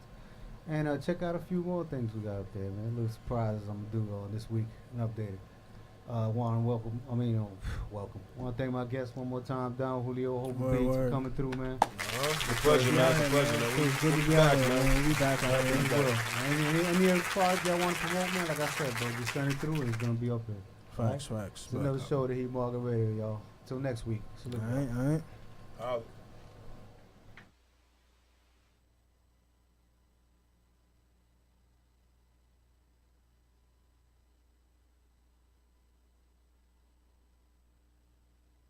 And check out a few more things we got up there, man. Little surprises I'm gonna do this week and updated. Want to welcome. Want to thank my guests one more time, Don Julio, hovabeats for coming through, man. It's a pleasure, man. It's a pleasure, man. It's good to be out here, man. We back out here. Any other project y'all want to promote, man? Like I said, bro, just send it through and it's gonna be up there. Facts. It's another show, The Heat Market Radio, y'all. Till next week. All right. Out.